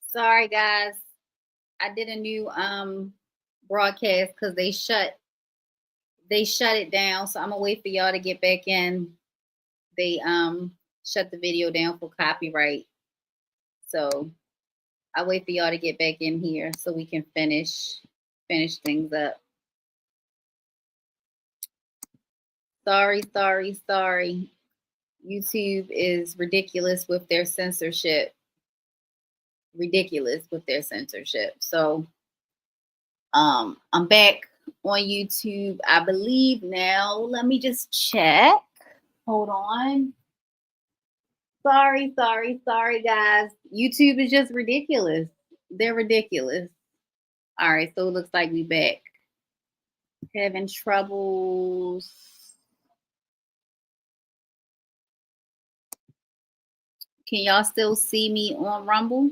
Sorry guys. I did a new broadcast because they shut it down. So I'm gonna wait for y'all to get back in. They shut the video down for copyright. So I'll wait for y'all to get back in here so we can finish things up. Sorry. YouTube is ridiculous with their censorship. Ridiculous with their censorship. So I'm back on YouTube, I believe now. Let me just check. Hold on. Sorry, guys. YouTube is just ridiculous. They're ridiculous. All right, so it looks like we back. Having troubles. Can y'all still see me on Rumble?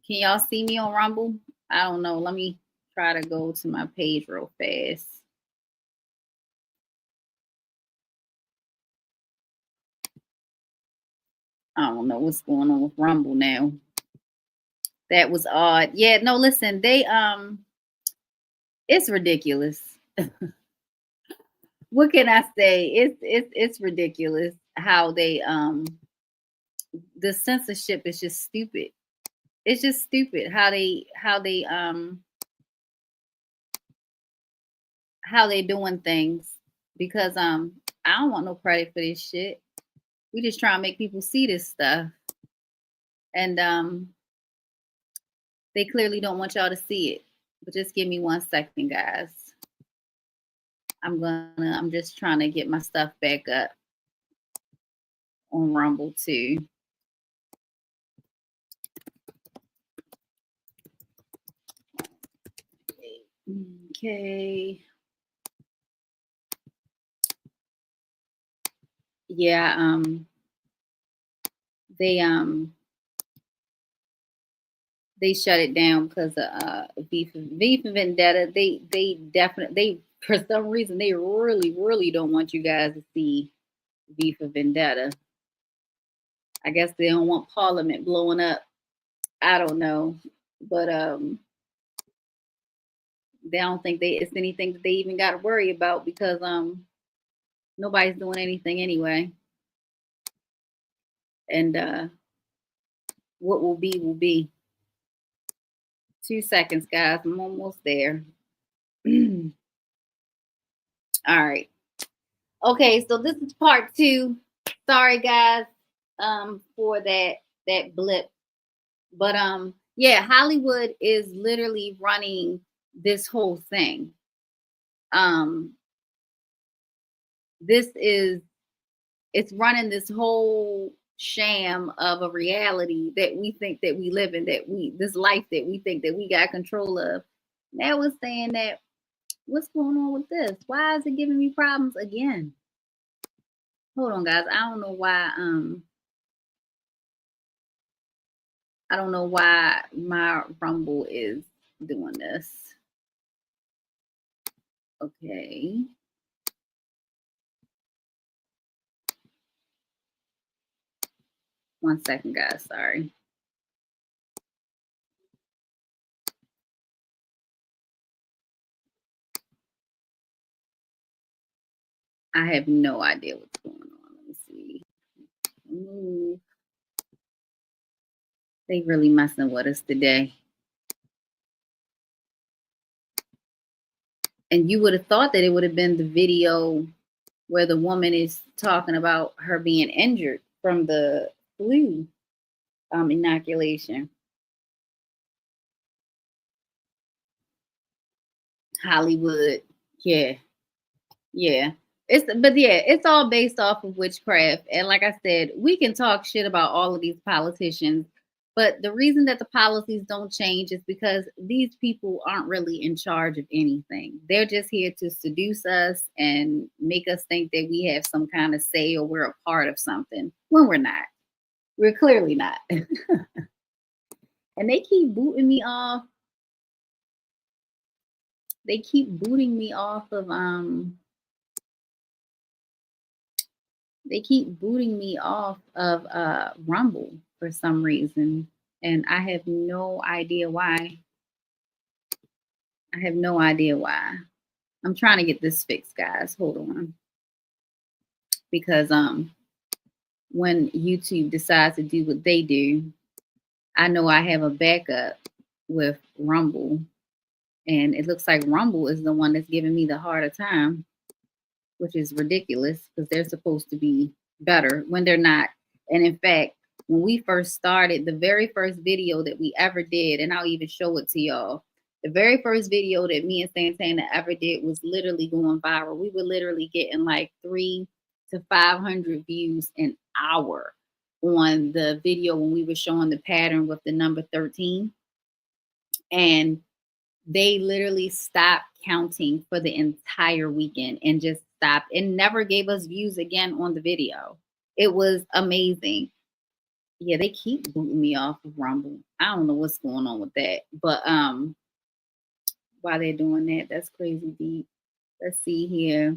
Can y'all see me on Rumble? I don't know. Let me try to go to my page real fast. I don't know what's going on with Rumble now. That was odd. Yeah, no, listen, they it's ridiculous. What can I say? It's ridiculous how they the censorship is just stupid. It's just stupid how they doing things because I don't want no credit for this shit. We just try to make people see this stuff. And they clearly don't want y'all to see it. But just give me 1 second, guys. I'm just trying to get my stuff back up on Rumble too. Okay. Yeah, they shut it down because of beef and vendetta. They definitely they for some reason they really don't want you guys to see beef and vendetta. I guess they don't want Parliament blowing up. I don't know, but they don't think it's anything that they even got to worry about because nobody's doing anything anyway. And what will be will be. 2 seconds, guys. I'm almost there. All right. Okay, so this is part 2. Sorry, guys, for that blip. But yeah, Hollywood is literally running this whole thing. This is it's running this whole sham of a reality that we think that we live in, this life that we think that we got control of. Now we're saying that what's going on with this? Why is it giving me problems again? Hold on, guys. I don't know why my Rumble is doing this. Okay. One second, guys. Sorry. I have no idea what's going on. Let me see. Ooh. They really messing with us today. And you would have thought that it would have been the video where the woman is talking about her being injured from the flu inoculation. Hollywood. Yeah. It's all based off of witchcraft. And like I said, we can talk shit about all of these politicians, but the reason that the policies don't change is because these people aren't really in charge of anything. They're just here to seduce us and make us think that we have some kind of say or we're a part of something when we're not. We're clearly not. And they keep booting me off. They keep booting me off of They keep booting me off of Rumble for some reason, and I have no idea why. I have no idea why. I'm trying to get this fixed, guys. Hold on. Because when YouTube decides to do what they do, I know I have a backup with Rumble, and it looks like Rumble is the one that's giving me the harder time, which is ridiculous because they're supposed to be better when they're not. And in fact, when we first started, the very first video that we ever did, and I'll even show it to y'all, the very first video that me and Santana ever did was literally going viral. We were literally getting like 300 to 500 views an hour on the video when we were showing the pattern with the number 13. And they literally stopped counting for the entire weekend and just stopped and never gave us views again on the video. It was amazing. Yeah, they keep booting me off of Rumble. I don't know what's going on with that, but why they're doing that, that's crazy deep. Let's see here.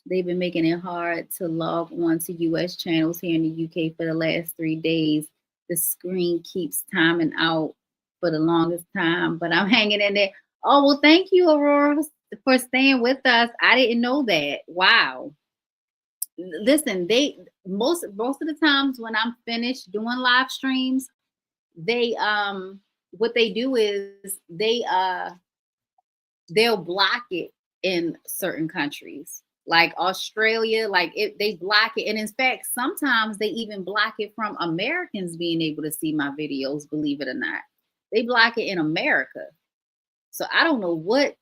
They've been making it hard to log on to US channels here in the UK for the last 3 days. The screen keeps timing out for the longest time, but I'm hanging in there. Oh, well, thank you, Aurora, for staying with us. I didn't know that. Wow. Listen, they most of the times when I'm finished doing live streams, they what they do is they'll block it in certain countries like Australia, like they block it. And in fact, sometimes they even block it from Americans being able to see my videos, believe it or not. They block it in America. So I don't know what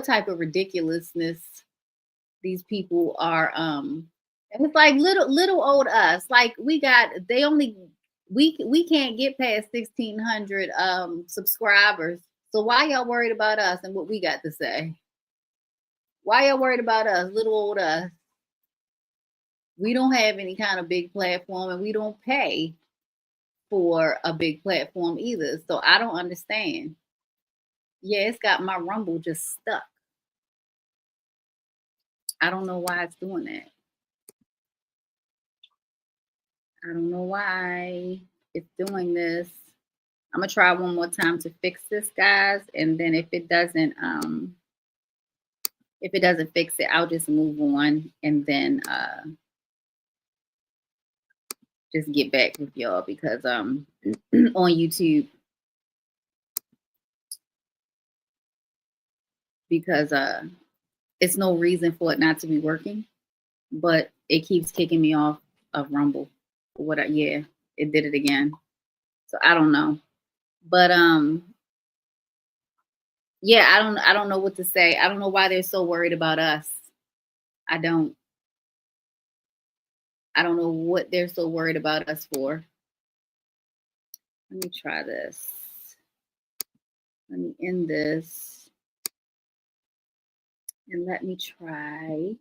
type of ridiculousness these people are and it's like little old us. Like we can't get past 1,600 subscribers. So why y'all worried about us and what we got to say? Why y'all worried about us, little old us? We don't have any kind of big platform and we don't pay for a big platform either. So I don't understand. Yeah, it's got my Rumble just stuck. I don't know why it's doing that. I don't know why it's doing this. I'm gonna try one more time to fix this, guys, and then if it doesn't fix it, I'll just move on and then just get back with y'all because on YouTube, because it's no reason for it not to be working, but it keeps kicking me off of Rumble. Yeah, it did it again. So I don't know. But yeah, I don't know what to say. I don't know why they're so worried about us. I don't know what they're so worried about us for. Let me try this. Let me end this. And let me try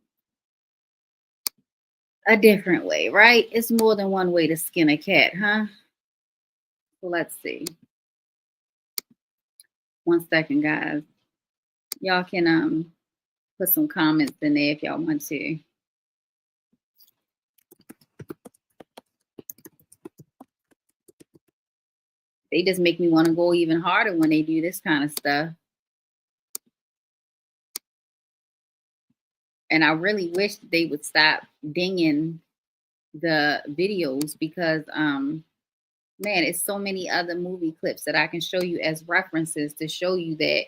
a different way, right? It's more than one way to skin a cat, huh? So let's see. 1 second, guys. Y'all can put some comments in there if y'all want to. They just make me want to go even harder when they do this kind of stuff. And I really wish they would stop dinging the videos because, man, it's so many other movie clips that I can show you as references to show you that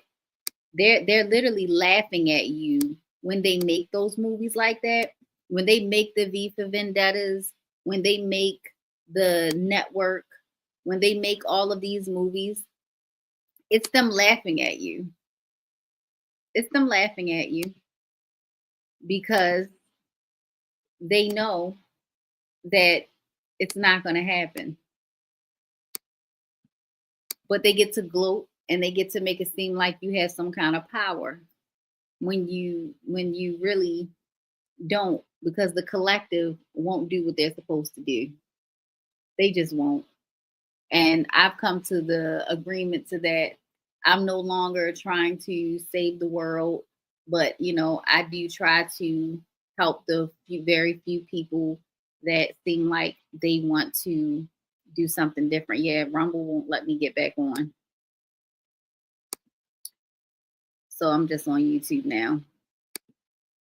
they're literally laughing at you when they make those movies like that. When they make the V for Vendettas, when they make the Network, when they make all of these movies, it's them laughing at you. It's them laughing at you because they know that it's not going to happen. But they get to gloat and they get to make it seem like you have some kind of power when you really don't, because the collective won't do what they're supposed to do. They just won't. And I've come to the agreement to that. I'm no longer trying to save the world, but I do try to help the very few people that seem like they want to do something different. Yeah, Rumble won't let me get back on. So I'm just on YouTube now.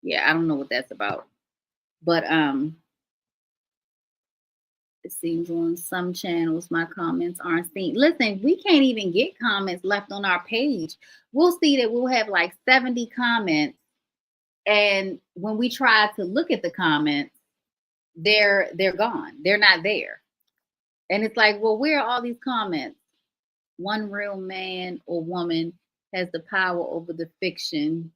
Yeah, I don't know what that's about. But it seems on some channels my comments aren't seen. Listen, we can't even get comments left on our page. We'll see that we'll have like 70 comments. And when we try to look at the comments, they're gone. They're not there. And it's like, well, where are all these comments? One real man or woman has the power over the fictio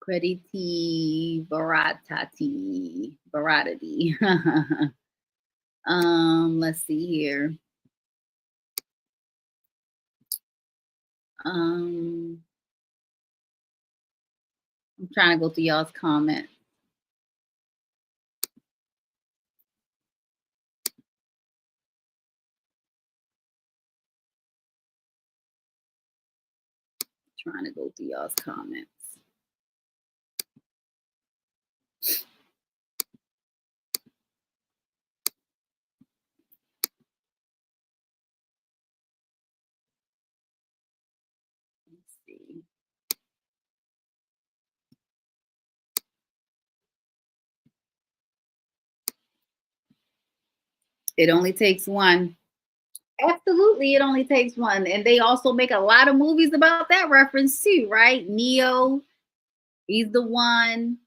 crediti veratati. Let's see here. I'm trying to go through y'all's comments. Trying to go through y'all's comments. Let's see. It only takes one. Absolutely, it only takes one. And they also make a lot of movies about that reference too, right? Neo, he's the one.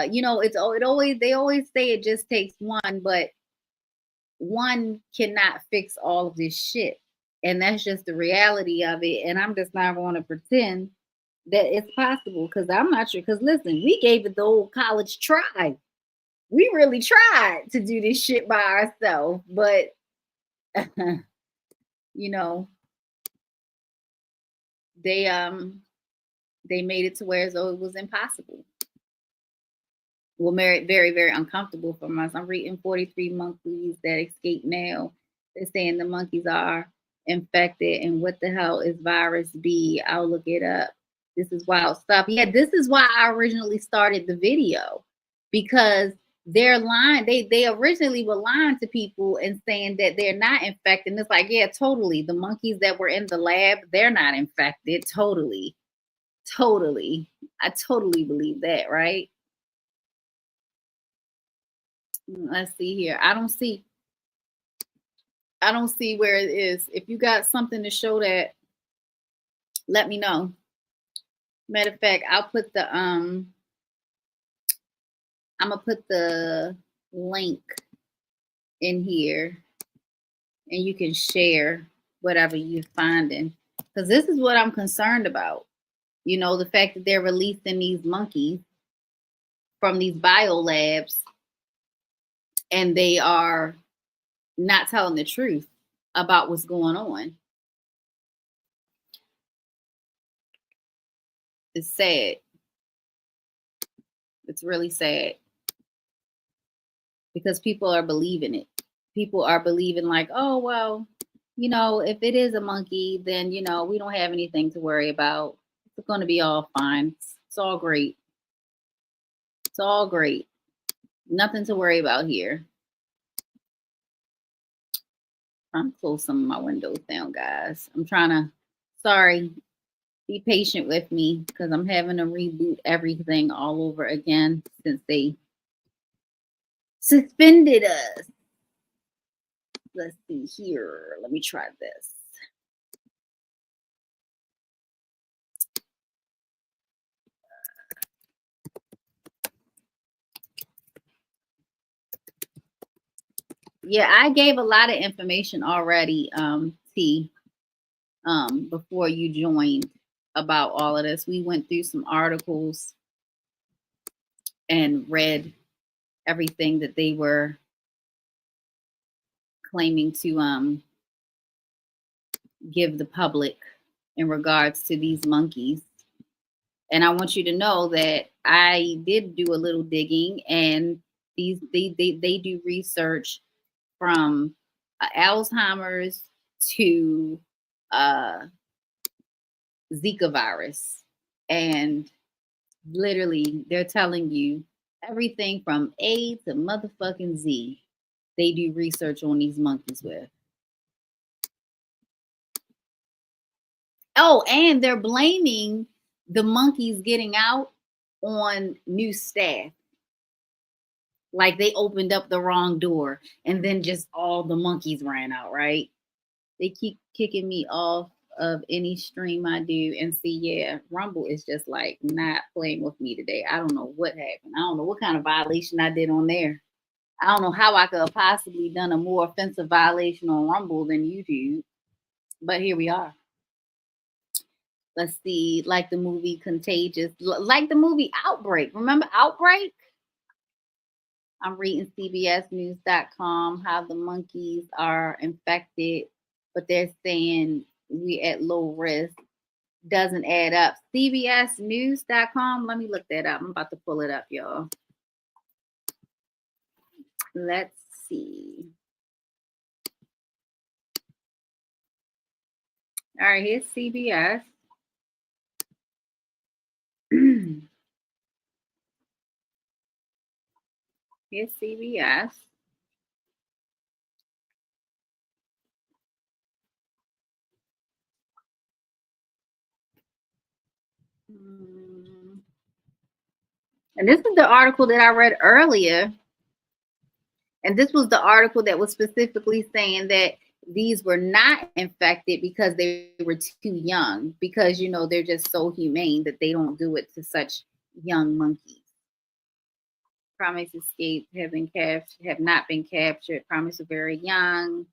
You know, it always they always say it just takes one, but one cannot fix all of this shit. And that's just the reality of it. And I'm just not going to pretend that it's possible because I'm not sure. Because listen, we gave it the old college try. We really tried to do this shit by ourselves, but you know, they made it to where as though it was impossible. Well, very, very, very uncomfortable for us. I'm reading 43 monkeys that escape now. They're saying the monkeys are infected, and what the hell is virus B? I'll look it up. This is wild stuff. Yeah, this is why I originally started the video because they're lying. They originally were lying to people and saying that they're not infected. And it's like, yeah, totally. The monkeys that were in the lab, they're not infected. Totally. Totally. I totally believe that, right? Let's see here. I don't see where it is. If you got something to show that, let me know. Matter of fact, I'll put the I'm gonna put the link in here and you can share whatever you're finding. Because this is what I'm concerned about. You know, the fact that they're releasing these monkeys from these biolabs and they are not telling the truth about what's going on. It's sad. It's really sad because people are believing it. People are believing like, oh, well, you know, if it is a monkey, then, you know, we don't have anything to worry about. It's going to be all fine. It's all great. It's all great. Nothing to worry about here. I'm close some of my windows down, guys. I'm trying to, sorry, be patient with me because I'm having to reboot everything all over again since they suspended us. Let's see here. Let me try this. Yeah, I gave a lot of information already, T, before you joined about all of this. We went through some articles and read everything that they were claiming to give the public in regards to these monkeys. And I want you to know that I did do a little digging, and they do research from Alzheimer's to Zika virus, and Literally, they're telling you everything from A to motherfucking Z. They do research on these monkeys with. Oh, and they're blaming the monkeys getting out on new staff. Like they opened up the wrong door and then just all the monkeys ran out, right? They keep kicking me off of any stream I do. And see, yeah, Rumble is just like not playing with me today. I don't know what happened. I don't know what kind of violation I did on there. I don't know how I could have possibly done a more offensive violation on Rumble than YouTube. But here we are. Let's see, like the movie Contagious, like the movie Outbreak. Remember Outbreak? I'm reading CBSNews.com how the monkeys are infected, but they're saying we at low risk. Doesn't add up. CBSNews.com. Let me look that up. I'm about to pull it up, y'all. Let's see. All right, here's CBS. Here's CBS. And this is the article that I read earlier. And this was the article that was specifically saying that these were not infected because they were too young, because, you know, they're just so humane that they don't do it to such young monkeys. Primates escaped have not been captured. Primates are very young.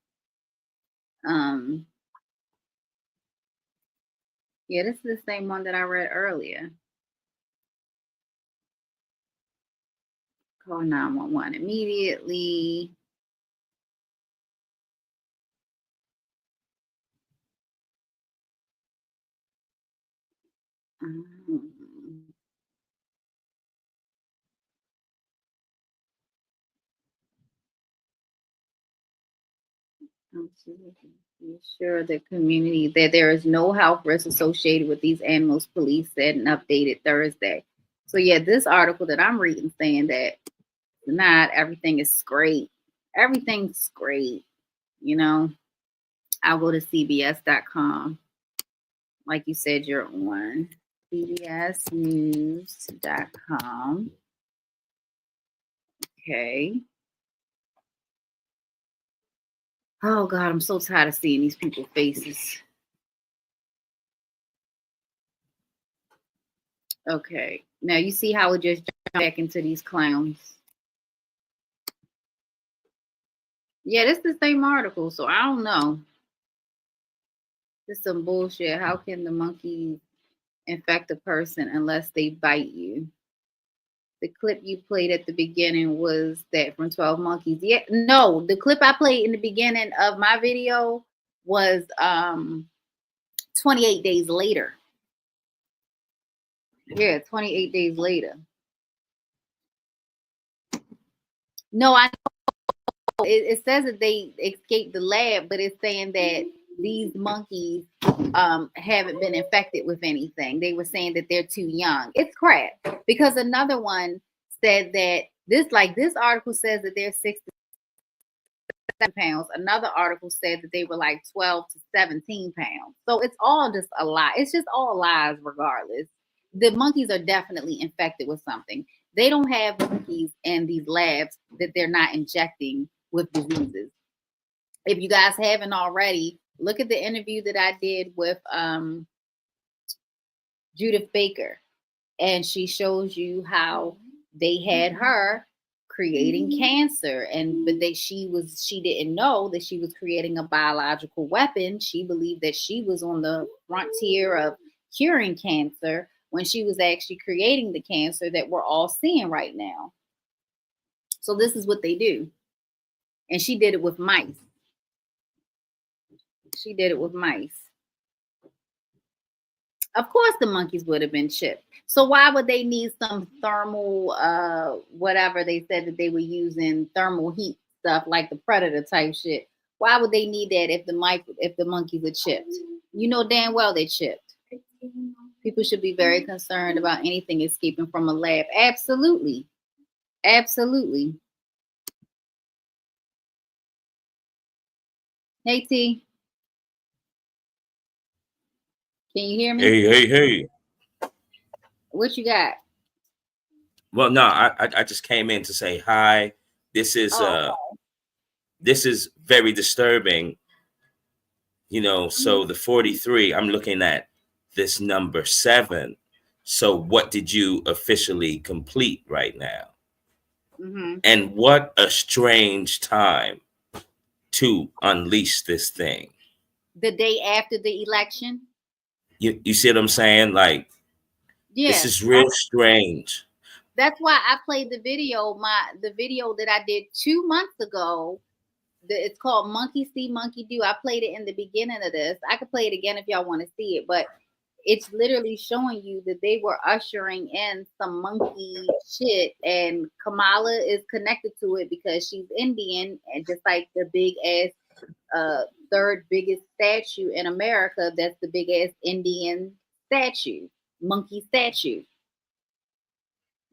Yeah, this is the same one that I read earlier. Call 911 immediately. Ensure the community that there is no health risk associated with these animals, police said and updated Thursday. So yeah, this article that I'm reading saying that not everything is great. Everything's great, you know. I'll go to CBS.com. Like you said, you're on CBSNews.com. Okay. Oh God, I'm so tired of seeing these people's faces. Okay. Now you see how it just jumped back into these clowns. Yeah, this is the same article, so I don't know. This is some bullshit. How can the monkeys infect a person unless they bite you? The clip you played at the beginning was that from 12 Monkeys. Yeah, no, the clip I played in the beginning of my video was 28 days later. Yeah, 28 days later. No, I know it says that they escaped the lab, but it's saying that these monkeys haven't been infected with anything. They were saying that they're too young. It's crap, because another one said that this article says that they're 6 to 7 pounds. Another article said that they were like 12 to 17 pounds. So it's all just a lie. It's just all lies regardless. The monkeys are definitely infected with something. They don't have monkeys in these labs that they're not injecting with diseases. If you guys haven't already, look at the interview that I did with Judith Baker, and she shows you how they had her creating cancer, and but she didn't know that she was creating a biological weapon. She believed that she was on the frontier of curing cancer when she was actually creating the cancer that we're all seeing right now. So this is what they do. And she did it with mice. She did it with mice. Of course the monkeys would have been chipped. So why would they need some thermal whatever they said that they were using, thermal heat stuff like the predator type shit? Why would they need that if the monkeys are chipped? You know damn well they chipped. People should be very concerned about anything escaping from a lab. Absolutely. Absolutely. Hey T, can you hear me? Hey. What you got? Well, no, I just came in to say hi. This is Okay. this is very disturbing. So the 43, I'm looking at this number 7. So what did you officially complete right now? Mm-hmm. And what a strange time to unleash this thing. The day after the election. You see what I'm saying? Like, this Yeah. is real strange. That's why I played the video. The video that I did 2 months ago. It's called Monkey See, Monkey Do. I played it in the beginning of this. I could play it again if y'all want to see it, but it's literally showing you that they were ushering in some monkey shit, and Kamala is connected to it because she's Indian, and just like the big ass third biggest statue in America, that's the big ass Indian statue, monkey statue.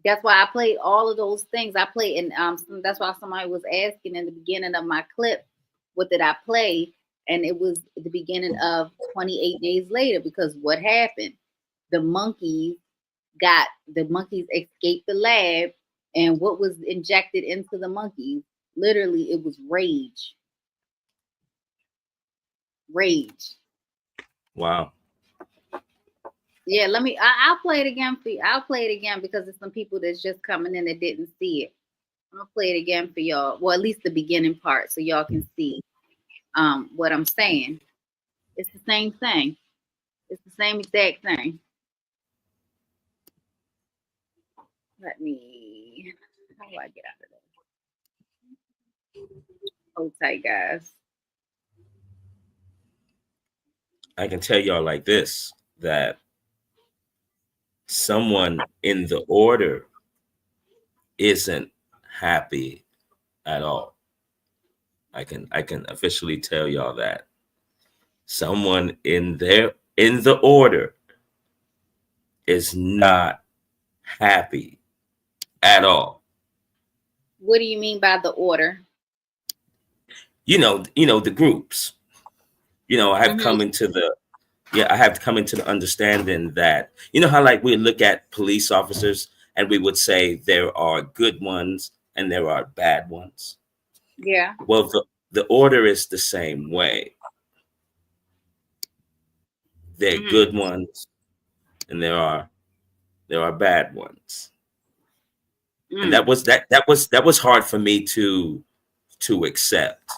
That's why I played all of those things. I played, and that's why somebody was asking in the beginning of my clip, what did I play? And it was the beginning of 28 Days Later, because what happened? The monkeys escaped the lab, and what was injected into the monkeys? Literally, it was rage. Rage. Wow. Yeah, I'll play it again for you. I'll play it again because there's some people that's just coming in that didn't see it. I'm gonna play it again for y'all. Well, at least the beginning part, so y'all can see what I'm saying. It's the same thing. It's the same exact thing. Let me. How do I get out of this? Hold tight, guys. I can tell y'all like this, that someone in the order isn't happy at all. I can officially tell y'all that. Someone in the order is not happy at all. What do you mean by the order? The groups. I have come into the understanding that, how like we look at police officers and we would say there are good ones and there are bad ones. Yeah. Well, the order is the same way. There are good ones and there are bad ones. And that was hard for me to accept.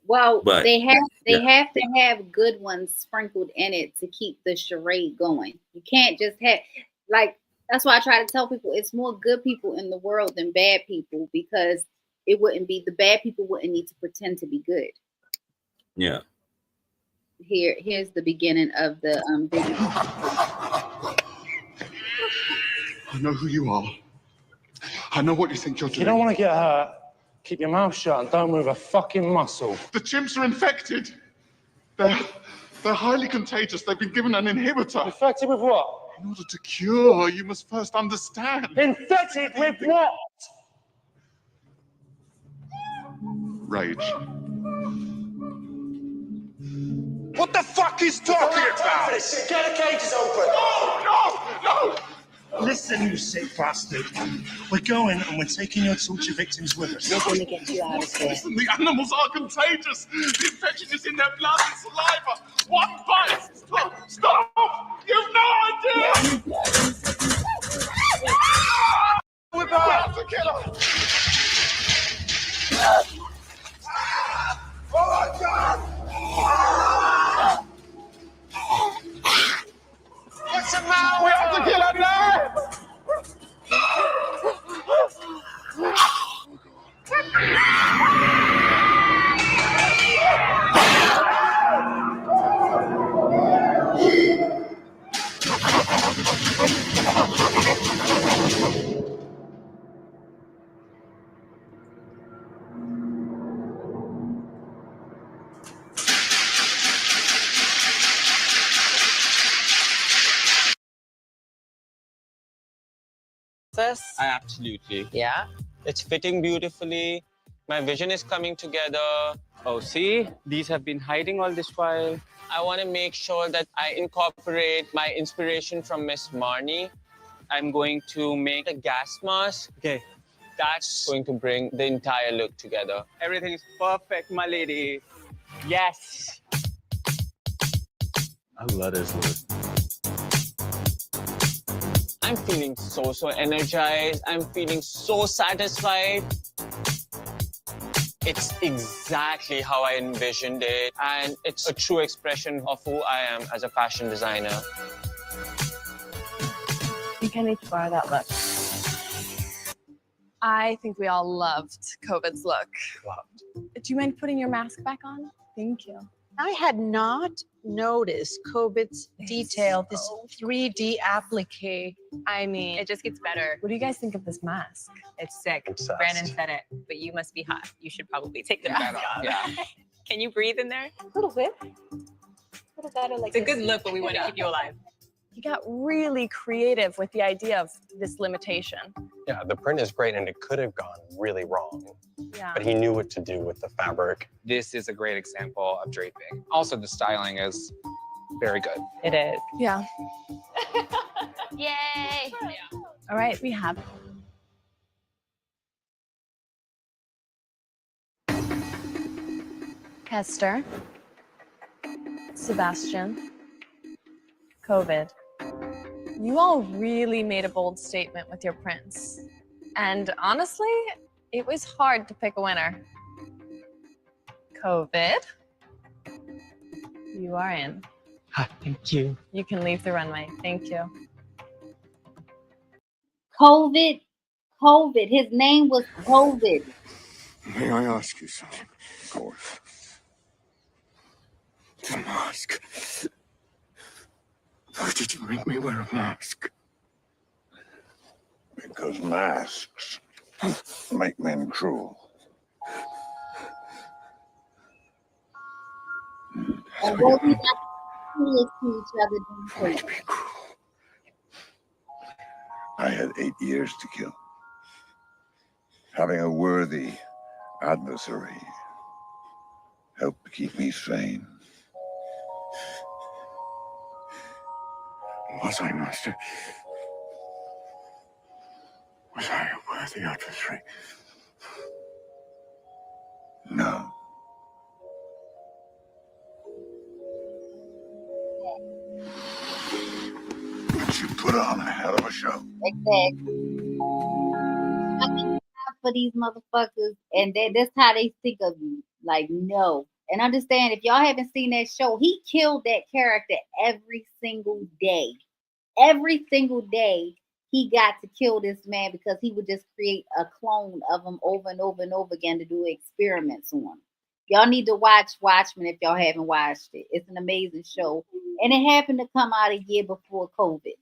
Well, But they have to have good ones sprinkled in it to keep the charade going. You can't just have, like, that's why I try to tell people it's more good people in the world than bad people, because it wouldn't be, the bad people wouldn't need to pretend to be good. Yeah. Here's the beginning of the video. I know who you are. I know what you think you're doing. You don't want to get hurt. Keep your mouth shut and don't move a fucking muscle. The chimps are infected. They're highly contagious. They've been given an inhibitor. Infected with what? In order to cure, you must first understand. Infected with what? Rage. What the fuck is talking about? Get the cages open. No! Listen, you sick bastard. We're going and we're taking your torture victims with us. We're going to get you out of here. Listen, the animals are contagious. The infection is in their blood and saliva. One bite. Stop! You've no idea! We're about to kill her. Oh my God! What's the matter? We have to kill her now! this? Absolutely. Yeah. It's fitting beautifully. My vision is coming together. Oh, see? These have been hiding all this while. I want to make sure that I incorporate my inspiration from Miss Marnie. I'm going to make a gas mask. Okay. That's going to bring the entire look together. Everything is perfect, my lady. Yes. I love this look. I'm feeling so energized. I'm feeling so satisfied. It's exactly how I envisioned it, and it's a true expression of who I am as a fashion designer. I think I need to borrow that look. I think we all loved COVID's look. Do you mind putting your mask back on? Thank you. I had not noticed COVID's detail, this 3D applique. I mean, It just gets better. what do you guys think of this mask? It's sick. Obsessed. Brandon said it, but you must be hot. You should probably take the mask off. Yeah. Can you breathe in there? A little bit. A little better like It's a this. good look, but we want to keep you alive. He got really creative with the idea of this limitation. Yeah, the print is great, and it could have gone really wrong, Yeah. but he knew what to do with the fabric. This is a great example of draping. Also, the styling is very good. It is. Yeah. Yay! All right, we have. Hester, Sebastian, COVID. You all really made a bold statement with your prints. And honestly, it was hard to pick a winner. COVID, you are in. Thank you. You can leave the runway. Thank you. COVID. His name was COVID. May I ask you something? Of course. The mask. Why did you make me wear a mask? Because masks make men cruel. And what we got to each other Why to be cruel? I had 8 years to kill. Having a worthy adversary helped to keep me sane. Was I, Master? Was I a worthy adversary? No. But you put on a hell of a show. Exactly. I think for these motherfuckers, and that's how they think of you. Like, no. And understand, if y'all haven't seen that show, he killed that character every single day. Every single day, he got to kill this man because he would just create a clone of him over and over and over again to do experiments on. Y'all need to watch Watchmen if y'all haven't watched it. It's an amazing show. And it happened to come out a year before COVID.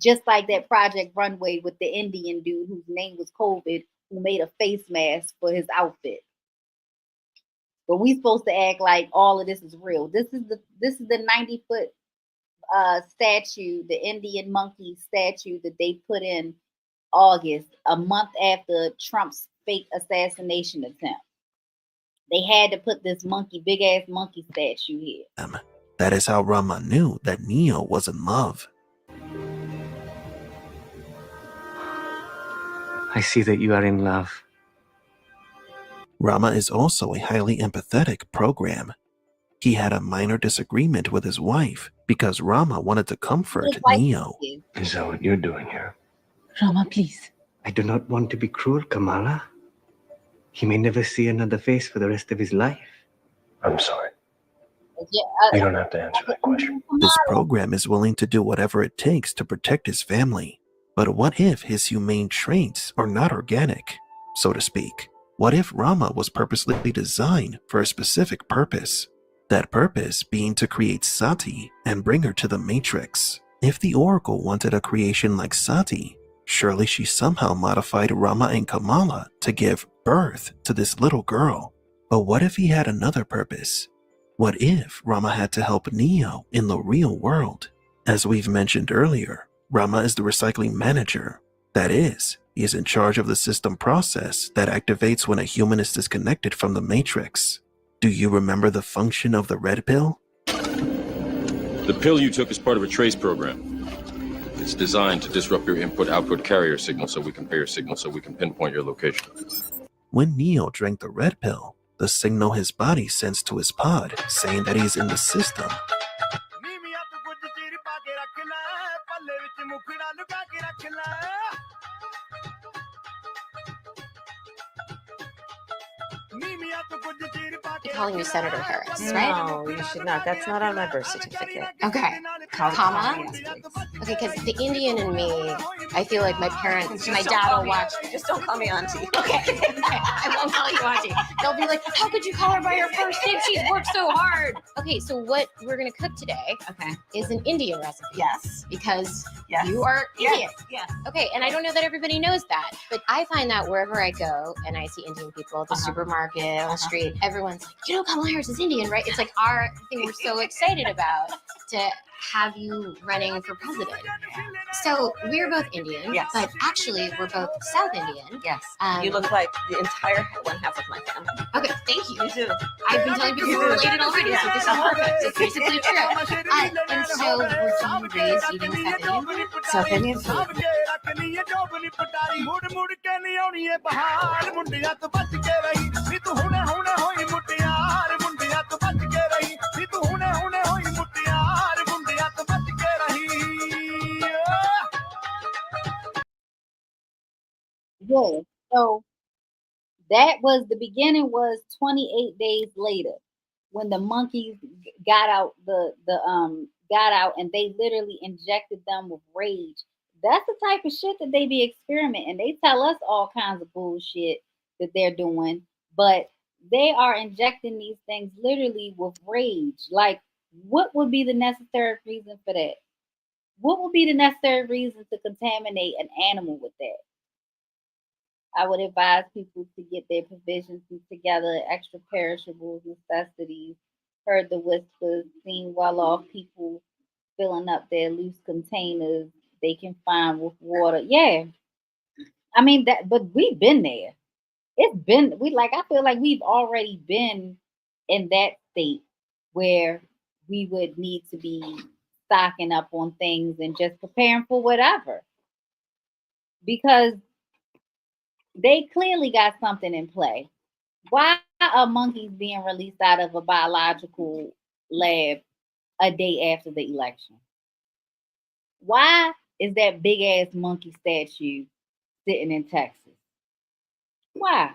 Just like that Project Runway with the Indian dude whose name was COVID, who made a face mask for his outfit. But we supposed to act like all of this is real. This is the 90-foot statue, the Indian monkey statue that they put in August, a month after Trump's fake assassination attempt. They had to put this big ass monkey statue here. That is how Rama knew that Neo was in love. I see that you are in love. Rama is also a highly empathetic program. He had a minor disagreement with his wife because Rama wanted to comfort His wife Neo. Is that what you're doing here? Rama, please. I do not want to be cruel, Kamala. He may never see another face for the rest of his life. I'm sorry. Yeah, You don't have to answer that question. This program is willing to do whatever it takes to protect his family. But what if his humane traits are not organic, so to speak? What if Rama was purposely designed for a specific purpose? That purpose being to create Sati and bring her to the Matrix. If the Oracle wanted a creation like Sati, surely she somehow modified Rama and Kamala to give birth to this little girl. But what if he had another purpose? What if Rama had to help Neo in the real world? As we've mentioned earlier, Rama is the recycling manager. That is, he is in charge of the system process that activates when a human is disconnected from the Matrix. Do you remember the function of the red pill? The pill you took is part of a trace program. It's designed to disrupt your input-output carrier signal so we can pinpoint your location. When Neo drank the red pill, the signal his body sends to his pod saying that he's in the system. You're calling me Senator Harris, right? No, you should not. That's not on my birth certificate. Okay. Comma? Yes, please. Okay, because the Indian in me, I feel like my parents, my dad will watch. Just don't call me auntie. Okay, I won't call you auntie. They'll be like, how could you call her by her first name? She's worked so hard. Okay, so what we're gonna cook today is an Indian recipe. Yes. Because Yes. you are Indian. Yes. Okay, and I don't know that everybody knows that, but I find that wherever I go and I see Indian people at the supermarket, on the street, everyone's like, you know, Kamala Harris is Indian, right? It's like our thing we're so excited about to have you running for president. So we're both Indian, Yes. but actually we're both South Indian. Yes. You look like the entire one half of my family. Okay, thank you. You do. I've been telling people we're related already, so this is perfect. It's basically true. And so were you raised eating South Indian? South Indian food. Yeah. So that was the beginning was 28 days later when the monkeys got out got out and they literally injected them with rage. That's the type of shit that they be experimenting. They tell us all kinds of bullshit that they're doing, but they are injecting these things literally with rage. Like, what would be the necessary reason for that? What would be the necessary reason to contaminate an animal with that? I would advise people to get their provisions together, extra perishables, necessities. Heard the whispers, seen well-off people filling up their loose containers they can find with water. Yeah, I mean that, but we've been there. I feel like we've already been in that state where we would need to be stocking up on things and just preparing for whatever. Because they clearly got something in play. Why are monkeys being released out of a biological lab a day after the election? Why is that big ass monkey statue sitting in Texas? Why?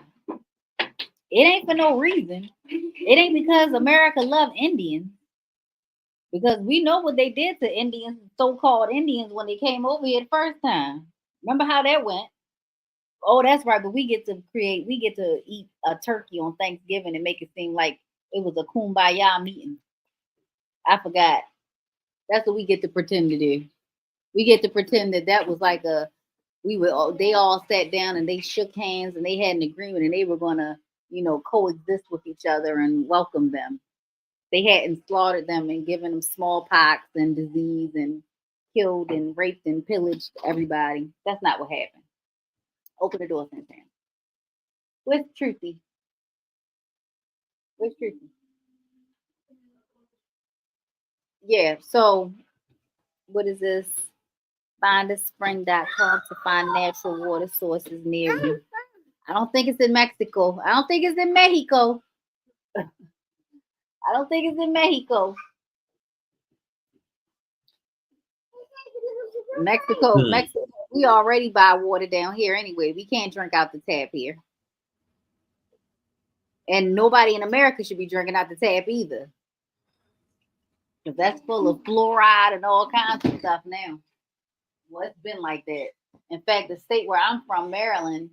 It ain't for no reason. It ain't because America love Indians. Because we know what they did to Indians, so-called Indians, when they came over here the first time. Remember how that went? Oh, that's right. But we get to eat a turkey on Thanksgiving and make it seem like it was a kumbaya meeting. I forgot. That's what we get to pretend to do. We get to pretend that was like they all sat down and they shook hands and they had an agreement and they were gonna, coexist with each other and welcome them. They hadn't slaughtered them and given them smallpox and disease and killed and raped and pillaged everybody. That's not what happened. Open the door, Santana. Where's Truthy? Where's Truthy? Yeah, so what is this? Findaspring.com to find natural water sources near you. I don't think it's in Mexico. I don't think it's in Mexico. I don't think it's in Mexico. Mexico, we already buy water down here anyway. We can't drink out the tap here. And nobody in America should be drinking out the tap either. Because that's full of fluoride and all kinds of stuff now. Well, it's been like that. In fact, the state where I'm from, Maryland,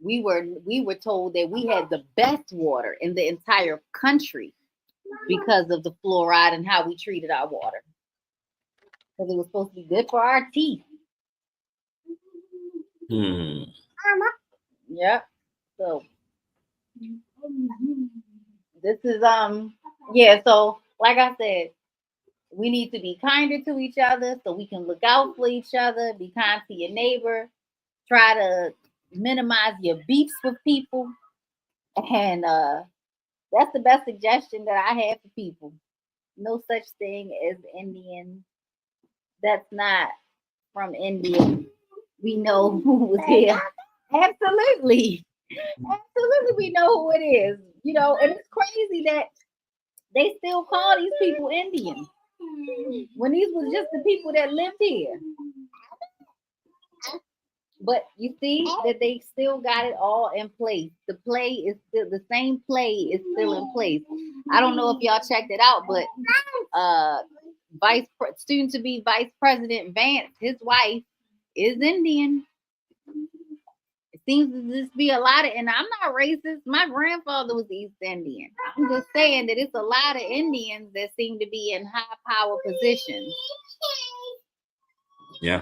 we were told that we had the best water in the entire country because of the fluoride and how we treated our water. Because it was supposed to be good for our teeth. Yep. So this is so like I said, we need to be kinder to each other so we can look out for each other, be kind to your neighbor. try to minimize your beefs with people. And that's the best suggestion that I have for people. No such thing as Indian that's not from India. We know who was here. Absolutely. Absolutely, we know who it is. You know, and it's crazy that they still call these people Indian when these was just the people that lived here. But you see that they still got it all in place. The play is still the same play is still in place. I don't know if y'all checked it out, but soon to be Vice President Vance, his wife is Indian. It seems to just be a lot of, and I'm not racist. My grandfather was East Indian. I'm just saying that it's a lot of Indians that seem to be in high power positions. Yeah.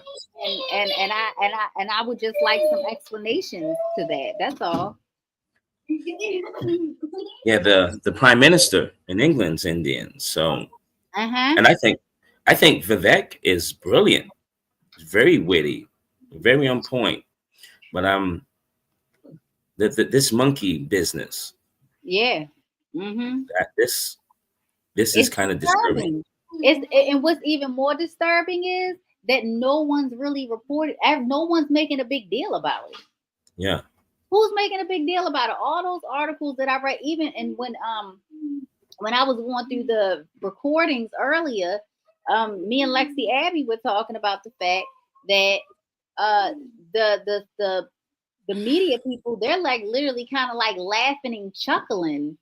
And I would just like some explanations to that. That's all. Yeah, the Prime Minister in England's Indian. So and I think Vivek is brilliant, very witty, very on point. But this monkey business. Yeah. That this is kind of disturbing. And what's even more disturbing is that no one's really reported. No one's making a big deal about it. Yeah. Who's making a big deal about it? All those articles that I read, even and when I was going through the recordings earlier, me and Lexi Abby were talking about the fact that the media people, they're like literally kind of like laughing and chuckling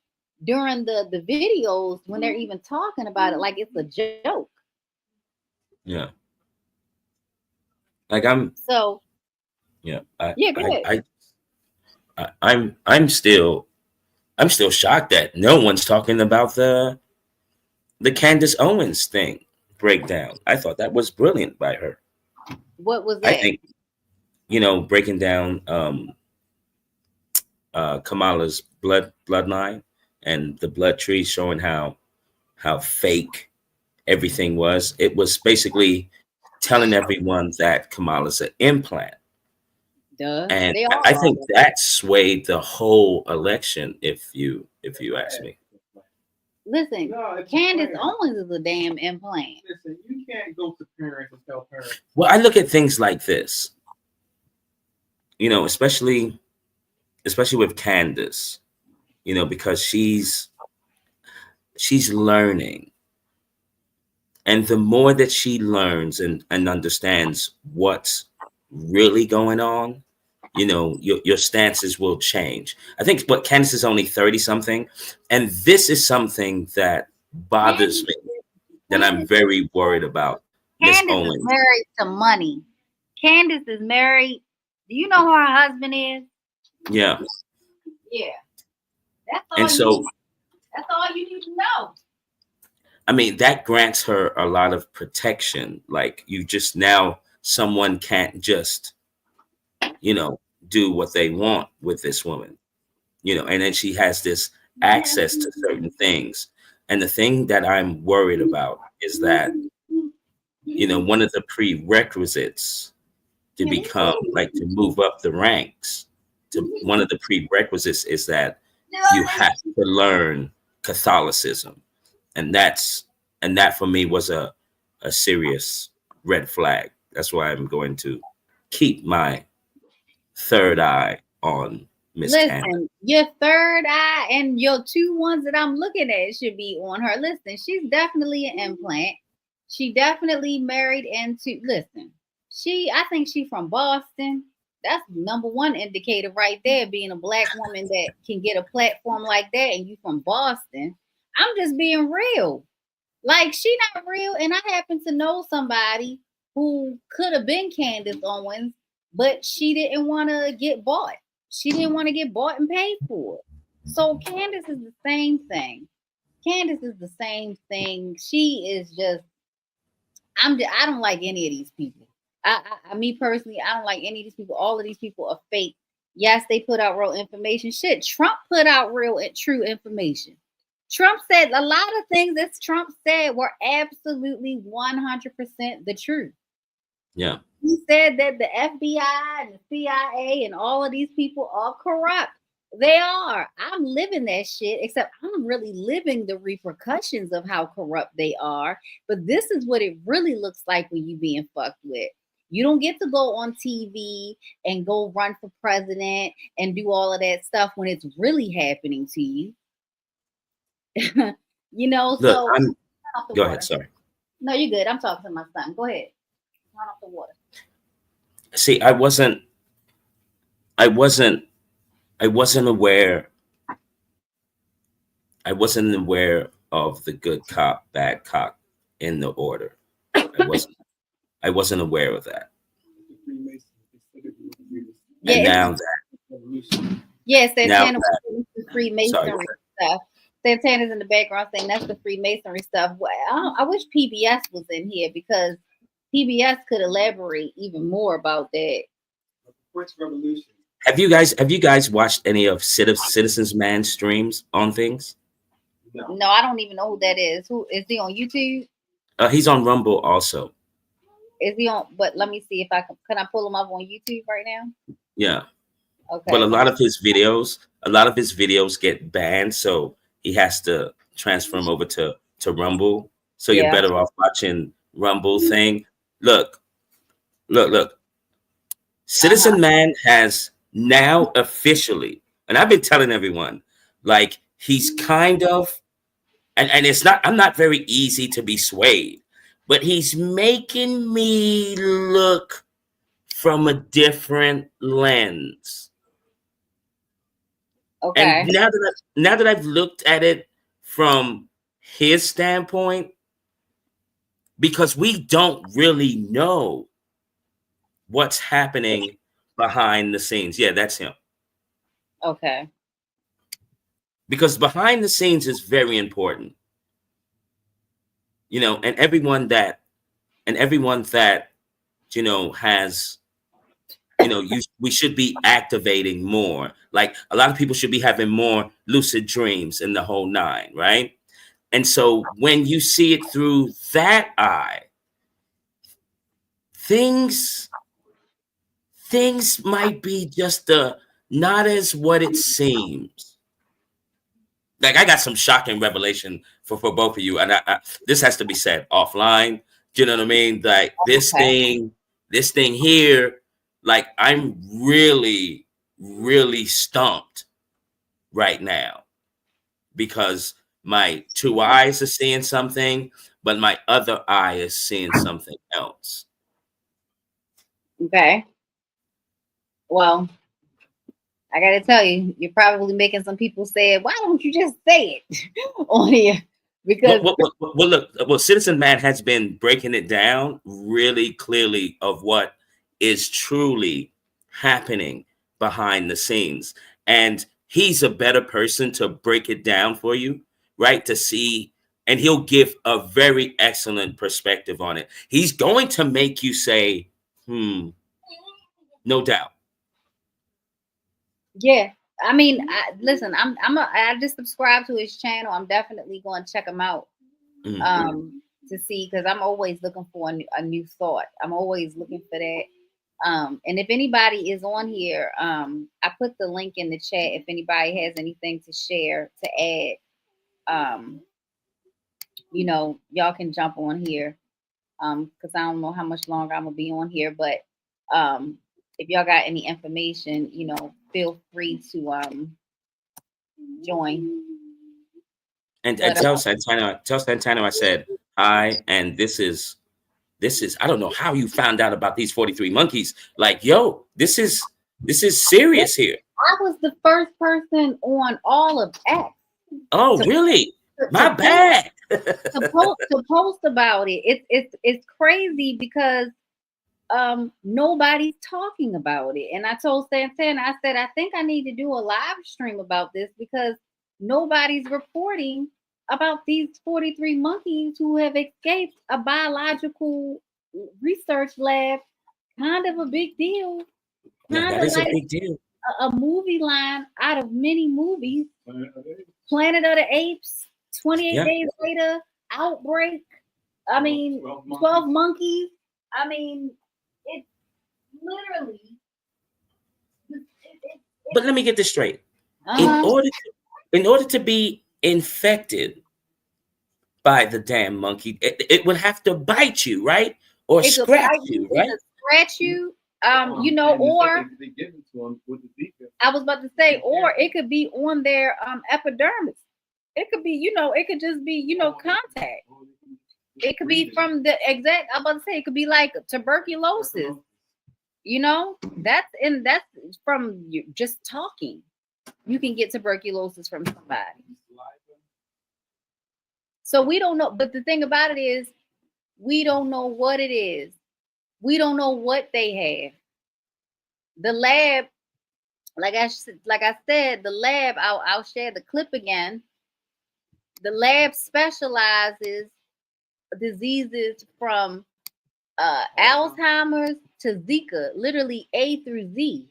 during the videos when they're even talking about it like it's a joke. Yeah. Like I'm so yeah. Go ahead. I'm still shocked that no one's talking about the Candace Owens thing breakdown. I thought that was brilliant by her. What was that? I think, breaking down Kamala's bloodline and the blood tree, showing how fake everything was. It was basically telling everyone that Kamala's an implant. Duh. And I think that swayed the whole election, if you ask me. Listen, Candace Owens is a damn implant. Listen, you can't go to parents and tell parents. Well, I look at things like this, especially with Candace, because she's learning. And the more that she learns and understands what's really going on, your stances will change. I think Candace is only 30 something. And this is something that bothers me, that I'm very worried about. Candace is married to money. Candace is married. Do you know who her husband is? Yeah. Yeah. That's all you need to know. I mean, that grants her a lot of protection. Like someone can't just, do what they want with this woman, and then she has this access to certain things. And the thing that I'm worried about is that, one of the prerequisites to become, to move up the ranks, one of the prerequisites is that you have to learn Catholicism. And that for me was a serious red flag. That's why I'm going to keep my third eye on Miss Candace. Listen, your third eye and your two ones that I'm looking at should be on her. Listen, she's definitely an implant. She definitely married into. Listen, I think she's from Boston. That's number one indicator right there, being a Black woman that can get a platform like that, and you from Boston. I'm just being real. Like, she not real, and I happen to know somebody who could have been Candace Owens, but she didn't want to get bought. She didn't want to get bought and paid for it. So Candace is the same thing. Candace is the same thing. She is just, I don't like any of these people. Me personally, I don't like any of these people. All of these people are fake. Yes, they put out real information. Shit, Trump put out real and true information. Trump said a lot of things that Trump said were absolutely 100% the truth. Yeah. He said that the FBI and the CIA and all of these people are corrupt. They are. I'm living that shit, except I'm really living the repercussions of how corrupt they are. But this is what it really looks like when you being fucked with. You don't get to go on TV and go run for president and do all of that stuff when it's really happening to you. You know, Look, so I'm. turn off the Go water. ahead. Sorry. No, you're good. I'm talking to my son. Go ahead. Turn off the water. See, I wasn't aware. I wasn't aware of the good cop, bad cop in the order. I wasn't aware of that. Yeah, And it's- now that Yes, Now Santana that- was the Freemasonry Sorry. stuff. Santana's in the background saying that's the Freemasonry stuff. Well, I wish PBS was in here because PBS could elaborate even more about that. French Revolution. have you guys watched any of Citizens Man streams on things? No, I don't even know who that is. Who is he on YouTube? He's on Rumble also. Is he on? But let me see if I can I pull him up on YouTube right now? Yeah. Okay. But a lot of his videos get banned, so he has to transfer them over to Rumble. So you're Yeah. better off watching Rumble thing. Look. Citizen Man has now officially, and I've been telling everyone, like he's kind of, and it's not, I'm not very easy to be swayed, but he's making me look from a different lens. Okay. And now that I've looked at it from his standpoint, because we don't really know what's happening behind the scenes. Yeah, that's him. Okay. Because behind the scenes is very important. You know, and everyone that you know has, you know, we should be activating more. Like a lot of people should be having more lucid dreams in the whole nine, right? And so when you see it through that eye, things might be just not as what it seems. Like I got some shocking revelation for both of you, and I this has to be said offline. Do you know what I mean? Like this thing here, like I'm really, really stumped right now because my two eyes are seeing something, but my other eye is seeing something else. Okay. Well, I gotta tell you, you're probably making some people say, "Why don't you just say it on here?" Because Well, Citizen Man has been breaking it down really clearly of what is truly happening behind the scenes, and he's a better person to break it down for you, right? To see, and he'll give a very excellent perspective on it. He's going to make you say, no doubt. yeah, I mean, listen, I just subscribe to his channel. I'm definitely going to check him out to see, because I'm always looking for a new thought. I'm always looking for that. And if anybody is on here, I put the link in the chat. If anybody has anything to share, to add, you know, y'all can jump on here. Because I don't know how much longer I'm gonna be on here, but if y'all got any information, you know, feel free to join. And tell Santana I said hi, and this is I don't know how you found out about these 43 monkeys. Like, yo, this is serious here. I was the first person on all of X. Oh, really? My bad. to post about it. It's crazy because nobody's talking about it. And I told Santana, I said, I think I need to do a live stream about this because nobody's reporting about these 43 monkeys who have escaped a biological research lab. Kind of a big deal. Yeah, that is a big deal. A movie line out of many movies. Planet of the Apes, 28 Days Later, Outbreak. I mean, 12 Monkeys. I mean, It's literally. But let me get this straight. Uh-huh. In order to be infected by the damn monkey, it would have to bite you, right? Or It could scratch bite you, it right? could scratch you. You know, or I was about to say, or it could be on their epidermis. It could be, it could just be, contact. It could be from the exact. I'm about to say it could be like tuberculosis. That's from you just talking. You can get tuberculosis from somebody. So we don't know. But the thing about it is, we don't know what it is. We don't know what they have. The lab, like I said, the lab. I'll share the clip again. The lab specializes diseases from Alzheimer's to Zika, literally A through Z.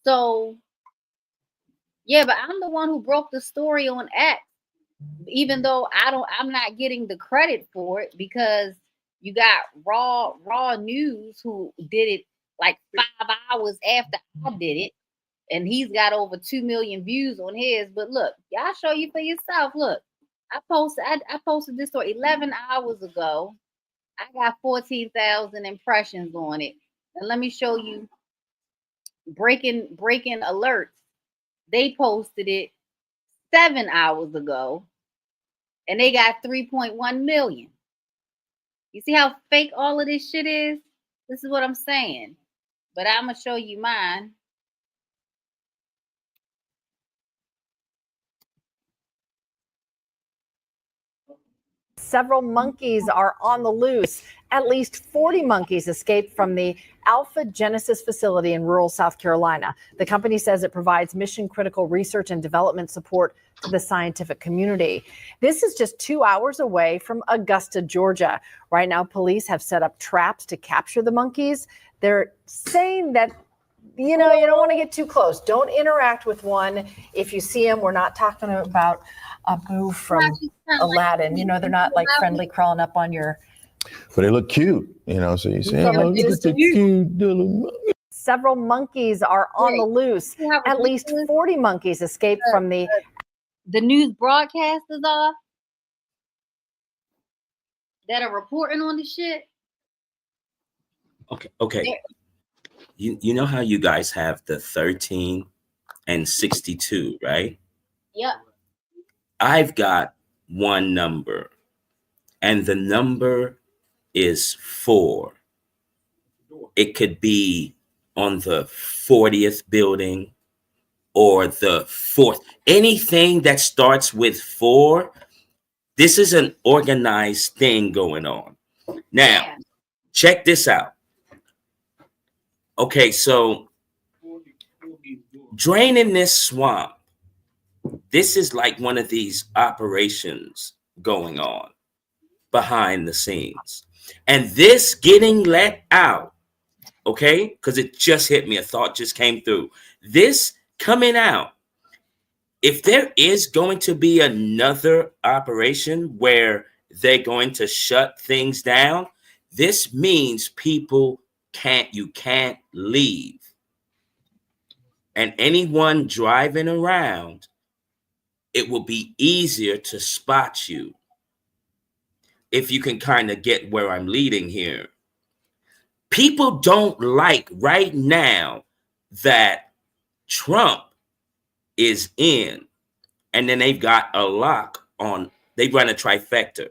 So, yeah, but I'm the one who broke the story on X, even though I'm not getting the credit for it because you got raw news who did it like 5 hours after I did it, and he's got over 2 million views on his. But look, y'all show you for yourself. Look, I posted this story 11 hours ago. I got 14,000 impressions on it. And let me show you breaking alerts. They posted it 7 hours ago and they got 3.1 million. You see how fake all of this shit is? This is what I'm saying. But I'm going to show you mine. Several monkeys are on the loose. At least 40 monkeys escaped from the Alpha Genesis facility in rural South Carolina. The company says it provides mission-critical research and development support to the scientific community. This is just 2 hours away from Augusta, Georgia. Right now, police have set up traps to capture the monkeys. They're saying that you don't want to get too close. Don't interact with one. If you see them, we're not talking about a move from Aladdin. They're not like friendly crawling up on your. But they look cute, so you say, look at the cute little monkey. Several monkeys are on the loose. At least 40 monkeys escaped from the news broadcasters are that are reporting on the shit. Okay. You know how you guys have the 13 and 62, right? Yep. I've got one number, and the number is 4. It could be on the 40th building or the 4th. Anything that starts with 4, this is an organized thing going on. Now, check this out. Okay, so draining this swamp, this is like one of these operations going on behind the scenes. And this getting let out, okay, because it just hit me, a thought just came through. This coming out, if there is going to be another operation where they're going to shut things down, this means you can't leave. And anyone driving around, it will be easier to spot you. If you can kind of get where I'm leading here. People don't like right now that Trump is in, and then they've got a lock on, they run a trifecta.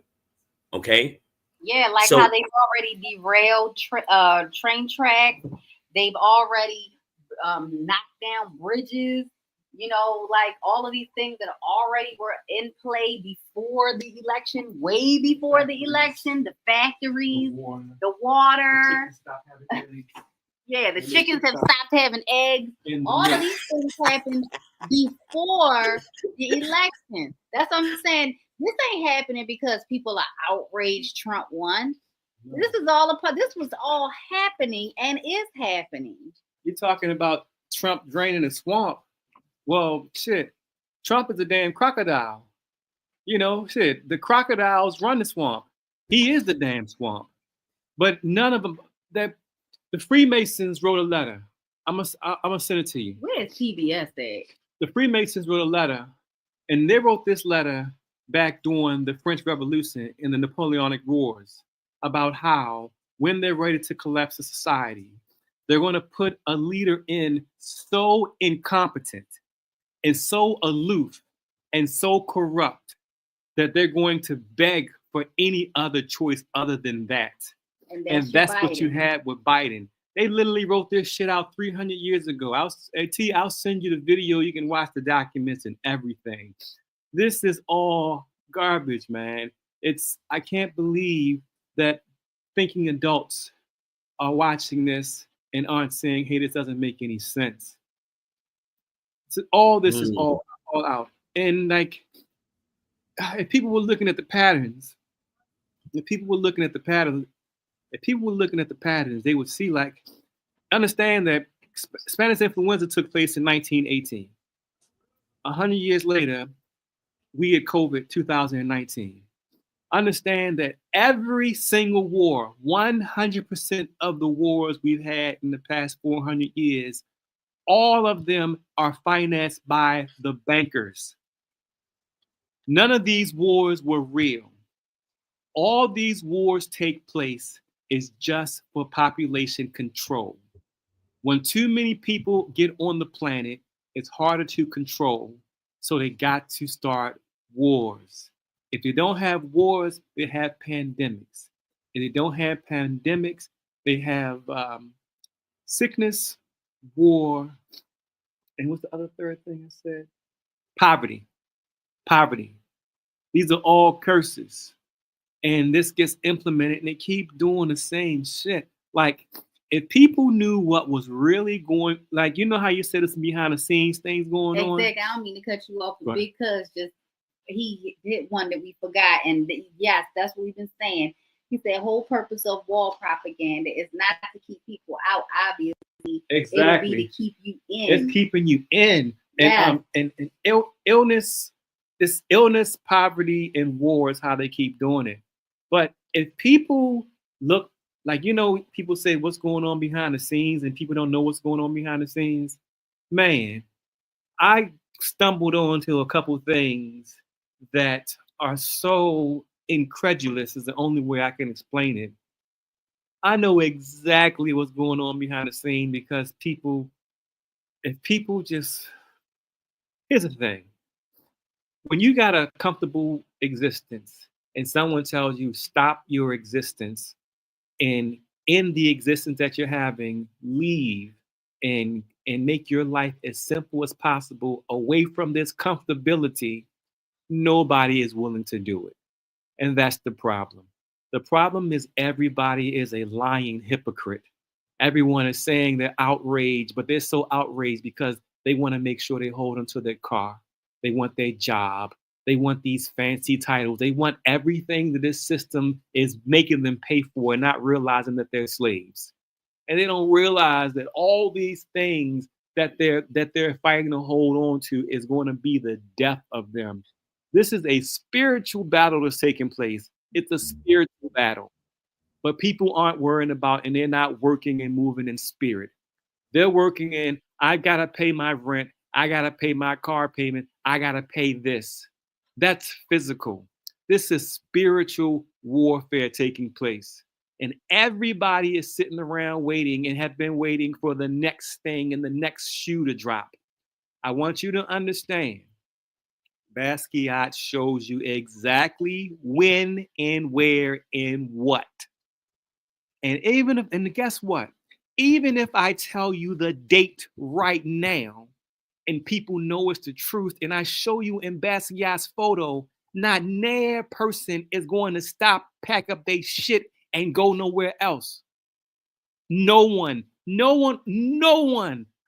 Okay. Yeah, like how they've already derailed train tracks. They've already knocked down bridges. Like all of these things that already were in play before the election, way before the election. The factories, the water. Yeah, the chickens have stopped having eggs. All of these things happened before the election. That's what I'm saying. This ain't happening because people are outraged Trump won. This is all this was all happening and is happening. You're talking about Trump draining the swamp. Well, shit, Trump is a damn crocodile. Shit, the crocodiles run the swamp. He is the damn swamp. But none of them, The Freemasons wrote a letter. I'm gonna send it to you. Where's PBS at? The Freemasons wrote a letter, and they wrote this letter back during the French Revolution and the Napoleonic Wars about how when they're ready to collapse a society, they're going to put a leader in so incompetent and so aloof and so corrupt that they're going to beg for any other choice other than that. And that's what you had with Biden. They literally wrote this shit out 300 years ago. I'll send you the video. You can watch the documents and everything. This is all garbage, man. I can't believe that thinking adults are watching this and aren't saying, hey, this doesn't make any sense. So all this is all out. And like, if people were looking at the patterns, they would see, like, understand that Spanish influenza took place in 1918. 100 years later, we had COVID 2019. Understand that every single war, 100% of the wars we've had in the past 400 years, all of them are financed by the bankers. None of these wars were real. All these wars take place is just for population control. When too many people get on the planet, it's harder to control. So they got to start wars. If they don't have wars, they have pandemics. If they don't have pandemics, they have sickness, war, and what's the other third thing I said? Poverty. These are all curses. And this gets implemented and they keep doing the same shit. Like, if people knew what was really going, like, you know how you said it's behind the scenes things going on? Exactly. I don't mean to cut you off, but Right. because he hit one that we forgot. And yes, that's what we've been saying. He said whole purpose of wall propaganda is not to keep people out, obviously. Exactly. It'll be to keep you in. It's keeping you in. Yes. And illness, this illness, poverty, and war is how they keep doing it. But if people look, like, you know, people say what's going on behind the scenes and people don't know what's going on behind the scenes. Man, I stumbled onto a couple things that are so incredulous is the only way I can explain it. I know exactly what's going on behind the scene because if people just, here's the thing. When you got a comfortable existence and someone tells you stop your existence and in the existence that you're having, leave and make your life as simple as possible away from this comfortability, nobody is willing to do it. And that's the problem. The problem is everybody is a lying hypocrite. Everyone is saying they're outraged, but they're so outraged because they want to make sure they hold onto their car. They want their job. They want these fancy titles. They want everything that this system is making them pay for and not realizing that they're slaves. And they don't realize that all these things that they're fighting to hold on to is going to be the death of them. This is a spiritual battle that's taking place. It's a spiritual battle. But people aren't worrying about, and they're not working and moving in spirit. They're working in, I got to pay my rent. I got to pay my car payment. I got to pay this. That's physical. This is spiritual warfare taking place. And everybody is sitting around waiting and have been waiting for the next thing and the next shoe to drop. I want you to understand, Basquiat shows you exactly when and where and what. And guess what? Even if I tell you the date right now and people know it's the truth and I show you in Basquiat's photo, not near person is going to stop, pack up their shit and go nowhere else. No one.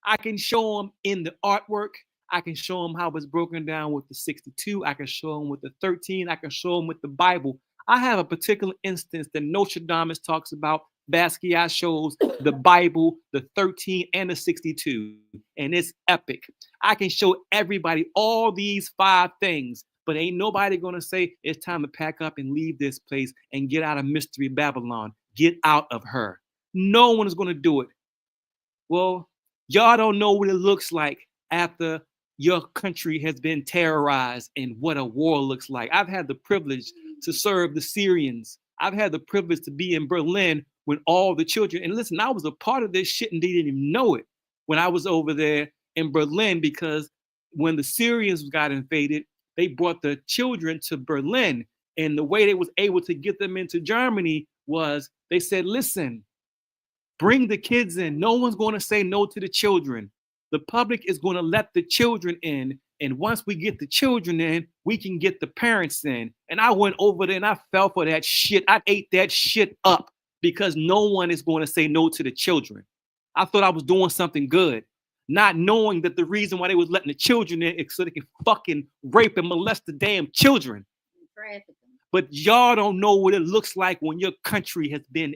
I can show them in the artwork. I can show them how it's broken down with the 62. I can show them with the 13. I can show them with the Bible. I have a particular instance that Nostradamus talks about. Basquiat shows the Bible, the 13 and the 62, and it's epic. I can show everybody all these 5 things, but ain't nobody gonna say it's time to pack up and leave this place and get out of Mystery Babylon. Get out of her. No one is going to do it. Well, y'all don't know what it looks like after your country has been terrorized and what a war looks like. I've had the privilege to serve the Syrians. I've had the privilege to be in Berlin when all the children, and listen, I was a part of this shit and they didn't even know it when I was over there in Berlin, because when the Syrians got invaded, they brought the children to Berlin. And the way they was able to get them into Germany was they said, listen, bring the kids in. No one's going to say no to the children. The public is going to let the children in. And once we get the children in, we can get the parents in. And I went over there and I fell for that shit. I ate that shit up because no one is going to say no to the children. I thought I was doing something good, not knowing that the reason why they was letting the children in is so they can fucking rape and molest the damn children. But y'all don't know what it looks like when your country has been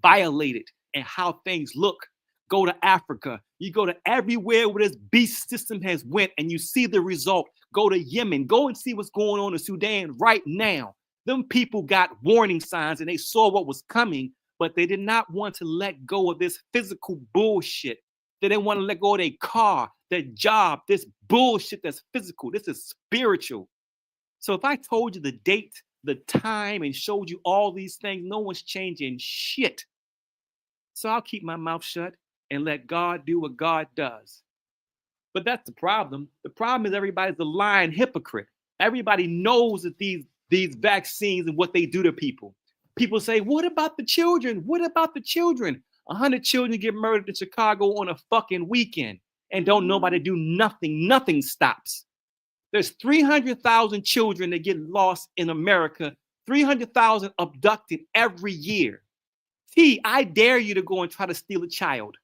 violated and how things look. Go to Africa. You go to everywhere where this beast system has went and you see the result. Go to Yemen. Go and see what's going on in Sudan right now. Them people got warning signs and they saw what was coming, but they did not want to let go of this physical bullshit. They didn't want to let go of their car, their job, this bullshit that's physical. This is spiritual. So if I told you the date, the time, and showed you all these things, no one's changing shit. So I'll keep my mouth shut and let God do what God does. But that's the problem. The problem is everybody's a lying hypocrite. Everybody knows that these vaccines and what they do to people. People say, what about the children? What about the children? 100 children get murdered in Chicago on a fucking weekend and don't nobody do nothing. Nothing stops. There's 300,000 children that get lost in America, 300,000 abducted every year. T, I dare you to go and try to steal a child.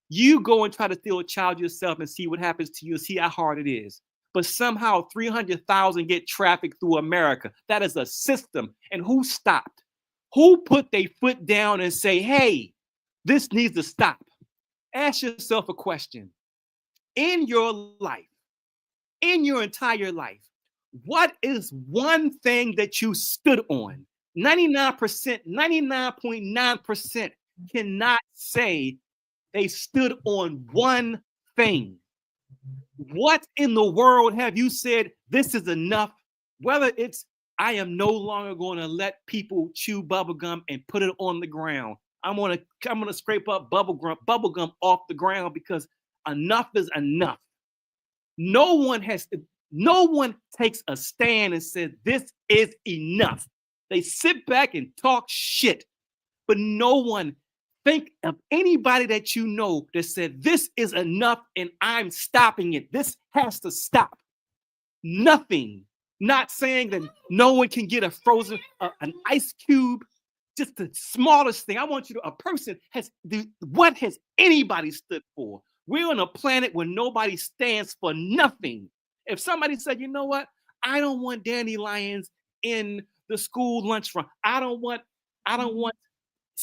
You go and try to steal a child yourself and see what happens to you and see how hard it is. But somehow 300,000 get trafficked through America. That is a system. And who stopped? Who put their foot down and say, hey, this needs to stop? Ask yourself a question. In your life, in your entire life, what is one thing that you stood on? 99%, 99.9% cannot say they stood on one thing. What in the world have you said, this is enough? Whether it's, I am no longer going to let people chew bubblegum and put it on the ground. I'm gonna scrape up bubblegum off the ground because enough is enough. No one takes a stand and says, this is enough. They sit back and talk shit, but no one think of anybody that you know that said, this is enough and I'm stopping it. This has to stop. Nothing. Not saying that no one can get a frozen, an ice cube, just the smallest thing. I want you to, what has anybody stood for? We're on a planet where nobody stands for nothing. If somebody said, you know what? I don't want dandelions in the school lunchroom. I don't want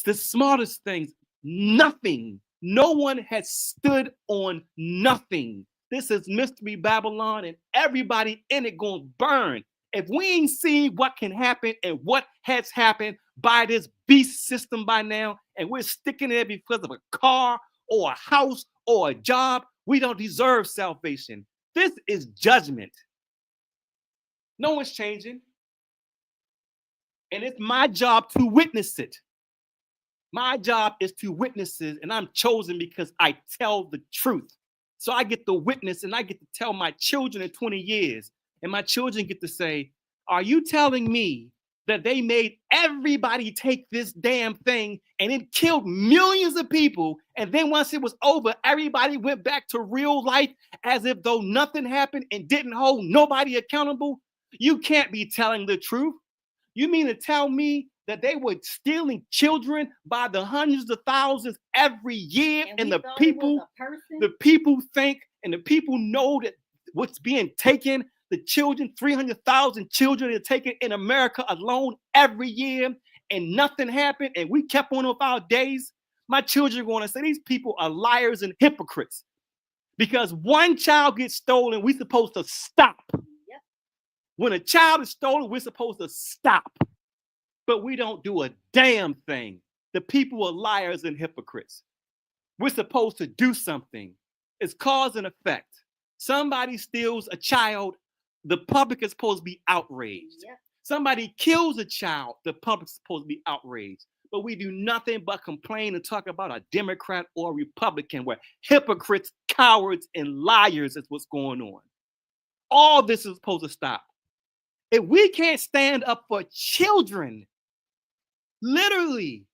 the smallest things. Nothing. No one has stood on nothing. This is Mystery Babylon and everybody in it gonna burn. If we ain't seen what can happen and what has happened by this beast system by now, and we're sticking there because of a car or a house or a job, we don't deserve salvation. This is judgment. No one's changing. And it's my job to witness it. My job is to witness it, and I'm chosen because I tell the truth. So I get the witness, and I get to tell my children in 20 years, and my children get to say, are you telling me that they made everybody take this damn thing and it killed millions of people, and then once it was over, everybody went back to real life as if though nothing happened and didn't hold nobody accountable? You can't be telling the truth. You mean to tell me that they were stealing children by the hundreds of thousands every year, and the people think, and the people know that what's being taken, the children, 300,000 children are taken in America alone every year, and nothing happened, and we kept on with our days? My children are going to say these people are liars and hypocrites. Because one child gets stolen, we're supposed to stop. Yep. When a child is stolen, we're supposed to stop. But we don't do a damn thing. the people are liars and hypocrites. We're supposed to do something. It's cause and effect. Somebody steals a child, the public is supposed to be outraged. Yep. Somebody kills a child, the public is supposed to be outraged. But we do nothing but complain and talk about a Democrat or a Republican, where hypocrites, cowards, and liars is what's going on. All this is supposed to stop. If we can't stand up for children, literally,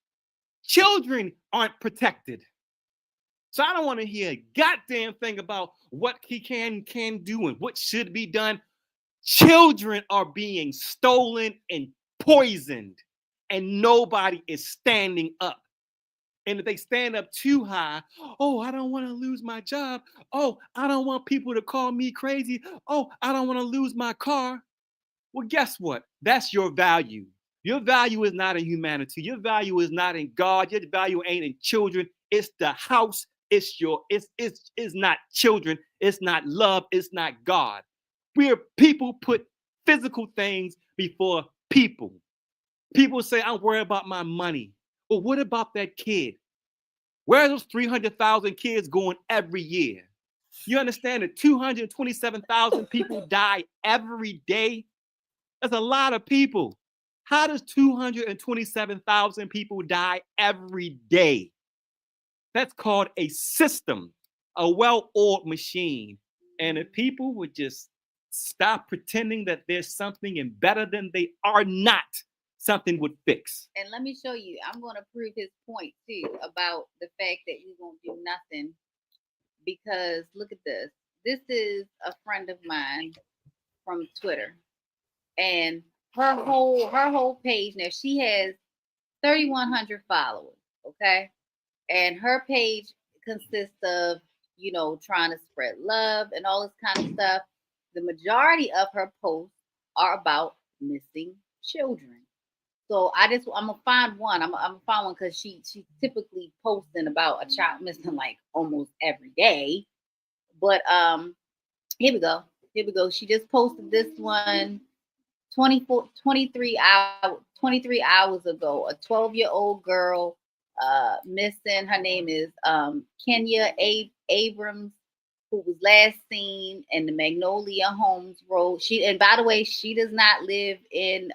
children aren't protected. So I don't want to hear a goddamn thing about what he can do and what should be done. Children are being stolen and poisoned, and nobody is standing up. And if they stand up too high, oh, I don't want to lose my job. Oh, I don't want people to call me crazy. Oh, I don't want to lose my car. Well, guess what? That's your value. Your value is not in humanity. Your value is not in God. Your value ain't in children. It's the house. It's not children. It's not love. It's not God. People put physical things before people. People say, I'm worried about my money. Well, what about that kid? Where are those 300,000 kids going every year? You understand that 227,000 people die every day? That's a lot of people. How does 227,000 people die every day? That's called a system, a well-oiled machine. And if people would just stop pretending that there's something and better than they are not, something would fix. And let me show you, I'm going to prove his point too about the fact that we won't do nothing, because look at this. This is a friend of mine from Twitter, and her whole page, now she has 3,100 followers, okay? And her page consists of, trying to spread love and all this kind of stuff. The majority of her posts are about missing children. So I'm gonna find one. I'm gonna find one because she typically posting about a child missing like almost every day. But here we go. She just posted this one 23 hours ago. A 12-year-old girl missing. Her name is Kenya Abrams, who was last seen in the Magnolia Homes Road. And by the way, she does not live in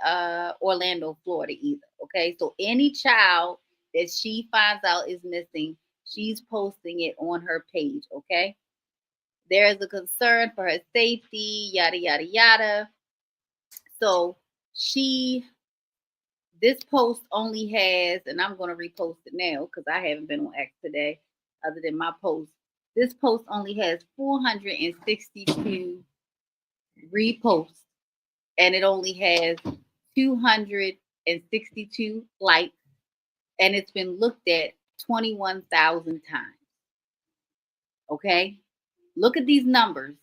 Orlando, Florida either. Okay, so any child that she finds out is missing, she's posting it on her page. Okay, there is a concern for her safety, yada yada yada. So this post only has, and I'm going to repost it now because I haven't been on X today, other than my post. This post only has 462 reposts, and it only has 262 likes, and it's been looked at 21,000 times. Okay? Look at these numbers.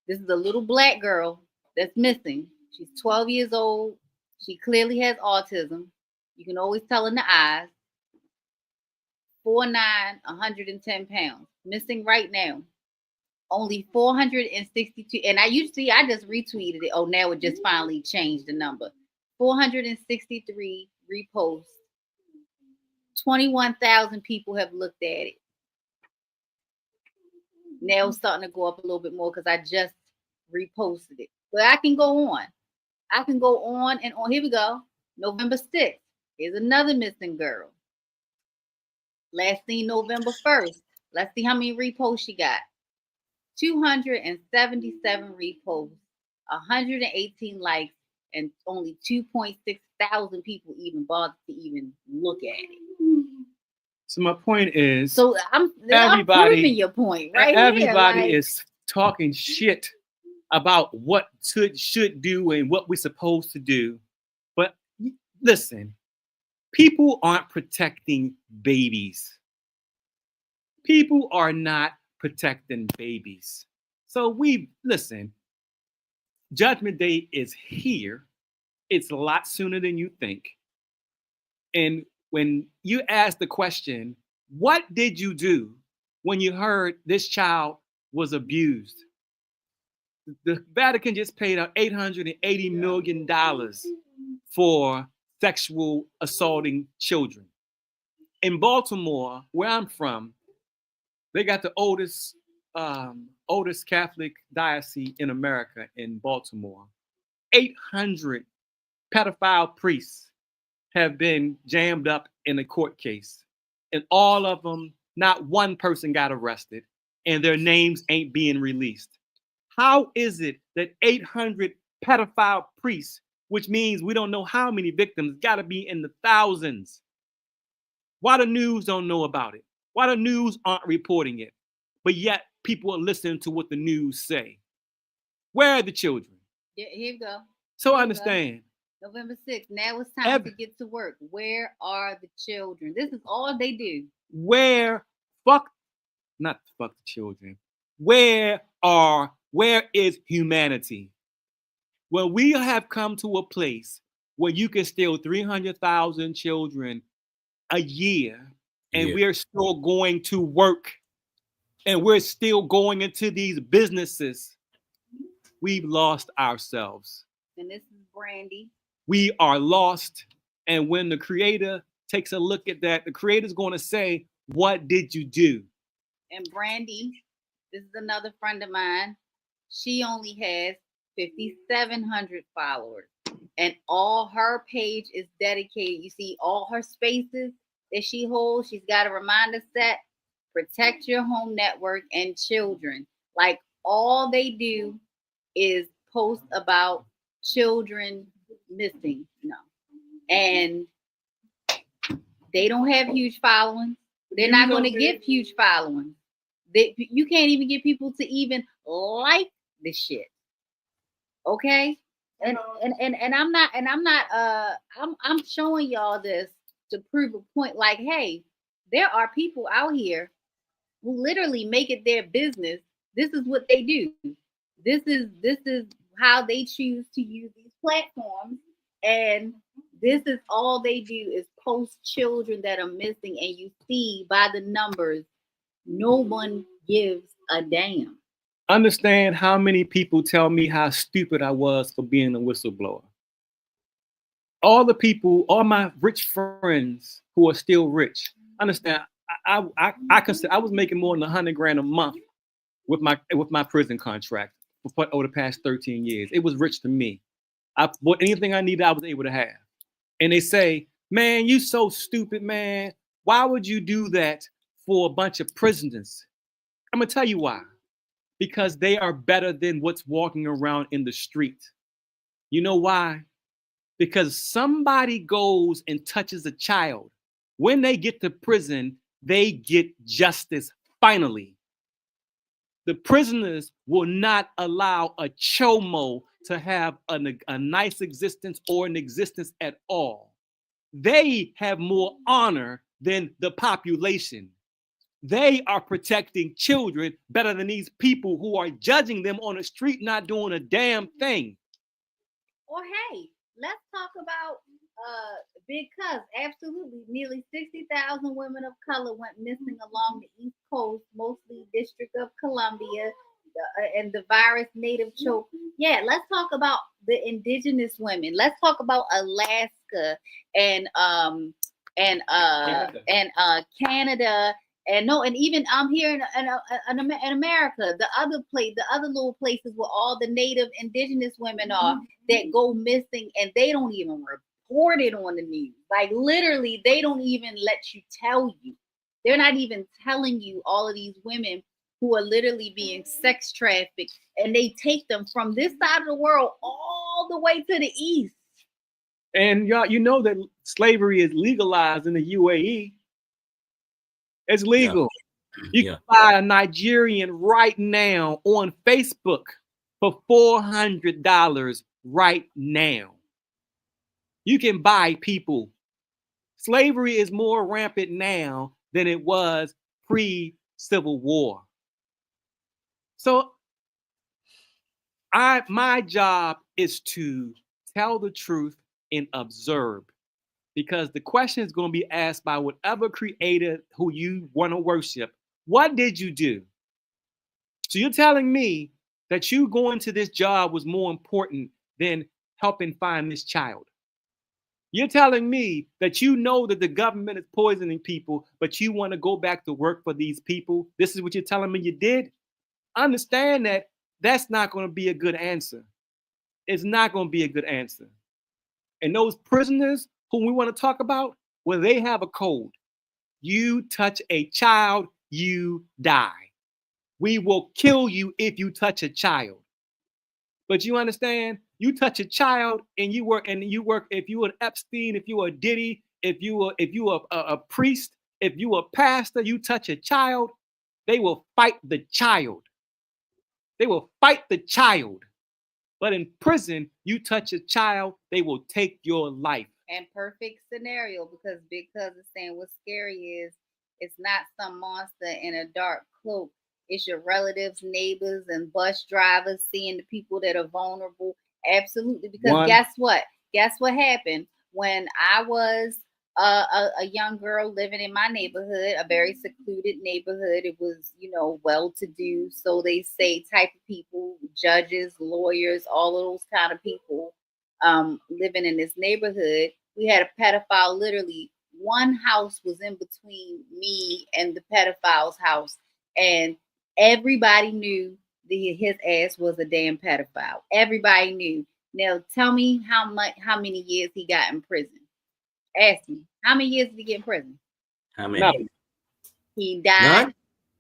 This is a little black girl that's missing. She's 12 years old. She clearly has autism. You can always tell in the eyes. 4'9", 110 pounds. Missing right now. Only 462. And I just retweeted it. Oh, now it just finally changed the number. 463 reposts. 21,000 people have looked at it. Now it's starting to go up a little bit more because I just reposted it. But I can go on. And on. Here we go. November 6th. Here's another missing girl. Last seen November 1st. Let's see how many reposts she got. 277 reposts, 118 likes, and only 2.6 thousand people even bothered to even look at it. So my point is, I'm proving your point, right? Everybody is talking shit about what should do and what we're supposed to do. But listen, people aren't protecting babies. People are not protecting babies. So listen, Judgment Day is here. It's a lot sooner than you think. And when you ask the question, what did you do when you heard this child was abused? The Vatican just paid out $880 million for sexual assaulting children. in Baltimore, where I'm from, they got the oldest Catholic diocese in America in Baltimore. 800 pedophile priests have been jammed up in a court case. And all of them, not one person got arrested, and their names ain't being released. How is it that 800 pedophile priests, which means we don't know how many victims, got to be in the thousands? Why the news don't know about it? Why the news aren't reporting it? But yet people are listening to what the news say. Where are the children? Yeah, here you go. So understand. November 6th. Now it's time to get to work. Where are the children? This is all they do. Not fuck the children. Where is humanity? Well, we have come to a place where you can steal 300,000 children a year, and we're still going to work, and we're still going into these businesses. We've lost ourselves. And this is Brandy. We are lost. And when the creator takes a look at that, the creator's going to say, what did you do? And Brandy, this is another friend of mine. She only has 5,700 followers. And all her page is dedicated. You see all her spaces that she holds. She's got a reminder set. Protect your home network and children. Like all they do is post about children missing. No. And they don't have huge followings. They're not going to get huge followings. You can't even get people to even like the shit. Okay? And I'm showing y'all this to prove a point. Like, hey, there are people out here who literally make it their business. This is what they do. This is how they choose to use these platforms. And this is all they do is post children that are missing. And you see by the numbers, no one gives a damn. Understand how many people tell me how stupid I was for being a whistleblower. All the people, all my rich friends who are still rich, understand. I consider I was making more than $100,000 a month with my prison contract over the past 13 years. It was rich to me. I bought anything I needed, I was able to have. And they say, man, you so stupid, man. Why would you do that for a bunch of prisoners? I'm gonna tell you why. Because they are better than what's walking around in the street. You know why? Because somebody goes and touches a child. When they get to prison, they get justice finally. The prisoners will not allow a chomo to have a nice existence or an existence at all. They have more honor than the population. They are protecting children better than these people who are judging them on the street not doing a damn thing. Or hey, let's talk about Big Cuz. Absolutely, nearly 60,000 women of color went missing along the East Coast, mostly District of Columbia, and the virus native choke. Yeah, let's talk about the indigenous women. Let's talk about Alaska and Canada. And even here in America, the other little places where all the native indigenous women are that go missing, and they don't even report it on the news. Like literally, they don't even let you tell you. They're not even telling you all of these women who are literally being sex trafficked, and they take them from this side of the world all the way to the east. And y'all, you know that slavery is legalized in the UAE. It's legal. Yeah. You can buy a Nigerian right now on Facebook for $400 right now. You can buy people. Slavery is more rampant now than it was pre-Civil War. So my job is to tell the truth and observe. Because the question is going to be asked by whatever creator who you want to worship. What did you do? So you're telling me that you going to this job was more important than helping find this child. You're telling me that you know that the government is poisoning people, but you want to go back to work for these people? This is what you're telling me you did? Understand that that's not going to be a good answer. It's not going to be a good answer. And those prisoners whom we want to talk about, well, they have a code. You touch a child, you die. We will kill you if you touch a child. But you understand, you touch a child and you work, if you were an Epstein, if you were a Diddy, if you were a priest, if you were a pastor, you touch a child, they will fight the child. They will fight the child. But in prison, you touch a child, they will take your life. And perfect scenario, because Big Cousin saying what's scary is it's not some monster in a dark cloak. It's your relatives, neighbors, and bus drivers seeing the people that are vulnerable. Absolutely. Because guess what? Guess what happened? When I was a young girl living in my neighborhood, a very secluded neighborhood, it was, well-to-do, so they say, type of people, judges, lawyers, all of those kind of people living in this neighborhood. We had a pedophile. Literally, one house was in between me and the pedophile's house, and everybody knew his ass was a damn pedophile. Everybody knew. Now, tell me how many years he got in prison. Ask me, how many years did he get in prison? How many? No. He died. None?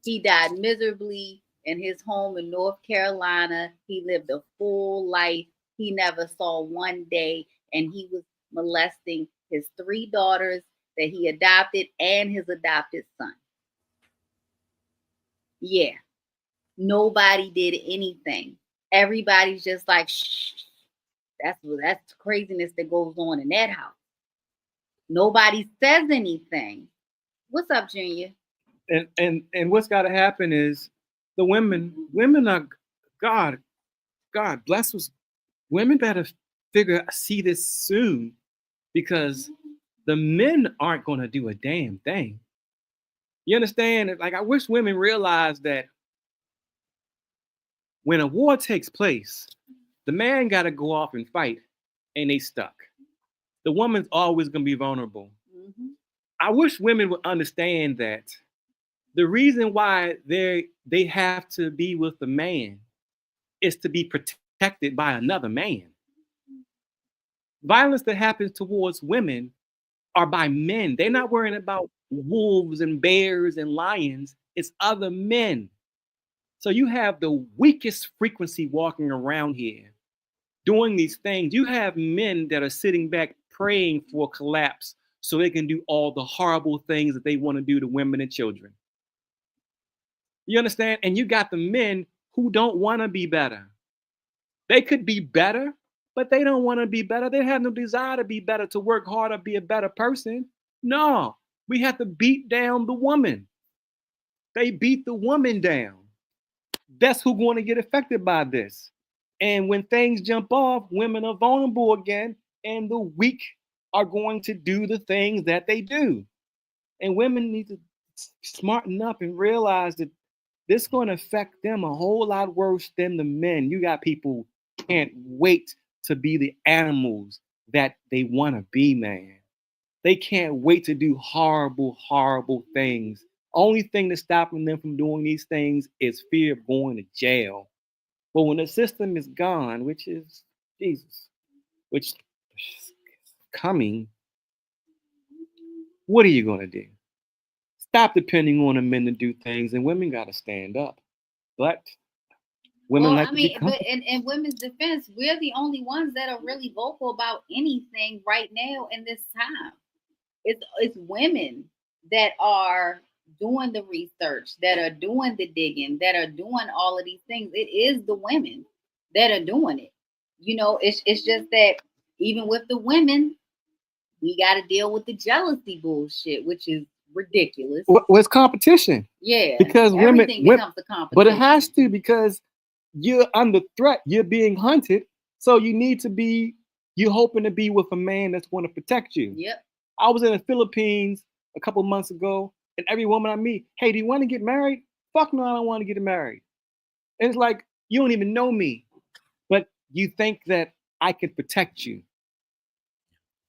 He died miserably in his home in North Carolina. He lived a full life. He never saw one day, and he was molesting his 3 daughters that he adopted and his adopted son. Yeah. Nobody did anything. Everybody's just like, shh. That's craziness that goes on in that house. Nobody says anything. What's up, Junior? And what's got to happen is the women are, God bless us. Women better see this soon, because the men aren't going to do a damn thing. You understand? Like, I wish women realize that when a war takes place, the man got to go off and fight, and they stuck. The woman's always going to be vulnerable. Mm-hmm. I wish women would understand that the reason why they have to be with the man is to be protected by another man. Violence that happens towards women are by men. They're not worrying about wolves and bears and lions. It's other men. So you have the weakest frequency walking around here doing these things. You have men that are sitting back praying for collapse so they can do all the horrible things that they want to do to women and children. You understand? And you got the men who don't want to be better. They could be better, but they don't want to be better. They have no desire to be better, to work harder, be a better person. No, we have to beat down the woman. They beat the woman down. That's who's going to get affected by this. And when things jump off, women are vulnerable again, and the weak are going to do the things that they do. And women need to smarten up and realize that this is going to affect them a whole lot worse than the men. You got people who can't wait to be the animals that they want to be, man. They can't wait to do horrible, horrible things. Only thing that's stopping them from doing these things is fear of going to jail. But when the system is gone, which is Jesus, which is coming, what are you going to do? Stop depending on the men to do things, and women got to stand up. But women but in women's defense, we're the only ones that are really vocal about anything right now in this time. It's women that are doing the research, that are doing the digging, that are doing all of these things. It is the women that are doing it. It's just that even with the women, we got to deal with the jealousy bullshit, which is ridiculous. Well, it's competition. Yeah, because everything becomes a competition. But it has to, because you're under threat. You're being hunted, so you're hoping to be with a man that's going to protect you. Yep. I was in the Philippines a couple of months ago, and every woman I meet, hey, do you want to get married? Fuck no, I don't want to get married. And it's like, you don't even know me, but you think that I can protect you.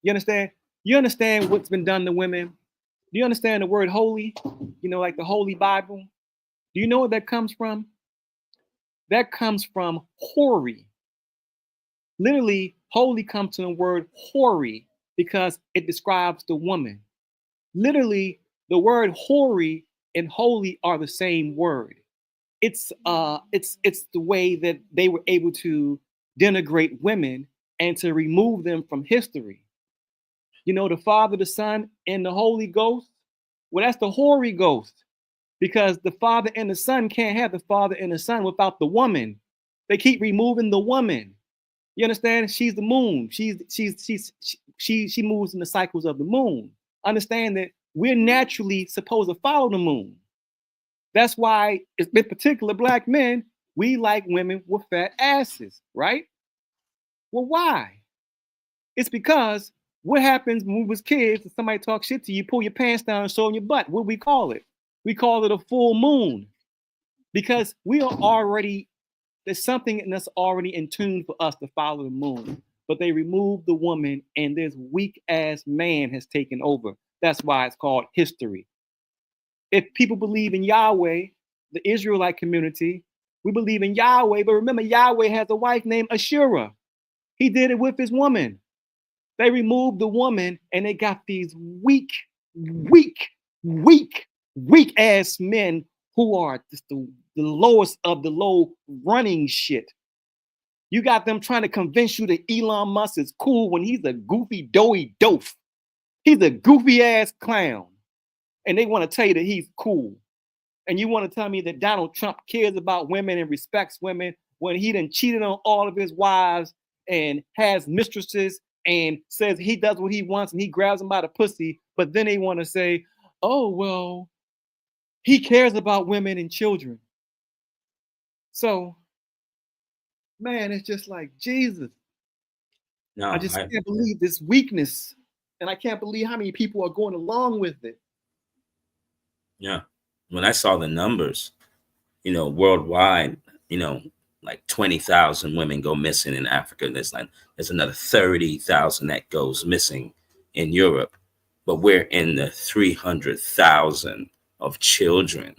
You understand? You understand what's been done to women? Do you understand the word holy? You know, like the Holy Bible? Do you know what that comes from? That comes from hoary. Literally, holy comes from the word hoary because it describes the woman. Literally, the word hoary and holy are the same word. It's the way that they were able to denigrate women and to remove them from history. You know, the Father, the Son, and the Holy Ghost. Well, that's the hoary ghost, because the Father and the Son can't have the Father and the Son without the woman. They keep removing the woman. You understand? She's the moon. She moves in the cycles of the moon. Understand that we're naturally supposed to follow the moon. That's why, in particular, black men, we like women with fat asses, right? Well, why? It's because what happens when we was kids and somebody talks shit to you, pull your pants down and show them your butt. What do we call it? We call it a full moon, because we are already, there's something that's already in tune for us to follow the moon. But they removed the woman, and this weak ass man has taken over. That's why it's called history. If people believe in Yahweh, the Israelite community, we believe in Yahweh, but remember, Yahweh has a wife named Ashura. He did it with his woman. They removed the woman, and they got these weak ass men who are just the lowest of the low running shit. You got them trying to convince you that Elon Musk is cool when he's a goofy, doughy doof. He's a goofy ass clown. And they want to tell you that he's cool. And you want to tell me that Donald Trump cares about women and respects women when he done cheated on all of his wives and has mistresses and says he does what he wants and he grabs them by the pussy. But then they want to say, oh, well, he cares about women and children. So, man, it's just like, Jesus. No, I just can't believe this weakness. And I can't believe how many people are going along with it. Yeah. When I saw the numbers, you know, worldwide, you know, like 20,000 women go missing in Africa. There's another 30,000 that goes missing in Europe, but we're in the 300,000 of children.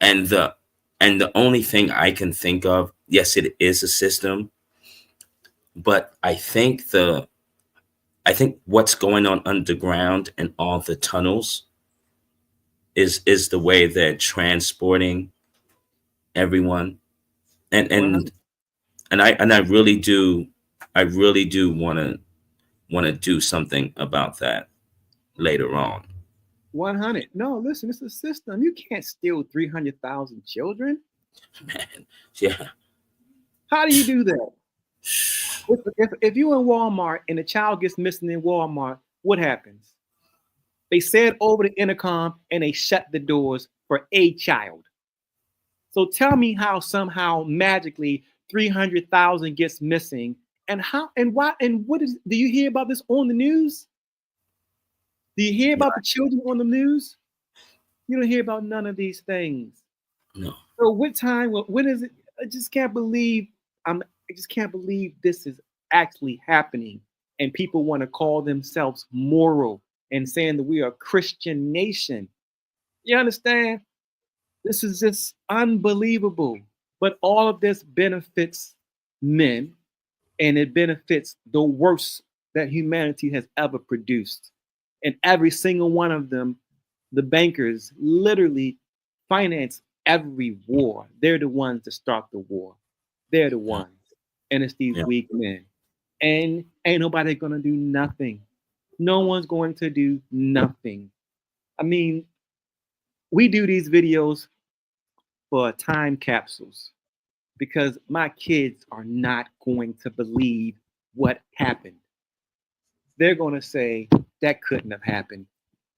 And the only thing I can think of, yes, it is a system, but I think what's going on underground and all the tunnels is the way they're transporting everyone. And I really do want to do something about that later on. 100. No, listen, it's a system. You can't steal 300,000 children. Man, yeah. How do you do that? If you're in Walmart and a child gets missing in Walmart, what happens? They said over the intercom and they shut the doors for a child. So tell me how somehow magically 300,000 gets missing, and how and why and what is? Do you hear about this on the news? Do you hear about the children on the news? You don't hear about none of these things. No. So what time? When is it? I just can't believe I just can't believe this is actually happening, and people want to call themselves moral and saying that we are a Christian nation. You understand? This is just unbelievable. But all of this benefits men, and it benefits the worst that humanity has ever produced. And every single one of them, the bankers literally finance every war. They're the ones that start the war. They're the ones. And it's these weak men. And ain't nobody gonna do nothing. No one's going to do nothing. I mean, we do these videos for time capsules because my kids are not going to believe what happened. They're going to say that couldn't have happened.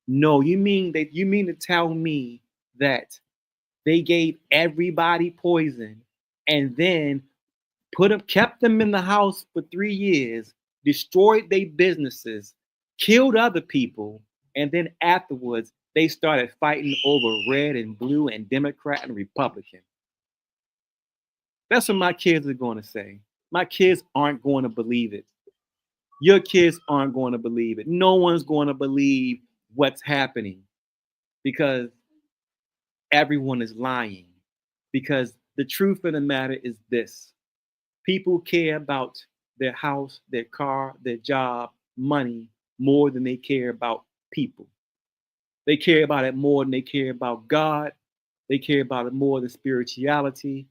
No, you mean to tell me that they gave everybody poison and then kept them in the house for 3 years, destroyed their businesses, killed other people, and then afterwards they started fighting over red and blue and Democrat and Republican. That's what my kids are going to say. My kids aren't going to believe it. your kids aren't going to believe it. No one's going to believe what's happening because everyone is lying. Because the truth of the matter is this: people care about their house, their car, their job, money more than they care about people. They care about it more than they care about God. They care about it more than spirituality.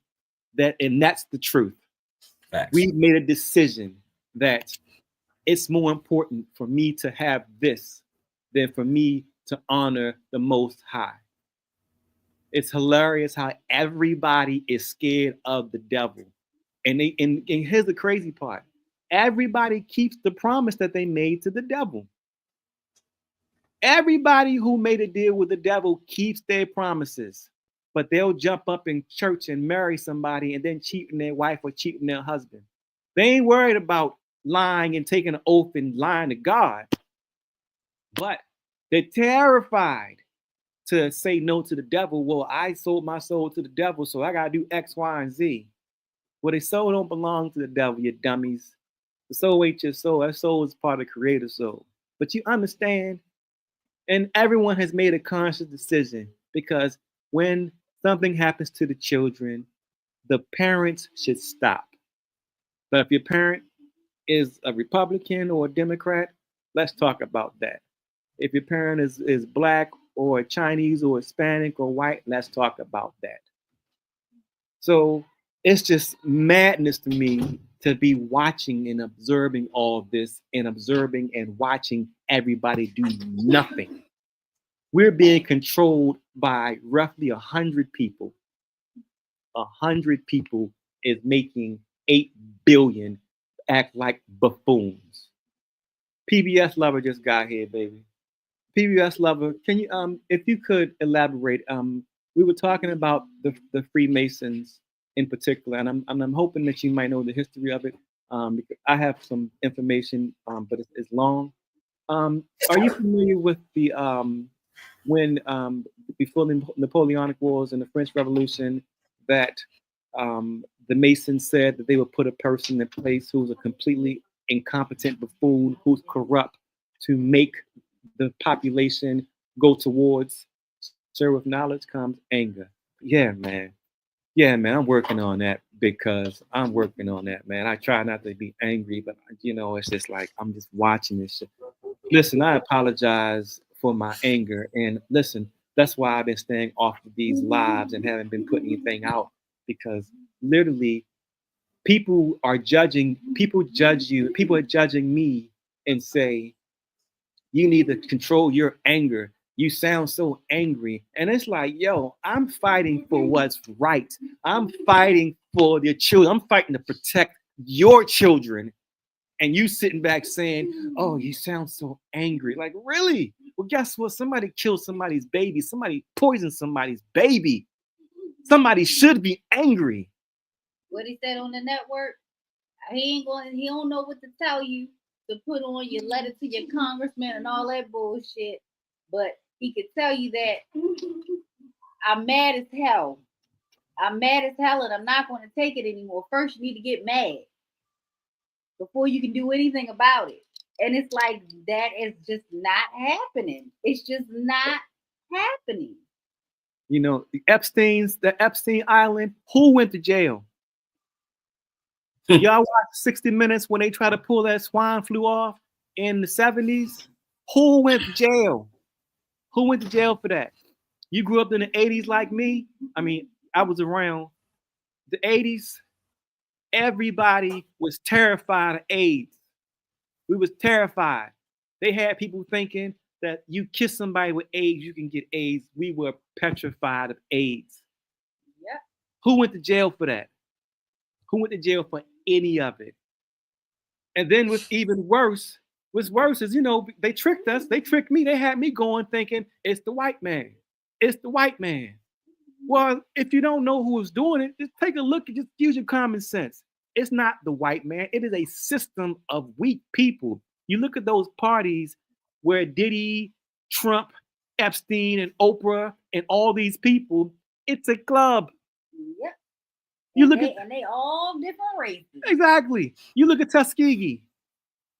And that's the truth. Facts. We made a decision that it's more important for me to have this than for me to honor the Most High. It's hilarious how everybody is scared of the devil. And here's the crazy part. Everybody keeps the promise that they made to the devil. Everybody who made a deal with the devil keeps their promises, but they'll jump up in church and marry somebody and then cheating their wife or cheating their husband. They ain't worried about lying and taking an oath and lying to God, but they're terrified to say no to the devil. Well, I sold my soul to the devil, so I got to do X, Y, and Z. Well, the soul don't belong to the devil, you dummies. The soul ain't your soul. That soul is part of the creator's soul. But you understand, and everyone has made a conscious decision, because when something happens to the children, the parents should stop. But if your parent is a Republican or a Democrat, let's talk about that. If your parent is Black or Chinese or Hispanic or white, let's talk about that. So it's just madness to me to be watching and observing all this and observing and watching everybody do nothing. We're being controlled by roughly 100 people. 100 people is making 8 billion act like buffoons. PBS Lover just got here, baby. PBS Lover, can you if you could elaborate? We were talking about the Freemasons in particular, and I'm hoping that you might know the history of it. Because I have some information, but it's long. Are you familiar with the when before the Napoleonic Wars and the French Revolution, that the Masons said that they would put a person in place who's a completely incompetent buffoon, who's corrupt, to make the population go towards, sir, with knowledge comes anger. Yeah, man. I'm working on that, because I'm working on that, man. I try not to be angry, but it's just like I'm just watching this shit. Listen, I apologize for my anger, and listen, that's why I've been staying off of these lives and haven't been putting anything out, because literally people are judge you, people are judging me and say, you need to control your anger. You sound so angry. And it's like, yo, I'm fighting for what's right. I'm fighting for your children. I'm fighting to protect your children. And you sitting back saying, oh, you sound so angry. Like, really? Well, guess what? Somebody killed somebody's baby. Somebody poisoned somebody's baby. Somebody should be angry. What he said on the network, he don't know what to tell you to put on your letter to your congressman and all that bullshit. But he could tell you that I'm mad as hell. I'm mad as hell, and I'm not going to take it anymore. First, you need to get mad before you can do anything about it. And it's like, that is just not happening. It's just not happening. The Epstein Island, who went to jail? Y'all watch 60 Minutes when they try to pull that swine flu off in the 70s? Who went to jail? Who went to jail for that? You grew up in the 80s like me? I mean, I was around the 80s. Everybody was terrified of AIDS. We was terrified. They had people thinking that you kiss somebody with AIDS, you can get AIDS. We were petrified of AIDS. Yeah. Who went to jail for that? Who went to jail for any of it? And then what's worse is, they tricked us. They tricked me. They had me going thinking it's the white man. It's the white man. Well, if you don't know who is doing it, just take a look and just use your common sense. It's not the white man. It is a system of weak people. You look at those parties where Diddy, Trump, Epstein, and Oprah, and all these people, it's a club. Yep. You and look they all different races. Exactly. You look at Tuskegee.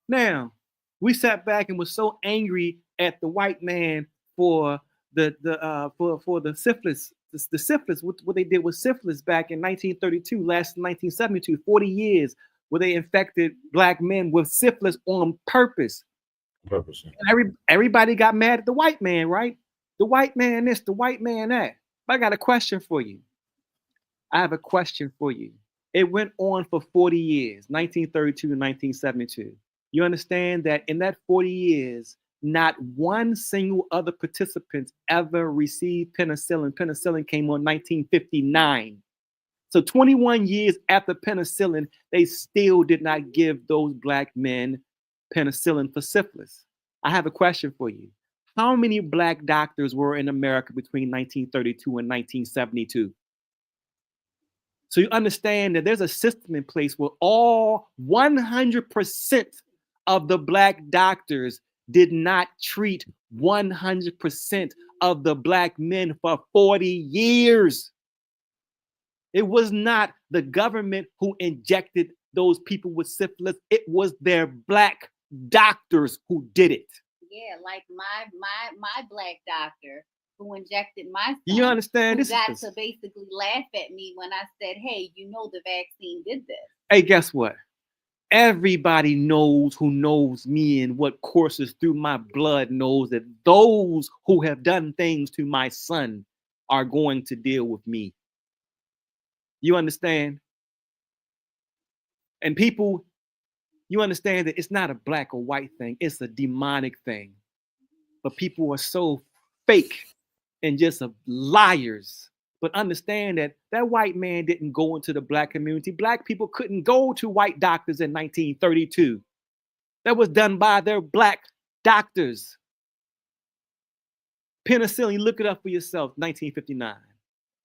Now, we sat back and was so angry at the white man for the syphilis, the syphilis, what they did with syphilis back in 1932, last 1972, 40 years, where they infected black men with syphilis on purpose. And everybody got mad at the white man, right? The white man this, the white man that. But I got a question for you. I have a question for you. It went on for 40 years, 1932 to 1972. You understand that in that 40 years, not one single other participant ever received penicillin. Penicillin came on 1959. So 21 years after penicillin, they still did not give those black men penicillin for syphilis. I have a question for you. How many black doctors were in America between 1932 and 1972? So you understand that there's a system in place where all 100% of the black doctors did not treat 100% of the black men for 40 years. It was not the government who injected those people with syphilis. It was their black doctors who did it. Yeah, like my black doctor who injected my son. You understand? Who This got is- to basically laugh at me when I said, "Hey, you know the vaccine did this." Hey, guess what? Everybody knows who knows me and what courses through my blood knows that those who have done things to my son are going to deal with me. You understand? And people, you understand that it's not a black or white thing, it's a demonic thing. But people are so fake and just liars. But understand that that white man didn't go into the black community. Black people couldn't go to white doctors in 1932. That was done by their black doctors. Penicillin, you look it up for yourself, 1959.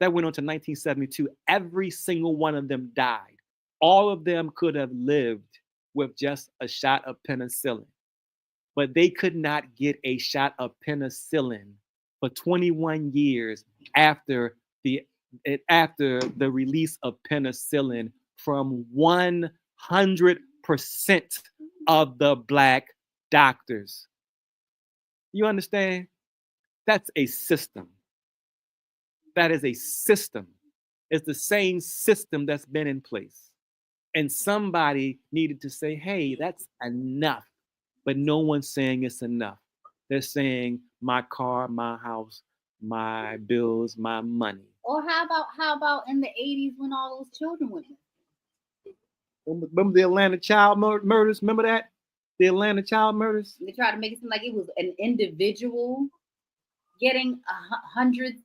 That went on to 1972. Every single one of them died. All of them could have lived with just a shot of penicillin. But they could not get a shot of penicillin for 21 years after the release of penicillin from 100% of the black doctors. You understand? That's a system. That is a system. It's the same system that's been in place. And somebody needed to say, hey, that's enough. But no one's saying it's enough. They're saying my car, my house, my bills, my money. Or how about in the 80s when all those children went missing? Remember the Atlanta child murders? Remember that? The Atlanta child murders? They tried to make it seem like it was an individual getting hundreds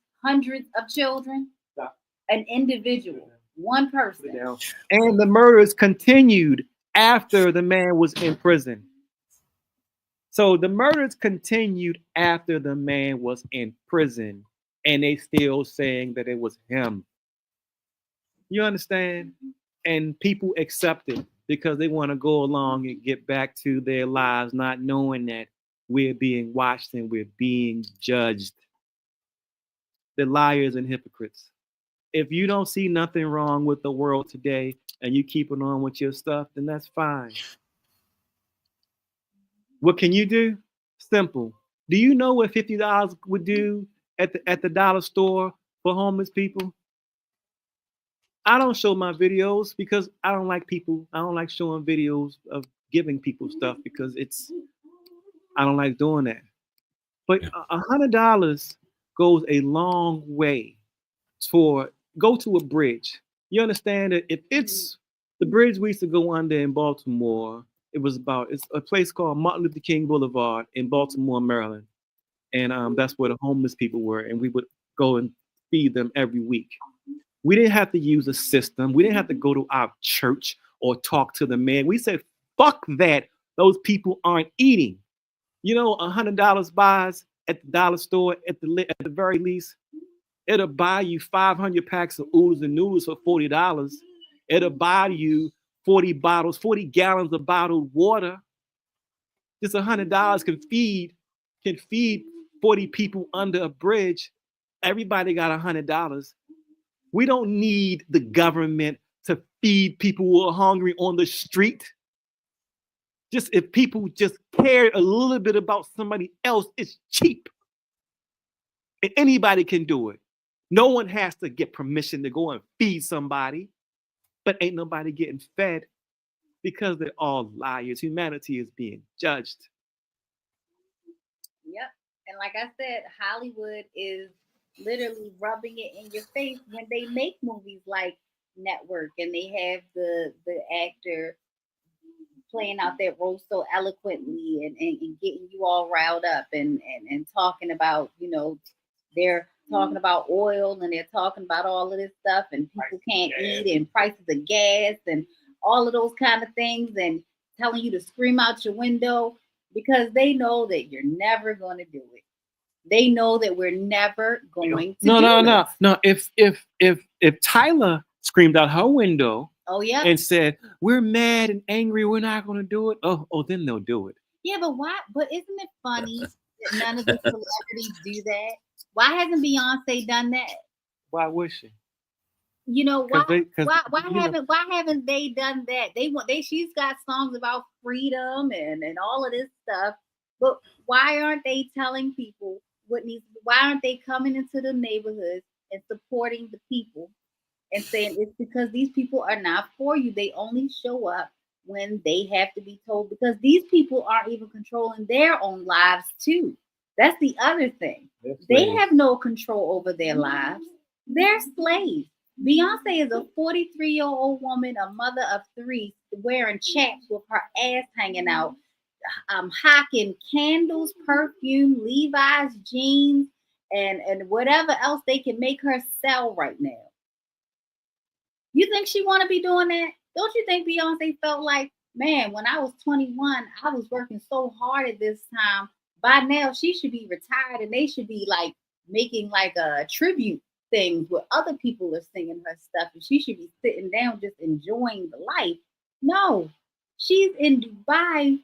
of children. Yeah. An individual, one person. And the murders continued after the man was in prison. So the murders continued after the man was in prison, and they still saying that it was him. You understand? And people accept it because they want to go along and get back to their lives, not knowing that we're being watched and we're being judged. They're liars and hypocrites. If you don't see nothing wrong with the world today and you keeping on with your stuff, then that's fine. What can you do? Simple. Do you know what $50 would do at the dollar store for homeless people? I don't show my videos because I don't like showing videos of giving people stuff because I don't like doing that. But $100 goes a long way go to a bridge. You understand that if it's the bridge we used to go under in Baltimore, it's a place called Martin Luther King Boulevard in Baltimore, Maryland. And that's where the homeless people were. And we would go and feed them every week. We didn't have to use a system. We didn't have to go to our church or talk to the man. We said, fuck that. Those people aren't eating. You know, $100 buys at the dollar store at the very least. It'll buy you 500 packs of oodles and noodles for $40. It'll buy you 40 gallons of bottled water. Just $100 can feed 40 people under a bridge. Everybody got $100. We don't need the government to feed people who are hungry on the street. Just if people just cared a little bit about somebody else, it's cheap. And anybody can do it. No one has to get permission to go and feed somebody, but ain't nobody getting fed because they're all liars. Humanity is being judged. Yep. And like I said, Hollywood is literally rubbing it in your face when they make movies like Network and they have the actor playing out that role so eloquently and getting you all riled up and talking about, they're talking about oil and they're talking about all of this stuff and people can't eat and prices of gas and all of those kind of things and telling you to scream out your window because they know that you're never going to do it. They know that we're never going to do it. If Tyler screamed out her window and said, "We're mad and angry, we're not going to do it," then they'll do it. Yeah, but why? But isn't it funny that none of the celebrities do that? Why hasn't Beyonce done that? Why would she? Why haven't they done that? She's got songs about freedom and all of this stuff, but why aren't they telling people what needs? Why aren't they coming into the neighborhoods and supporting the people and saying it's because these people are not for you? They only show up when they have to be told because these people aren't even controlling their own lives too. That's the other thing. They have no control over their lives. They're slaves. Beyonce is a 43-year-old woman, a mother of 3, wearing chaps with her ass hanging out, hawking candles, perfume, Levi's jeans, and whatever else they can make her sell right now. You think she want to be doing that? Don't you think Beyonce felt like, man, when I was 21, I was working so hard at this time. By now, she should be retired and they should be like making like a tribute things where other people are singing her stuff and she should be sitting down just enjoying the life. No, she's in Dubai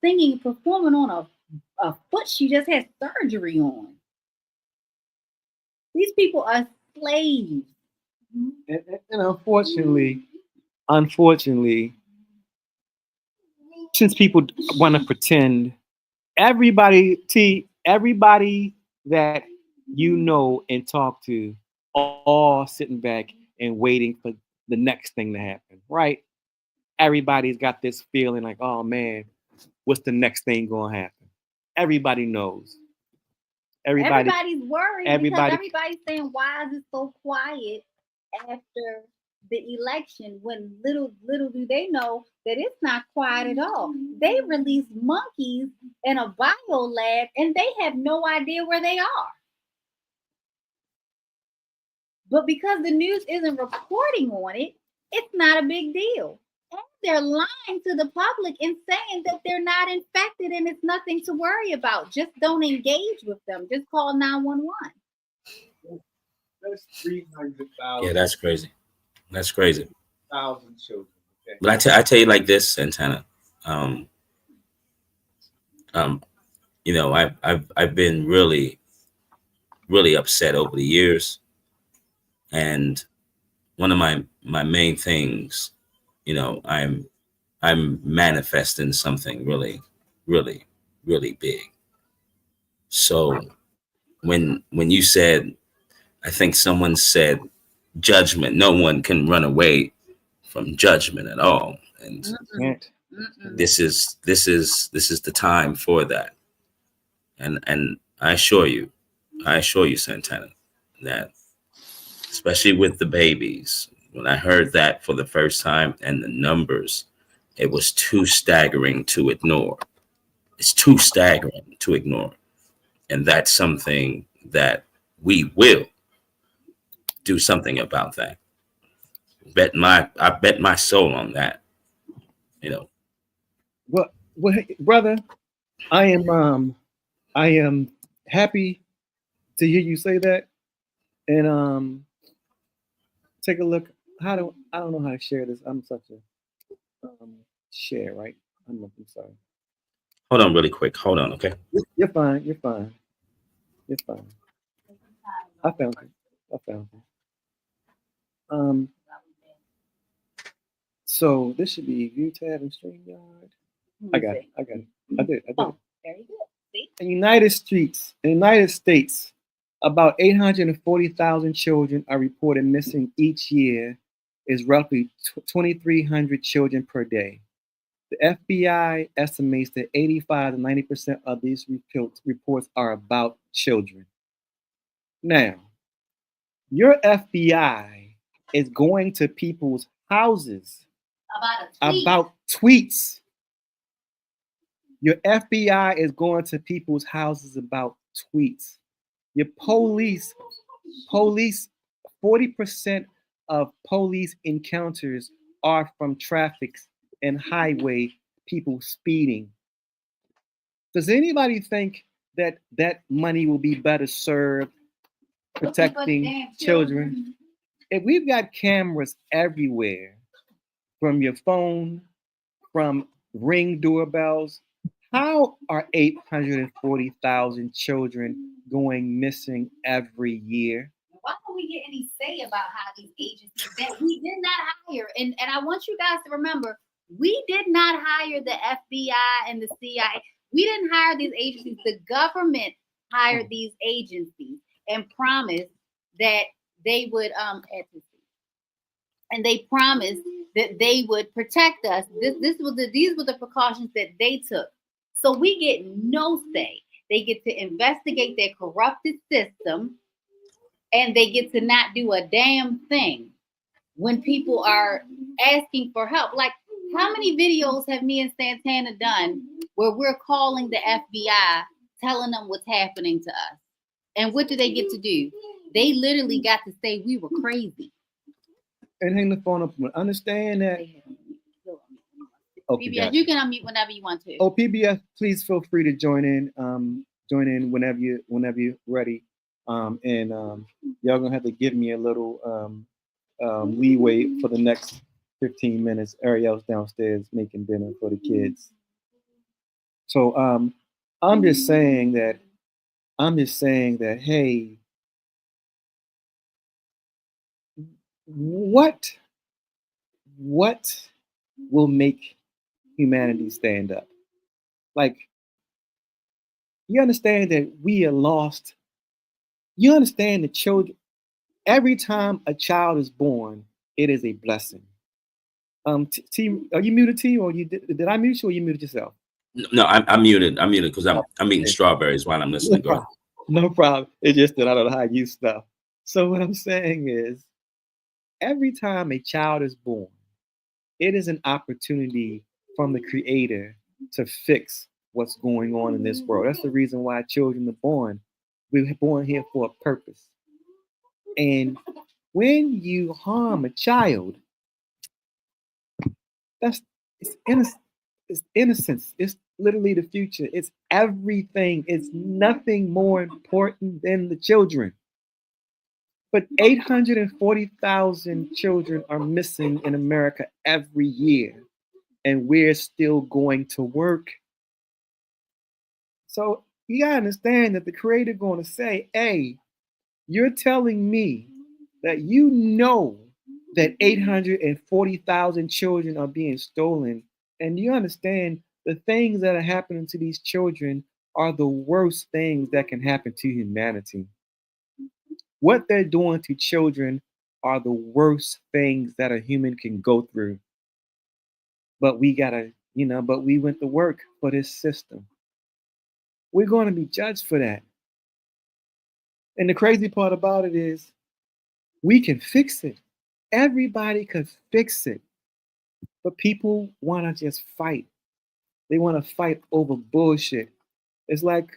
singing, performing on a foot she just had surgery on. These people are slaves. And unfortunately, since people want to pretend, everybody that you know and talk to all sitting back and waiting for the next thing to happen, right? Everybody's got this feeling like, oh man, what's the next thing going to happen? Everybody knows. Everybody's worried because everybody's saying, why is it so quiet after the election when little do they know that it's not quiet at all. They released monkeys in a bio lab and they have no idea where they are. But because the news isn't reporting on it, it's not a big deal. And they're lying to the public and saying that they're not infected and it's nothing to worry about. Just don't engage with them. Just call 911. That's 300,000. Yeah, that's crazy. That's crazy. 1,000 children. Okay. But I tell you like this, Santana. I've been really, really upset over the years, and one of my main things, I'm manifesting something really, really, really big. So when you said, I think someone said, judgment, no one can run away from judgment at all, and this is the time for that. And I assure you, Santana, that especially with the babies, when I heard that for the first time and the numbers, it was too staggering to ignore. It's too staggering to ignore, and that's something that we will do something about that. I bet my soul on that. Well, brother, I am happy to hear you say that. And take a look. I don't know how to share this. I'm such a share, right? I'm sorry. Hold on really quick. Hold on, okay? You're fine. I found it. So this should be view tab and StreamYard. I got it. I got it. I did. Oh, very good. See? In the United States, about 840,000 children are reported missing each year, is roughly 2,300 children per day. The FBI estimates that 85 to 90% of these reports are about children. Now, your FBI is going to people's houses about tweets. Your FBI is going to people's houses about tweets. Your police, 40% of police encounters are from traffic and highway people speeding. Does anybody think that that money will be better served protecting children? If we've got cameras everywhere, from your phone, from Ring doorbells, how are 840,000 children going missing every year? Why don't we get any say about how these agencies that we did not hire? And I want you guys to remember, we did not hire the FBI and the CIA. We didn't hire these agencies. The government hired these agencies and promised that they would and they promised that they would protect us. These were the precautions that they took. So we get no say. They get to investigate their corrupted system, and they get to not do a damn thing when people are asking for help. Like, how many videos have me and Santana done where we're calling the FBI, telling them what's happening to us? And what do they get to do? They literally got to say we were crazy. And hang the phone up. Understand that. Okay, PBS, you can unmute whenever you want to. Oh, PBS, please feel free to join in. Join in whenever you're ready. Y'all gonna have to give me a little leeway for the next 15 minutes. Ariel's downstairs making dinner for the kids. So I'm just saying that. Hey, what will make humanity stand up? Like, you understand that we are lost. You understand that children, every time a child is born, it is a blessing. T, are you muted, T, or did I mute you, or you muted yourself? No, I'm muted. I'm muted because I'm eating strawberries while I'm listening. Go ahead. No problem. It's just that I don't know how to use stuff. So what I'm saying is, every time a child is born, it is an opportunity from the Creator to fix what's going on in this world. That's the reason why children are born. We're born here for a purpose. And when you harm a child, it's innocence. It's literally the future. It's everything. It's nothing more important than the children. But 840,000 children are missing in America every year, and we're still going to work. So you gotta understand that the Creator going to say, hey, you're telling me that you know that 840,000 children are being stolen, and you understand the things that are happening to these children are the worst things that can happen to humanity. What they're doing to children are the worst things that a human can go through. But we gotta, but we went to work for this system. We're going to be judged for that. And the crazy part about it is we can fix it. Everybody could fix it. But people want to just fight. They want to fight over bullshit. It's like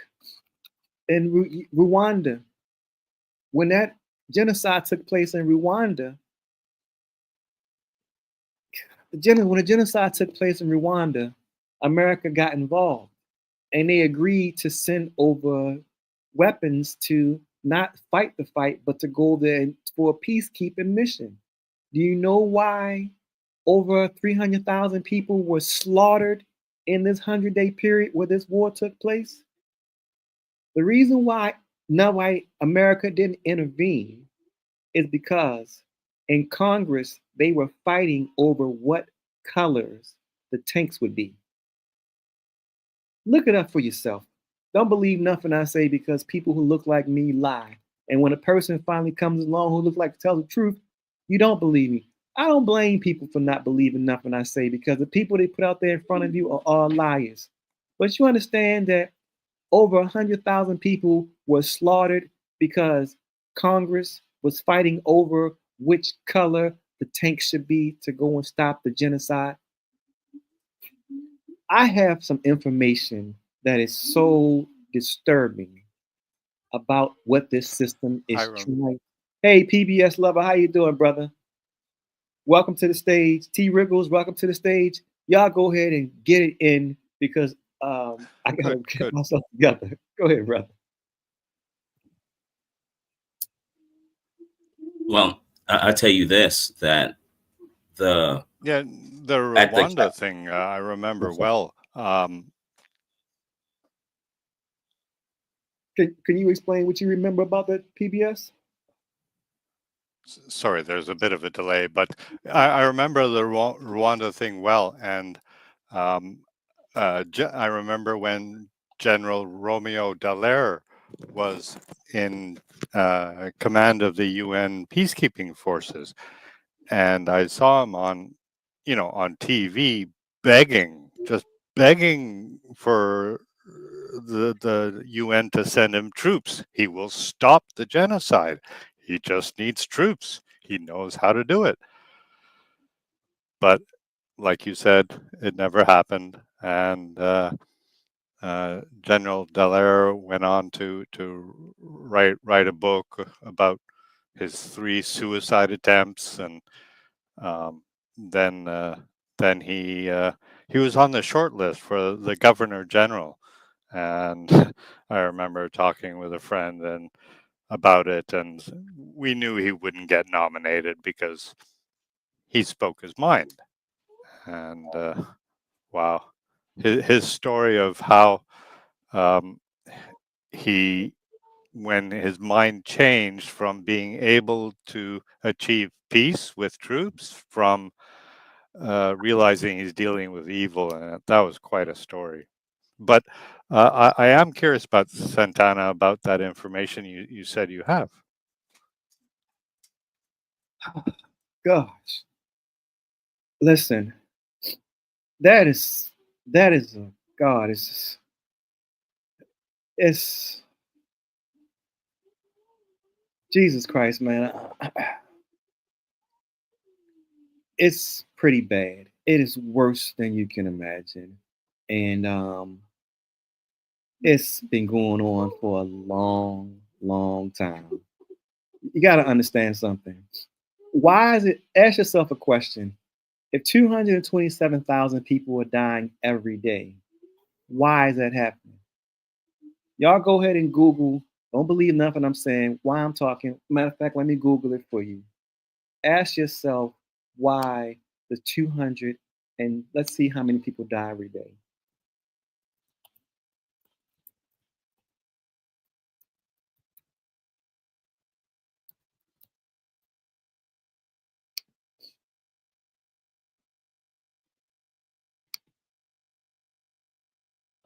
in Rwanda, when that genocide took place in Rwanda, when the genocide took place in Rwanda, America got involved, and they agreed to send over weapons to not fight the fight, but to go there for a peacekeeping mission. Do you know why over 300,000 people were slaughtered in this 100-day period where this war took place? The reason why America didn't intervene is because in Congress, they were fighting over what colors the tanks would be. Look it up for yourself. Don't believe nothing I say because people who look like me lie. And when a person finally comes along who looks like tells the truth, you don't believe me. I don't blame people for not believing nothing I say because the people they put out there in front of you are all liars. But you understand that over 100,000 people were slaughtered because Congress was fighting over which color the tank should be to go and stop the genocide. I have some information that is so disturbing about what this system is trying. Hey, PBS lover, how you doing, brother? Welcome to the stage. T. Wriggles, welcome to the stage. Y'all go ahead and get it in because I gotta get myself together. Go ahead, brother. Well, I tell you this, that the Rwanda thing I remember well. Can you explain what you remember about that, PBS? Sorry, there's a bit of a delay, but I remember the Rwanda thing well, and I remember when General Romeo Dallaire was in command of the UN peacekeeping forces, and I saw him on TV just begging for the UN to send him troops. He will stop the genocide. He just needs troops. He knows how to do it. But like you said, it never happened. And General Dallaire went on to write a book about his 3 suicide attempts, and then he was on the short list for the Governor General. And I remember talking with a friend and about it, and we knew he wouldn't get nominated because he spoke his mind. And wow, his story of how when his mind changed from being able to achieve peace with troops from realizing he's dealing with evil, and that was quite a story. But I am curious about Santana, about that information you said you have. Gosh, listen, that is a God. It's Jesus Christ, man. It's pretty bad. It is worse than you can imagine, and it's been going on for a long, long time. You got to understand something. Why is it? Ask yourself a question. If 227,000 people are dying every day, why is that happening? Y'all go ahead and Google. Don't believe nothing I'm saying. Why I'm talking. Matter of fact, let me Google it for you. Ask yourself why the 200 and let's see how many people die every day.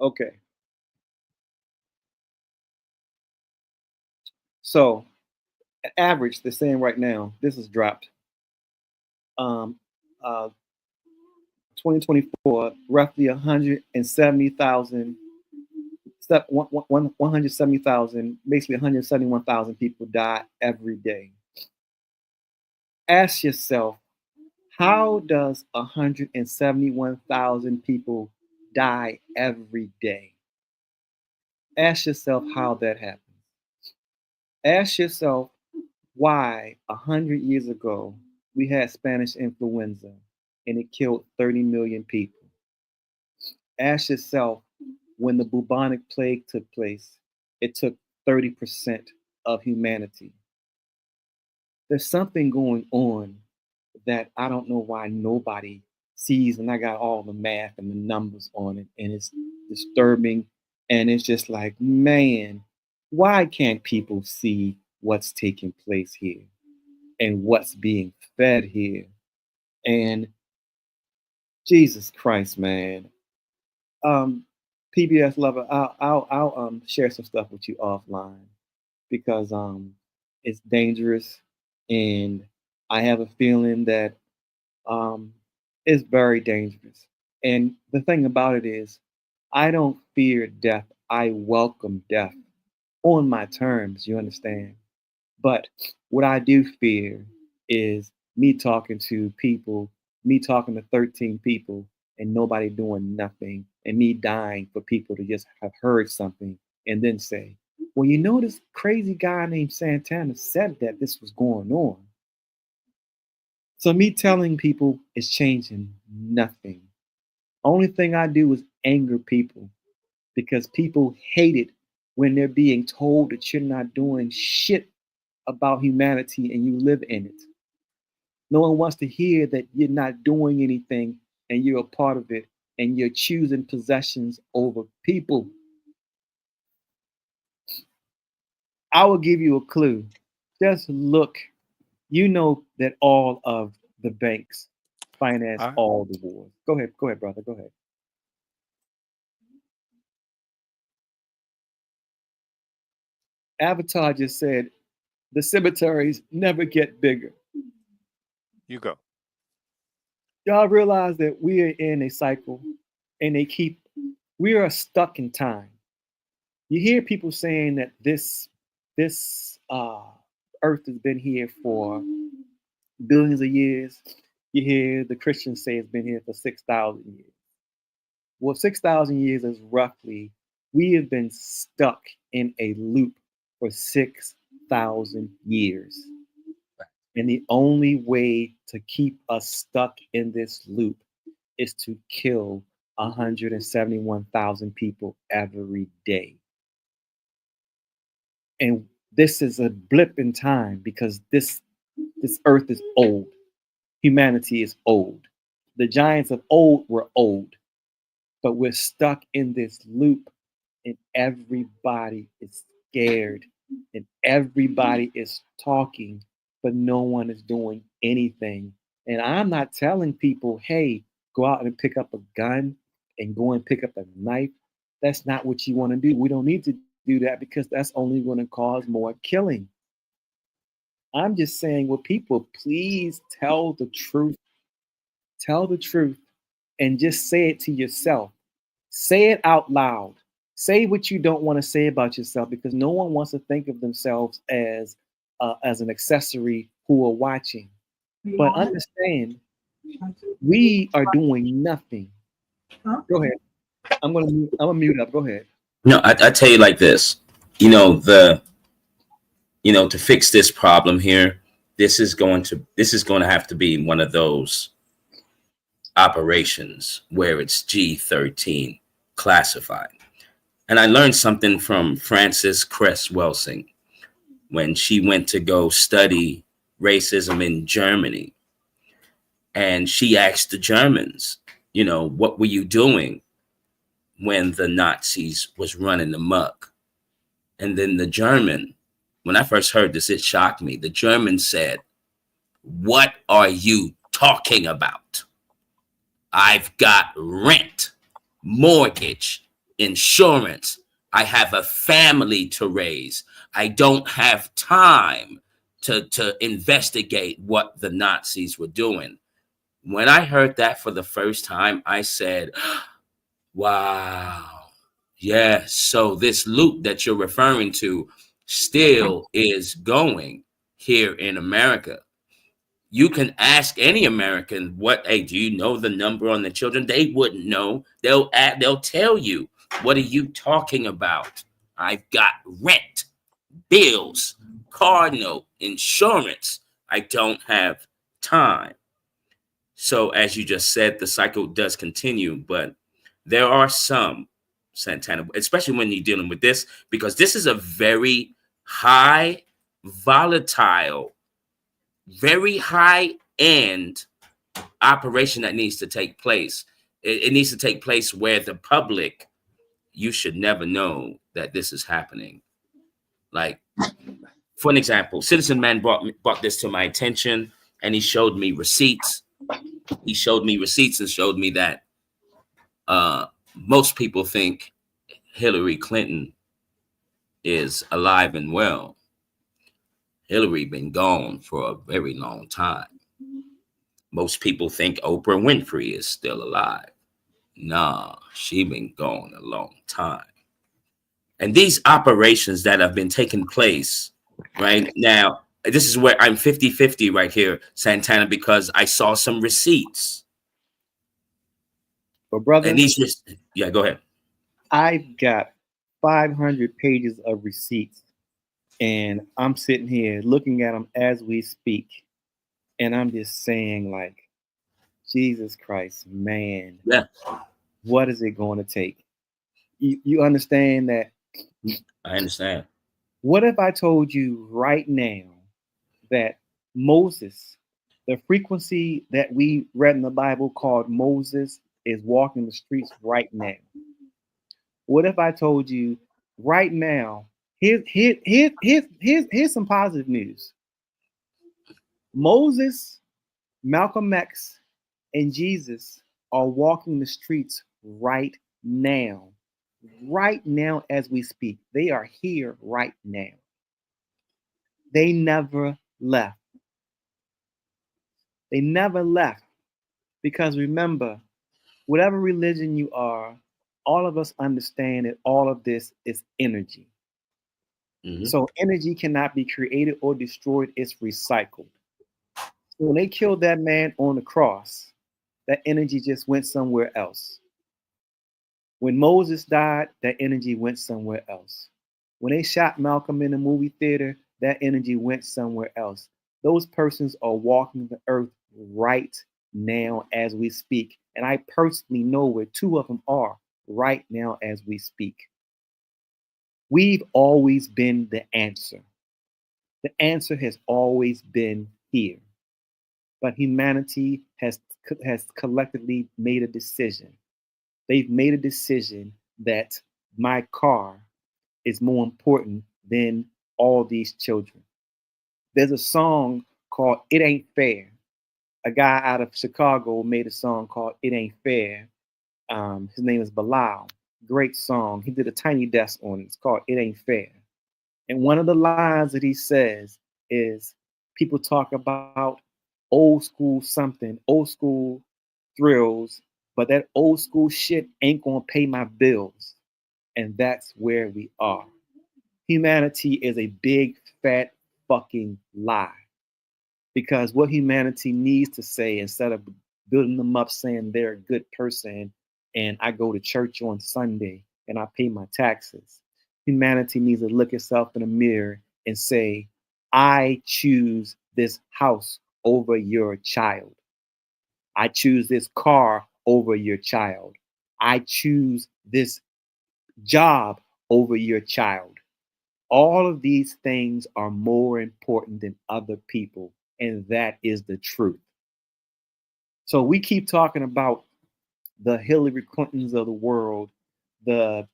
Okay. So, average, they're saying right now, this is dropped. 2024, roughly 170,000, 170,000, basically 171,000 people die every day. Ask yourself, how does 171,000 people die every day? Ask yourself how that happens. Ask yourself why 100 years ago we had Spanish influenza and it killed 30 million people. Ask yourself, when the bubonic plague took place, it took 30% of humanity. There's something going on that I don't know why nobody sees, and I got all the math and the numbers on it, and it's disturbing, and it's just like, man, why can't people see what's taking place here and what's being fed here? And Jesus Christ, man. PBS lover, I'll share some stuff with you offline because it's dangerous, and I have a feeling that it's very dangerous. And the thing about it is, I don't fear death. I welcome death on my terms. You understand? But what I do fear is me talking to people, me talking to 13 people, and nobody doing nothing, and me dying for people to just have heard something and then say, well, you know, this crazy guy named Santana said that this was going on. So me telling people is changing nothing. Only thing I do is anger people because people hate it when they're being told that you're not doing shit about humanity and you live in it. No one wants to hear that you're not doing anything and you're a part of it and you're choosing possessions over people. I will give you a clue. Just look. You know that all of the banks finance all the wars. Go ahead, brother. Go ahead. Avatar just said the cemeteries never get bigger. You go. Y'all realize that we are in a cycle and we are stuck in time. You hear people saying that this earth has been here for billions of years. You hear the Christians say it's been here for 6,000 years. Well, 6,000 years is roughly, we have been stuck in a loop for 6,000 years. And the only way to keep us stuck in this loop is to kill 171,000 people every day. And this is a blip in time because this earth is old. Humanity is old. The giants of old were old, but we're stuck in this loop and everybody is scared and everybody is talking, but no one is doing anything. And I'm not telling people, hey, go out and pick up a gun and go and pick up a knife. That's not what you want to do. We don't need to do that because that's only going to cause more killing. I'm just saying, well, people, please tell the truth. Tell the truth and just say it to yourself. Say it out loud. Say what you don't want to say about yourself because no one wants to think of themselves as an accessory who are watching. But understand, we are doing nothing. Go ahead. I'm gonna mute up. Go ahead. No, I tell you like this. To fix this problem here, this is going to have to be one of those operations where it's G13 classified. And I learned something from Frances Cress Welsing when she went to go study racism in Germany. And she asked the Germans, what were you doing when the Nazis was running amok? And then the German, when I first heard this, it shocked me. The German said, what are you talking about? I've got rent, mortgage, insurance. I have a family to raise. I don't have time to investigate what the Nazis were doing. When I heard that for the first time, I said, wow. Yes. So this loop that you're referring to still is going here in America. You can ask any American, do you know the number on the children? They wouldn't know. They'll tell you, what are you talking about? I've got rent, bills, car note, insurance. I don't have time. So as you just said, the cycle does continue, but there are some, Santana, especially when you're dealing with this, because this is a very high, volatile, very high-end operation that needs to take place. It needs to take place where the public, you should never know that this is happening. Like, for an example, Citizen Man brought this to my attention, and he showed me receipts. He showed me receipts and showed me that most people think Hillary Clinton is alive and well. Hillary been gone for a very long time. Most people think Oprah Winfrey is still alive. Nah, she been gone a long time. And these operations that have been taking place right now, this is where I'm 50-50 right here, Santana, because I saw some receipts. But brother, and these just, yeah, go ahead. I've got 500 pages of receipts, and I'm sitting here looking at them as we speak, and I'm just saying, like, Jesus Christ, man, yeah, what is it going to take? You understand that? I understand. What if I told you right now that Moses, the frequency that we read in the Bible called Moses, is walking the streets right now? What if I told you right now, here's some positive news. Moses, Malcolm X, and Jesus are walking the streets right now as we speak. They are here right now. They never left. They never left. Because remember, whatever religion you are, all of us understand that all of this is energy. Mm-hmm. So energy cannot be created or destroyed, it's recycled. So when they killed that man on the cross, that energy just went somewhere else. When Moses died, that energy went somewhere else. When they shot Malcolm in the movie theater, that energy went somewhere else. Those persons are walking the earth right now as we speak. And I personally know where two of them are right now as we speak. We've always been the answer. The answer has always been here. But humanity has collectively made a decision. They've made a decision that my car is more important than all these children. There's a song called It Ain't Fair. A guy out of Chicago made a song called It Ain't Fair. His name is Bilal. Great song. He did a tiny desk on it. It's called It Ain't Fair. And one of the lines that he says is, people talk about old school something, old school thrills, but that old school shit ain't gonna pay my bills. And that's where we are. Humanity is a big, fat fucking lie. Because what humanity needs to say, instead of building them up saying they're a good person and I go to church on Sunday and I pay my taxes, humanity needs to look itself in the mirror and say, I choose this house over your child. I choose this car over your child. I choose this job over your child. All of these things are more important than other people, and that is the truth. So we keep talking about the Hillary Clintons of the world, the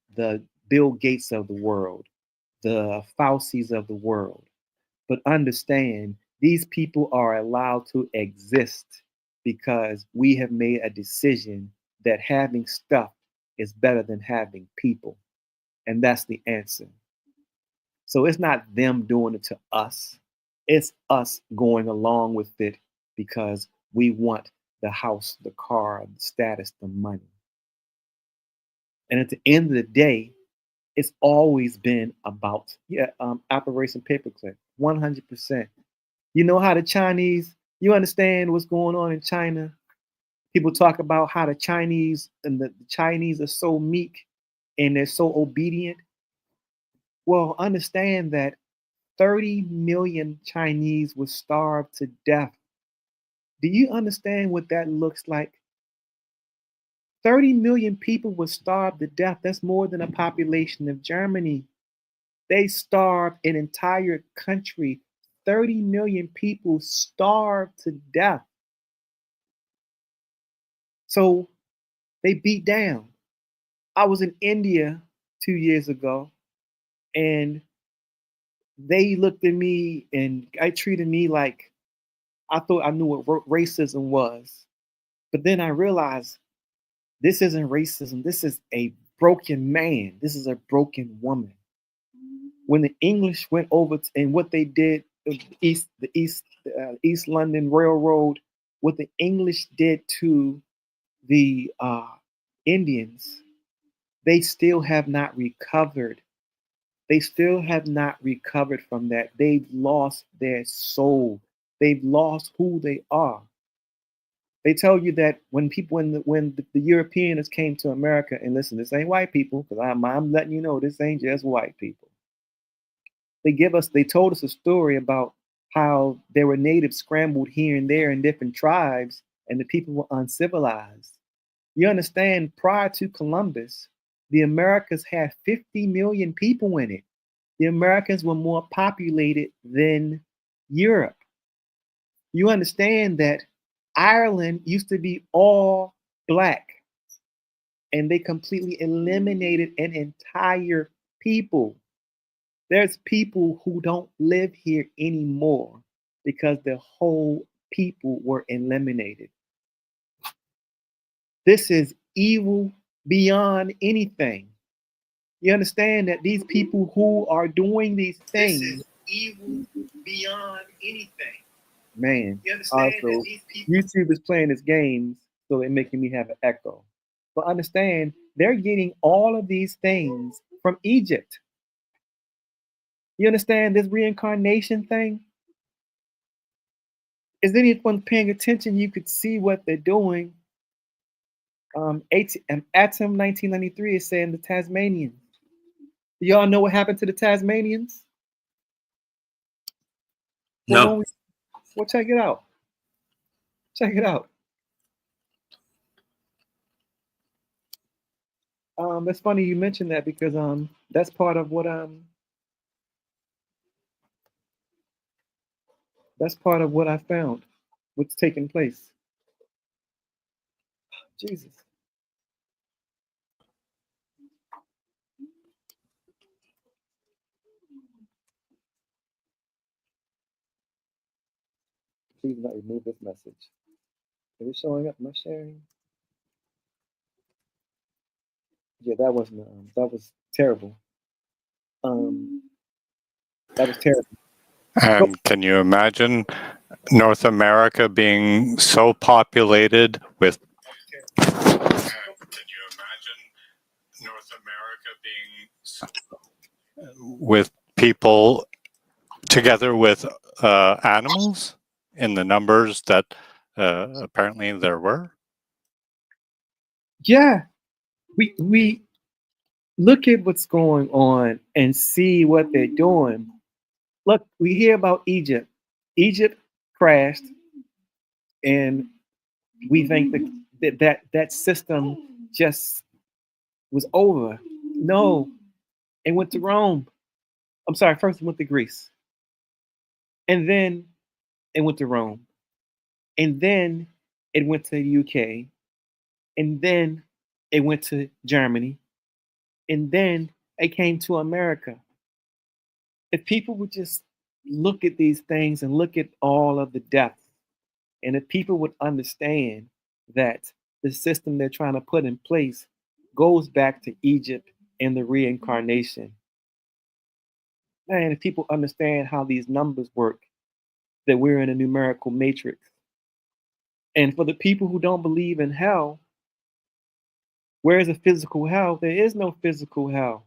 Bill Gates of the world, the Faucis of the world. But understand, these people are allowed to exist because we have made a decision that having stuff is better than having people. And that's the answer. So it's not them doing it to us. It's us going along with it because we want the house, the car, the status, the money. And at the end of the day, it's always been about Operation Paperclip, 100%. You know how the Chinese, you understand what's going on in China? People talk about how the Chinese are so meek and they're so obedient. Well, understand that 30 million Chinese were starved to death. Do you understand what that looks like? 30 million people were starved to death. That's more than a population of Germany. They starved an entire country. 30 million people starved to death. So they beat down. I was in India 2 years ago, and they looked at me and I treated me like I thought I knew what racism was. But then I realized this isn't racism. This is a broken man. This is a broken woman. When the English went over and what they did, the East London Railroad, what the English did to the Indians, they still have not recovered. They still have not recovered from that. They've lost their soul. They've lost who they are. They tell you that when the Europeans came to America, and listen, this ain't white people, because I'm letting you know this ain't just white people. They told us a story about how there were natives scrambled here and there in different tribes, and the people were uncivilized. You understand, prior to Columbus, the Americas had 50 million people in it. The Americans were more populated than Europe. You understand that Ireland used to be all black, and they completely eliminated an entire people. There's people who don't live here anymore because the whole people were eliminated. This is evil beyond anything. You understand that these people who are doing these things, this is evil beyond anything. Man, also, YouTube is playing this game, so they're making me have an echo. But understand, they're getting all of these things from Egypt. You understand this reincarnation thing? Is anyone paying attention? You could see what they're doing. Atom 1993 is saying the Tasmanians. Do y'all know what happened to the Tasmanians? No. Well, check it out. Check it out. It's funny you mentioned that because that's part of what I found, what's taking place. Jesus. Please not remove this message. Is it showing up? Am I sharing? Yeah, that wasn't. That was terrible. That was terrible. And can you imagine North America being so populated with? Can you imagine North America being with people together with animals in the numbers that apparently there were? Yeah, we look at what's going on and see what they're doing. Look, we hear about Egypt. Egypt crashed, and we think that system just was over. No, it went to Rome. I'm sorry, first it went to Greece. And then it went to Rome. And then it went to the UK. And then it went to Germany. And then it came to America. If people would just look at these things and look at all of the deaths, and if people would understand that the system they're trying to put in place goes back to Egypt and the reincarnation. Man, if people understand how these numbers work, that we're in a numerical matrix. And for the people who don't believe in hell, where is a physical hell? There is no physical hell.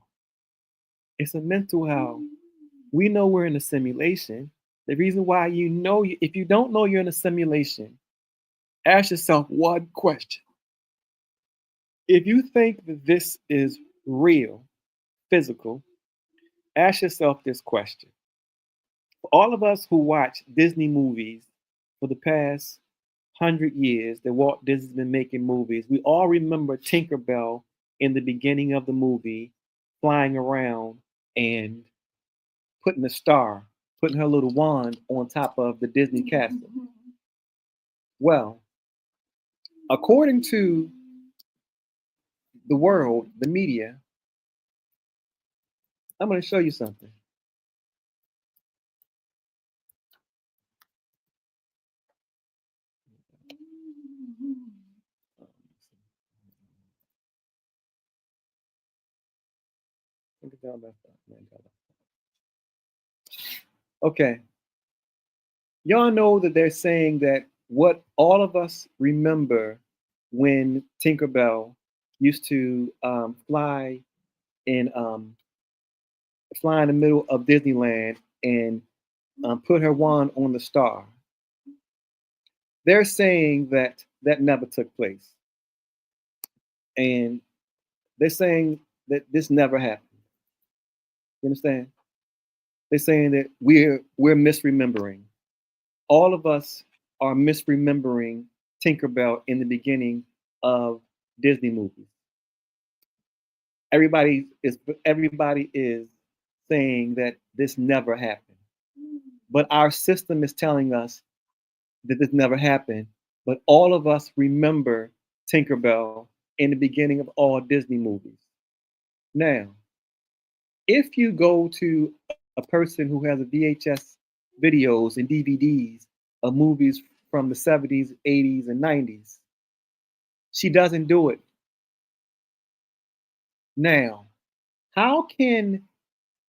It's a mental hell. We know we're in a simulation. The reason why if you don't know you're in a simulation, ask yourself one question. If you think that this is real, physical, ask yourself this question. For all of us who watch Disney movies for the past 100 years that Walt Disney's been making movies, we all remember Tinkerbell in the beginning of the movie flying around and putting her little wand on top of the Disney castle. Well, according to the world, the media, I'm going to show you something. Tinkerbell Mandela. Okay. Y'all know that they're saying that what all of us remember when Tinkerbell used to fly in the middle of Disneyland and put her wand on the star. They're saying that that never took place. And they're saying that this never happened. You understand? They're saying that we're misremembering. All of us are misremembering Tinkerbell in the beginning of Disney movies. Everybody is saying that this never happened. But our system is telling us that this never happened. But all of us remember Tinkerbell in the beginning of all Disney movies. Now, if you go to a person who has a VHS videos and DVDs of movies from the 70s, 80s, and 90s, she doesn't do it. Now, how can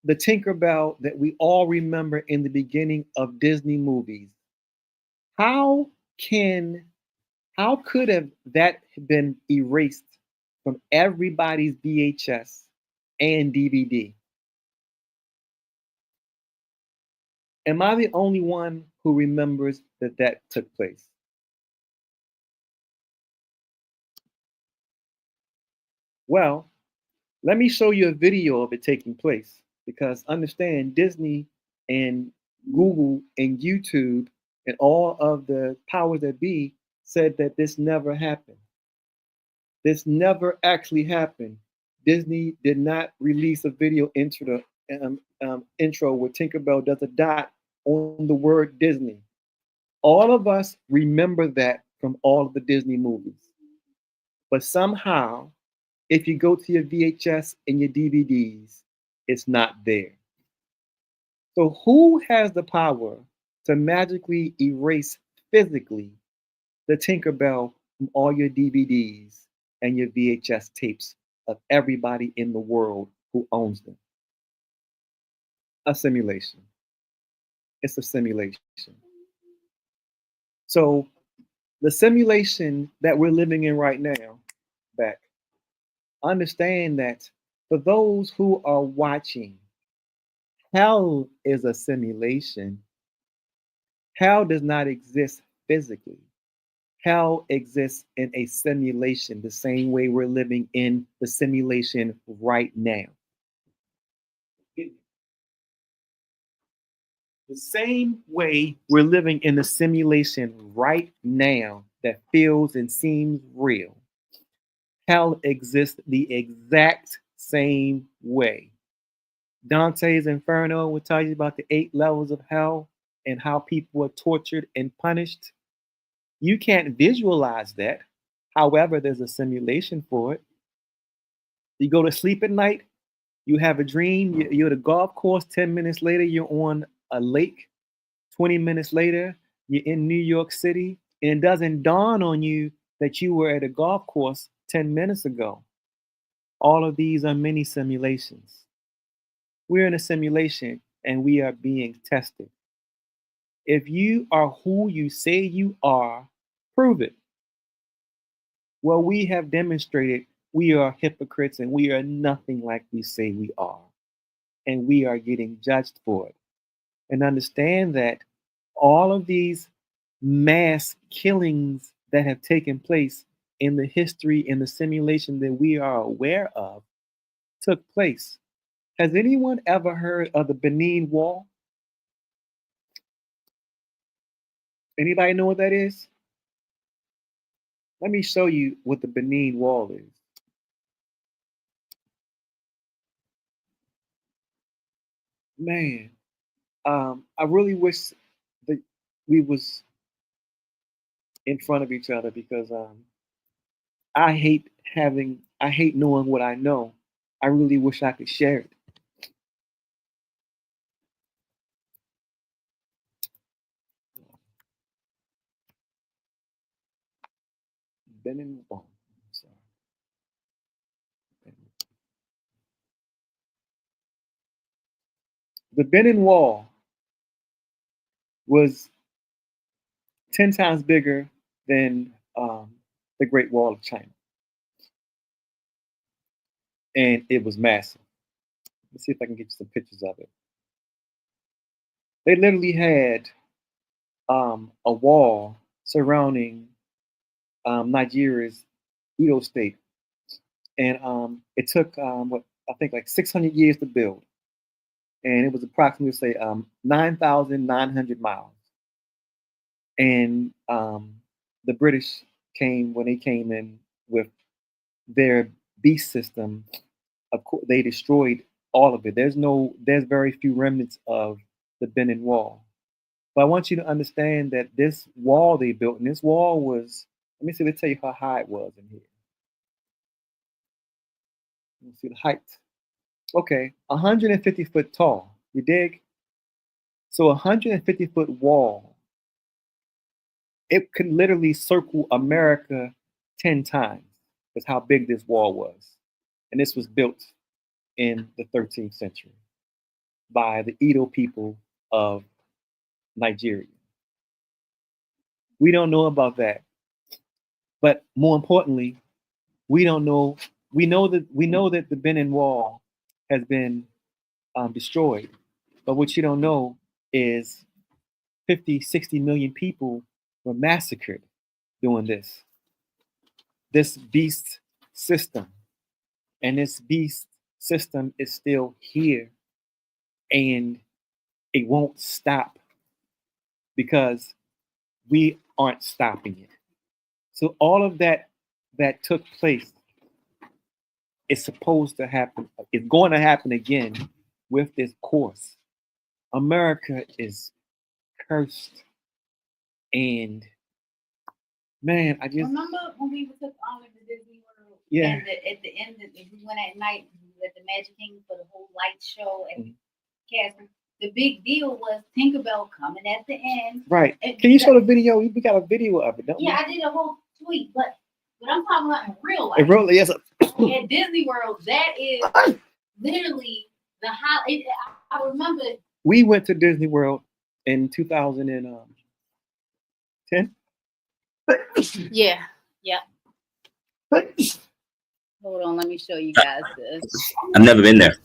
the Tinkerbell that we all remember in the beginning of Disney movies, how could have that been erased from everybody's VHS and DVD? Am I the only one who remembers that that took place? Well, let me show you a video of it taking place, because understand, Disney and Google and YouTube and all of the powers that be said that this never happened. This never actually happened. Disney did not release a video into the intro where Tinkerbell does a dot on the word Disney. All of us remember that from all of the Disney movies. But somehow, if you go to your VHS and your DVDs, it's not there. So who has the power to magically erase physically the Tinkerbell from all your DVDs and your VHS tapes of everybody in the world who owns them? A simulation. It's a simulation. So the simulation that we're living in right now, Beck, understand that for those who are watching, hell is a simulation. Hell does not exist physically. Hell exists in a simulation, the same way we're living in the simulation right now. The same way we're living in the simulation right now that feels and seems real. Hell exists the exact same way. Dante's Inferno will tell you about the 8 levels of hell and how people are tortured and punished. You can't visualize that. However, there's a simulation for it. You go to sleep at night, you have a dream, you're at a golf course, 10 minutes later, you're on a lake, 20 minutes later, you're in New York City, and it doesn't dawn on you that you were at a golf course 10 minutes ago. All of these are mini simulations. We're in a simulation and we are being tested. If you are who you say you are, prove it. Well, we have demonstrated we are hypocrites and we are nothing like we say we are. And we are getting judged for it. And understand that all of these mass killings that have taken place in the history, in the simulation that we are aware of, took place. Has anyone ever heard of the Berlin Wall? Anybody know what that is? Let me show you what the Berlin Wall is. Man, I really wish that we was in front of each other, because I hate knowing what I know. I really wish I could share it. Berlin Wall. Sorry. The Berlin Wall was 10 times bigger than the Great Wall of China. And it was massive. Let's see if I can get you some pictures of it. They literally had a wall surrounding Nigeria's Edo state. And it took, I think like 600 years to build. And it was approximately, say, 9,900 miles. And the British when they came in with their beast system, of course, they destroyed all of it. There's very few remnants of the Berlin Wall. But I want you to understand that this wall they built, and this wall was, let's tell you how high it was in here. Let's see the height. Okay, 150 foot tall. You dig? So 150 foot wall, it could literally circle America 10 times. That's how big this wall was. And this was built in the 13th century by the Edo people of Nigeria. We don't know about that. But more importantly, we know that the Berlin Wall has been destroyed. But what you don't know is 50, 60 million people were massacred doing this. This beast system. And this beast system is still here. And it won't stop because we aren't stopping it. So all of that took place is supposed to happen. It's going to happen again with this course. America is cursed. And man, I just remember when we took on the Disney World. Yeah. And at the end, we went at night at the Magic Kingdom for the whole light show and Casper. The big deal was Tinkerbell coming at the end. Right. And Can you show the video? We got a video of it, don't we? Yeah, I did a whole tweet, but I'm talking about in real life. It really is. At Disney World, that is literally the high. I remember. We went to Disney World in 2010. Yeah. Yeah. Hold on, let me show you guys this. I've never been there.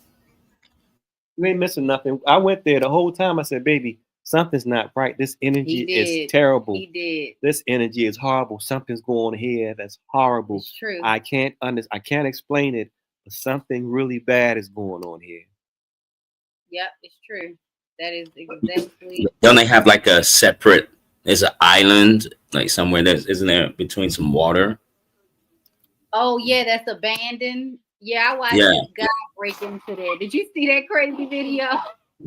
You ain't missing nothing. I went there the whole time. I said, baby, something's not right. This energy is terrible. He did. This energy is horrible. Something's going on here that's horrible. It's true. I can't explain it, but something really bad is going on here. Yep, it's true. That is exactly. Don't they have like a separate? There's an island like somewhere isn't there between some water? Oh yeah, that's abandoned. Yeah, I watched this guy break into there. Did you see that crazy video?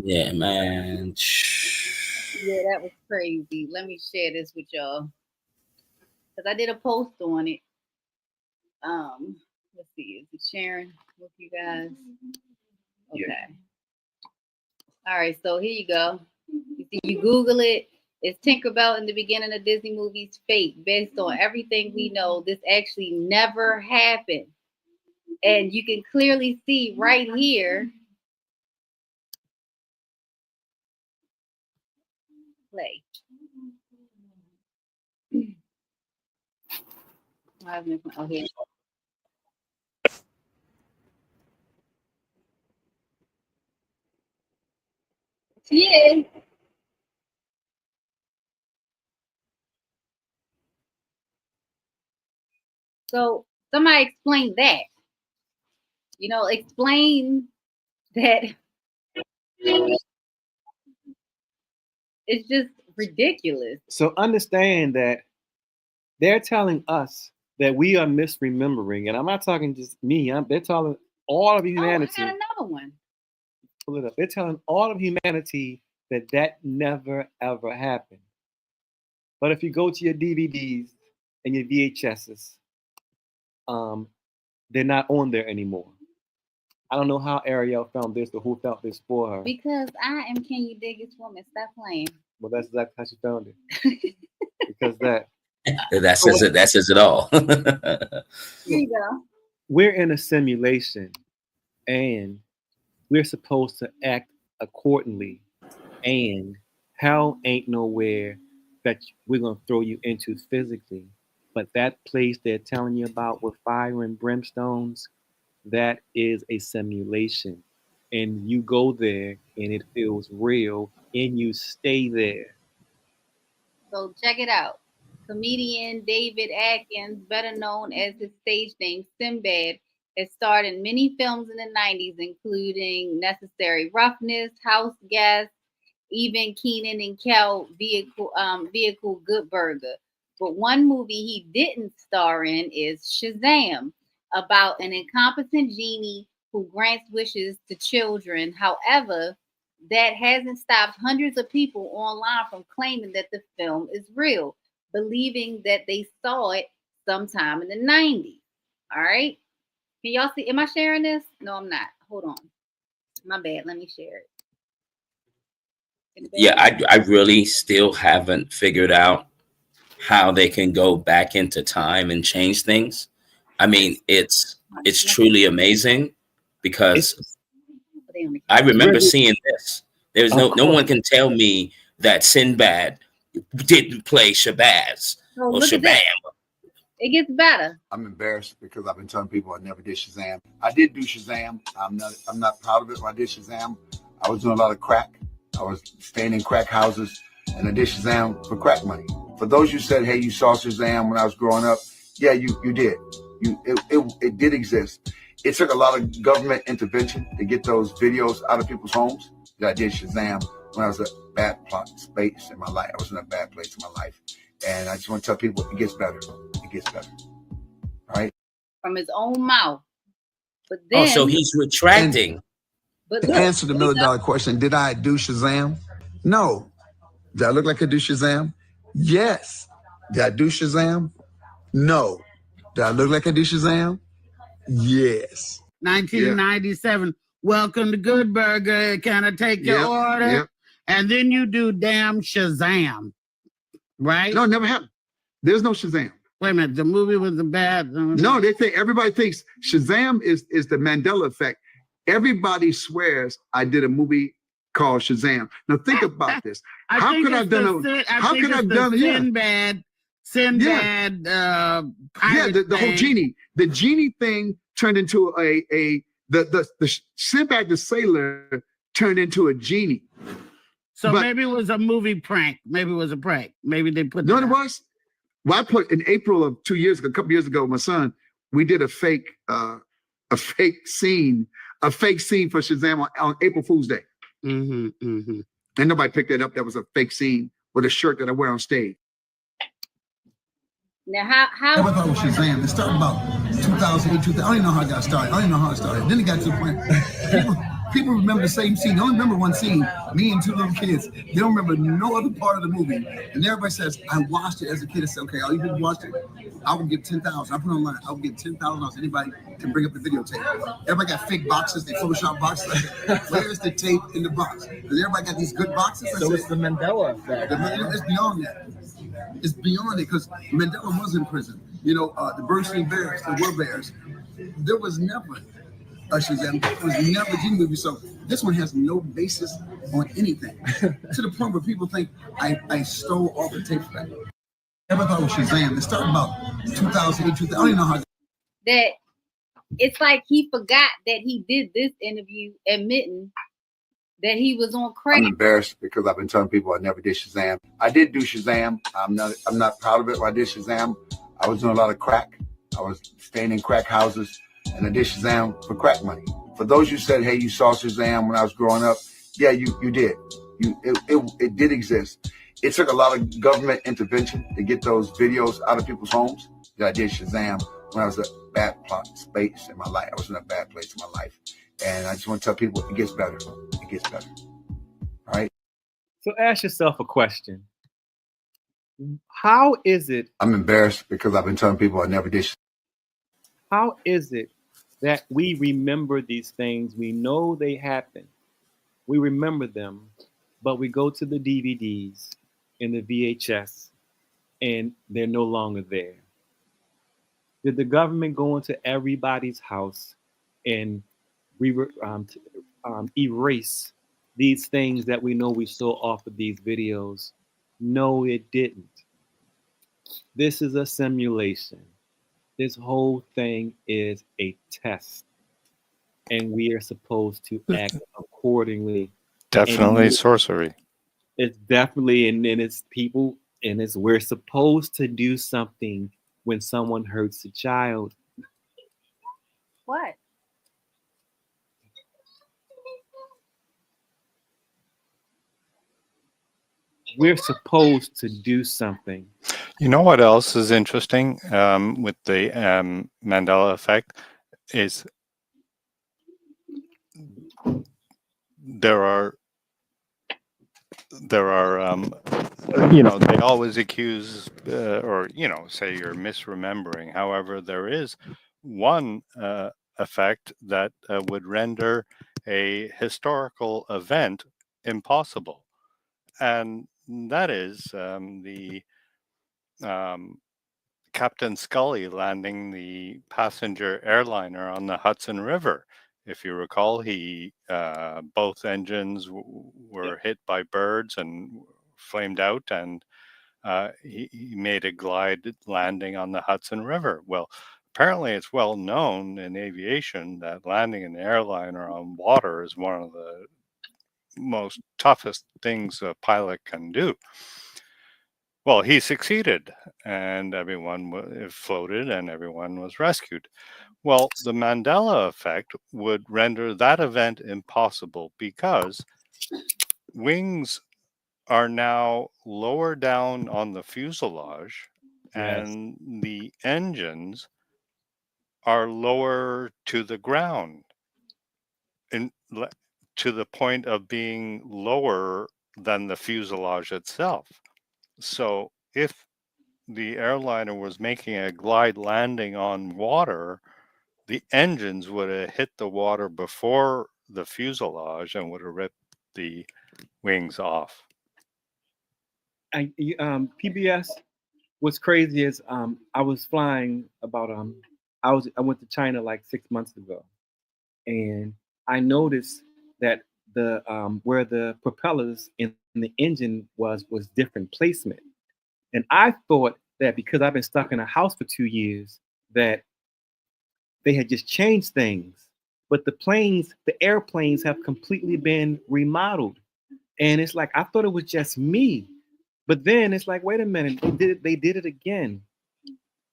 Yeah, man. Yeah, that was crazy. Let me share this with y'all because I did a post on it. Let's see, is it sharing with you guys? Okay. Yeah. All right, so here you go. You see, you Google it. It's Tinkerbell in the beginning of Disney movies fake. Based on everything we know, this actually never happened. And you can clearly see right here. Play. Oh, here. Yeah. So somebody explain that. You know, explain that it's just ridiculous. So understand that they're telling us that we are misremembering, and I'm not talking just me. They're telling all of humanity. Oh, I got another one. Pull it up. They're telling all of humanity that never ever happened. But if you go to your DVDs and your VHSs, they're not on there anymore. I don't know how Ariel found this or who found this for her. Because I am Can You Dig This Woman? Stop playing. Well, that's exactly how she found it. Because that says it all. Here you go. We're in a simulation and we're supposed to act accordingly. And hell ain't nowhere that we're going to throw you into physically. But that place they're telling you about with fire and brimstones, that is a simulation. And you go there and it feels real and you stay there. So check it out. Comedian David Atkins, better known as his stage name Sinbad, has starred in many films in the 90s, including Necessary Roughness, House Guest, even Keenan and Kel Vehicle Good Burger. But one movie he didn't star in is Shazam, about an incompetent genie who grants wishes to children. However, that hasn't stopped hundreds of people online from claiming that the film is real, believing that they saw it sometime in the 90s. All right. Can y'all see? Am I sharing this? No, I'm not. Hold on. My bad. Let me share it. Yeah, I really still haven't figured out how they can go back into time and change things. I mean, it's truly amazing because I remember seeing this. There's no one can tell me that Sinbad didn't play Shabazz Oh, or look at Shabam. that. It gets better. I'm embarrassed because I've been telling people I never did Shazam. I did do Shazam. I'm not proud of it when I did Shazam. I was doing a lot of crack. I was staying in crack houses, and I did Shazam for crack money. For those who said, "Hey, you saw Shazam when I was growing up," yeah, you did. It did exist. It took a lot of government intervention to get those videos out of people's homes. That I did Shazam when I was in a bad space in my life. I was in a bad place in my life, and I just want to tell people it gets better. It gets better. All right. From his own mouth. But then, So he's retracting. But To answer the $1 million question, did I do Shazam? No. Did I look like I do Shazam? Yes. Did I do Shazam? No. Did I look like I do Shazam? Yes. 1997. Welcome to Good Burger. Can I take your order? Yep. And then you do damn Shazam, right? No, it never happened. There's no Shazam. Wait a minute. The movie was a bad. No, they think everybody thinks Shazam is the Mandela effect. Everybody swears I did a movie called Shazam. Now think about this. How could I have done a? How could I have done Sinbad? Sinbad. Yeah, the whole genie. The genie thing turned into the Sinbad the sailor turned into a genie. So maybe it was a movie prank. Maybe it was a prank. Maybe they put. No, it was. Well, I put in April of 2 years ago, a couple years ago, with my son, we did a fake scene for Shazam on April Fool's Day. And nobody picked that up. That was a fake scene with a shirt that I wear on stage. Now, how? I thought it was Shazam. It started about 2008, 2000. I don't even know how it got started. I don't even know how it started. Then it got to the point. People remember the same scene. They only remember one scene, me and two little kids. They don't remember no other part of the movie. And everybody says, I watched it as a kid. I said, okay, all you people watched it, I would give 10,000. I put it online. I would give $10,000. Anybody can bring up the videotape. Everybody got fake boxes. They Photoshop boxes. Where's the tape in the box? Because everybody got these good boxes. So it's the Mandela effect. It's beyond that. It's beyond it because Mandela was in prison. You know, the Bernstein Bears, the Were Bears. There was never a Shazam. It was never a Genie movie. So this one has no basis on anything. To the point where people think I stole all the tapes back. Never thought it was Shazam. It started about 2008, 2000. I don't even know how. That it's like he forgot that he did this interview admitting that he was on crack. I'm embarrassed because I've been telling people I never did Shazam. I did do Shazam. I'm not proud of it when I did Shazam. I was doing a lot of crack. I was staying in crack houses, and I did Shazam for crack money. For those who said, "Hey, you saw Shazam when I was growing up," yeah, you did. It did exist. It took a lot of government intervention to get those videos out of people's homes. That I did Shazam when I was in a bad space in my life. I was in a bad place in my life. And I just want to tell people it gets better. It gets better. All right. So ask yourself a question. How is it? I'm embarrassed because I've been telling people I never did. How is it that we remember these things? We know they happen. We remember them, but we go to the DVDs and the VHS and they're no longer there. Did the government go into everybody's house and erase these things that we know we saw off of these videos. No, it didn't. This is a simulation. This whole thing is a test. And we are supposed to act accordingly. Definitely sorcery. It's definitely, and it's people, and it's we're supposed to do something when someone hurts a child. What? We're supposed to do something. You know what else is interesting with the Mandela effect is there are they always accuse or say you're misremembering. However, there is one effect that would render a historical event impossible, and that is the Captain Scully landing the passenger airliner on the Hudson River. If you recall, both engines were hit by birds and flamed out, and he made a glide landing on the Hudson River. Well, apparently it's well known in aviation that landing an airliner on water is one of the most toughest things a pilot can do. Well, he succeeded, and everyone floated and everyone was rescued. Well, the Mandela effect would render that event impossible because wings are now lower down on the fuselage, and the engines are lower to the ground, to the point of being lower than the fuselage itself. So if the airliner was making a glide landing on water, the engines would have hit the water before the fuselage and would have ripped the wings off. PBS, what's crazy is I was flying about I went to China like 6 months ago, and I noticed that the where the propellers in the engine was different placement. And I thought that because I've been stuck in a house for 2 years that they had just changed things. But the airplanes have completely been remodeled. And it's like, I thought it was just me. But then it's like, wait a minute, they did it again.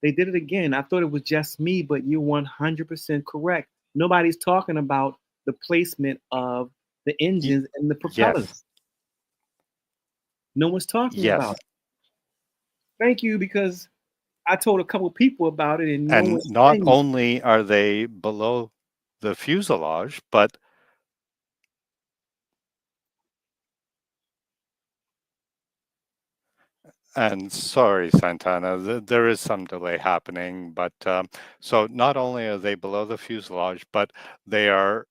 They did it again. I thought it was just me, but you're 100% correct. Nobody's talking about the placement of the engines and the propellers. Yes. No one's talking Yes. about it. Thank you, because I told a couple people about it, and Not only are they below the fuselage, but and sorry, Santana, there is some delay happening, but so not only are they below the fuselage, but they are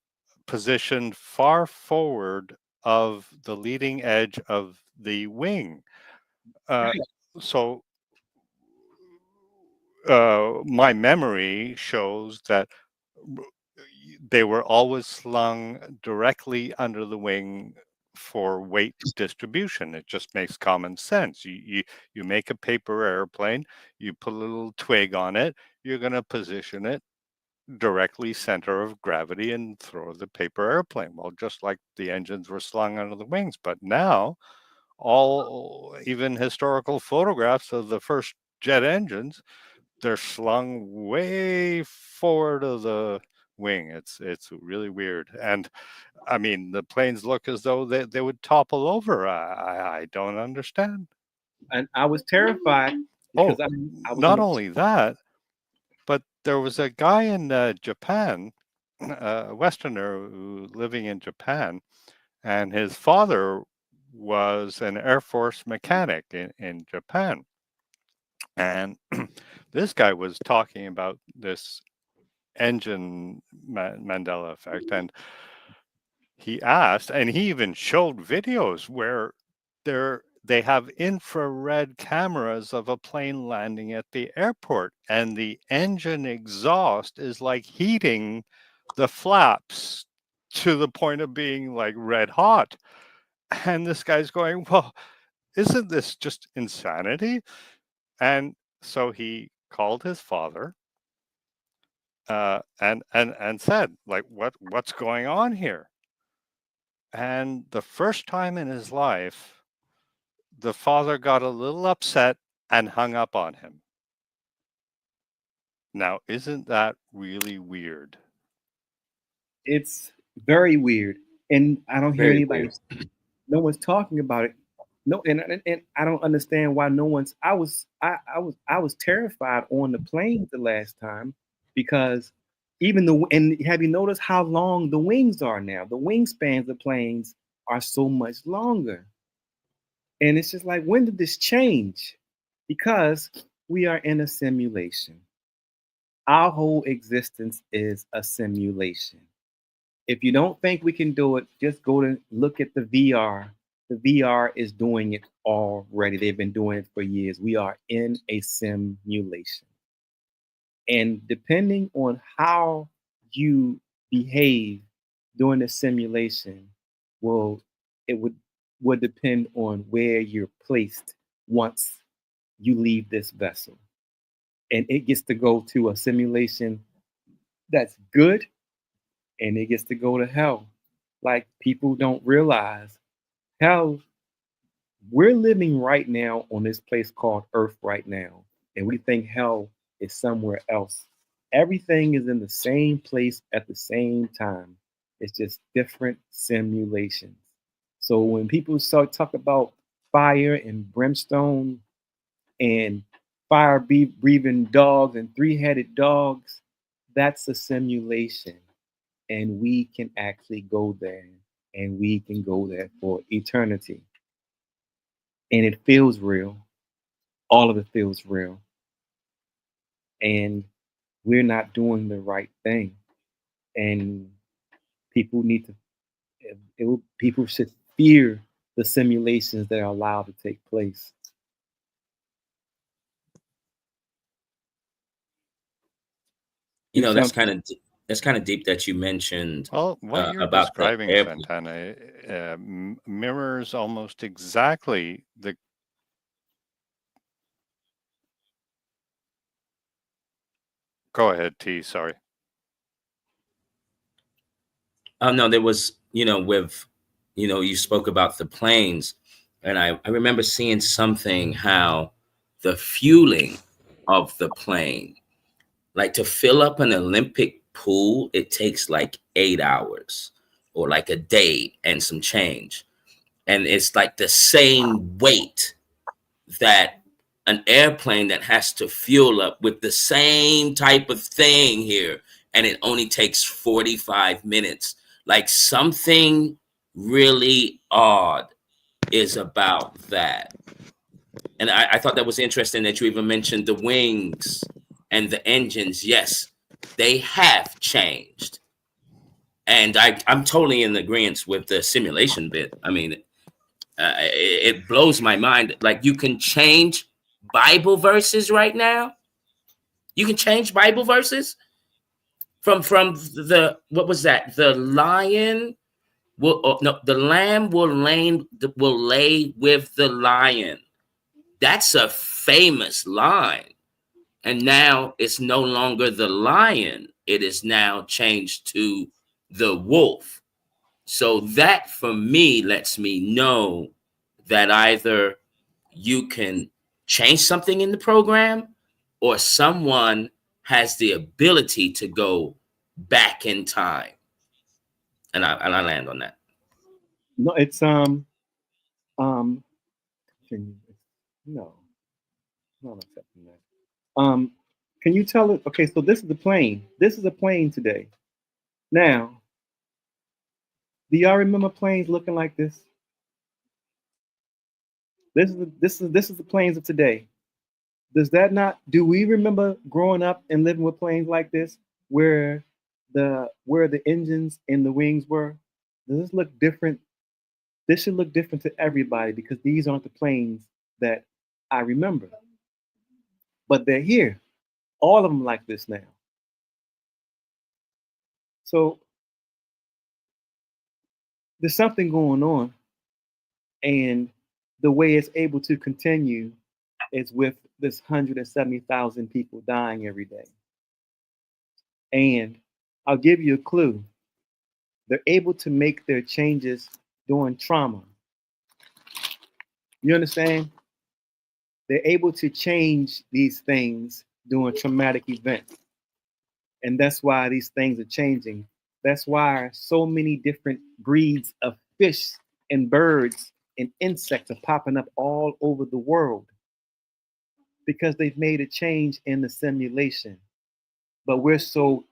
positioned far forward of the leading edge of the wing. So my memory shows that they were always slung directly under the wing for weight distribution. It just makes common sense. You make a paper airplane, you put a little twig on it, you're going to position it directly center of gravity and throw the paper airplane. Well, just like the engines were slung under the wings. But now, even historical photographs of the first jet engines, they're slung way forward of the wing. It's really weird. And I mean, the planes look as though they would topple over. I don't understand. And I was terrified. Oh, Because I was not on- only that, but there was a guy in Japan, a Westerner living in Japan, and his father was an Air Force mechanic in Japan. And this guy was talking about this engine Mandela effect. And he asked, and he even showed videos where they have infrared cameras of a plane landing at the airport, and the engine exhaust is like heating the flaps to the point of being like red hot. And this guy's going, well, isn't this just insanity? And so he called his father and said, like, what's going on here? And the first time in his life, the father got a little upset and hung up on him. Now, isn't that really weird? It's very weird, and I don't hear Very anybody. No one's talking about it. No, and I don't understand why no one's. I was terrified on the plane the last time because even and have you noticed how long the wings are now? The wingspans of planes are so much longer, and it's just like, when did this change? Because we are in a simulation. Our whole existence is a simulation. If you don't think we can do it, just go to look at the VR. The VR is doing it already. They've been doing it for years. We are in a simulation. And depending on how you behave during the simulation, would depend on where you're placed once you leave this vessel. And it gets to go to a simulation that's good, and it gets to go to hell. Like, people don't realize hell, we're living right now on this place called Earth right now, and we think hell is somewhere else. Everything is in the same place at the same time. It's just different simulations. So when people talk about fire and brimstone and fire breathing dogs and three-headed dogs, that's a simulation. And we can actually go there, and we can go there for eternity. And it feels real. All of it feels real. And we're not doing the right thing. And people people should fear the simulations that are allowed to take place. You know, that's kind of deep that you mentioned. Well, what you're about describing, the airplane. Santana, mirrors almost exactly the. Go ahead, T. Sorry. No, there was, you spoke about the planes, and I remember seeing something how the fueling of the plane, like to fill up an Olympic pool, it takes like 8 hours or like a day and some change. And it's like the same weight that an airplane that has to fuel up with the same type of thing here, and it only takes 45 minutes. Like, something really odd is about that. And I thought that was interesting that you even mentioned the wings and the engines. Yes, they have changed. And I'm totally in agreement with the simulation bit. I mean, it blows my mind. Like, you can change Bible verses right now. You can change Bible verses from the, what was that? The lion will, no, the lamb will lay with the lion. That's a famous line. And now it's no longer the lion. It is now changed to the wolf. So that, for me, lets me know that either you can change something in the program, or someone has the ability to go back in time. And I land on that. No, it's no, not accepting that. Can you tell it? Okay, so this is the plane. This is a plane today. Now, do y'all remember planes looking like this? This is the planes of today. Does that not? Do we remember growing up and living with planes like this, where the engines and the wings were? Does this look different? This should look different to everybody, because these aren't the planes that I remember. But they're here. All of them like this now. So there's something going on, and the way it's able to continue is with this 170,000 people dying every day. And I'll give you a clue. They're able to make their changes during trauma. You understand? They're able to change these things during traumatic events. And that's why these things are changing. That's why so many different breeds of fish and birds and insects are popping up all over the world, because they've made a change in the simulation. But we're so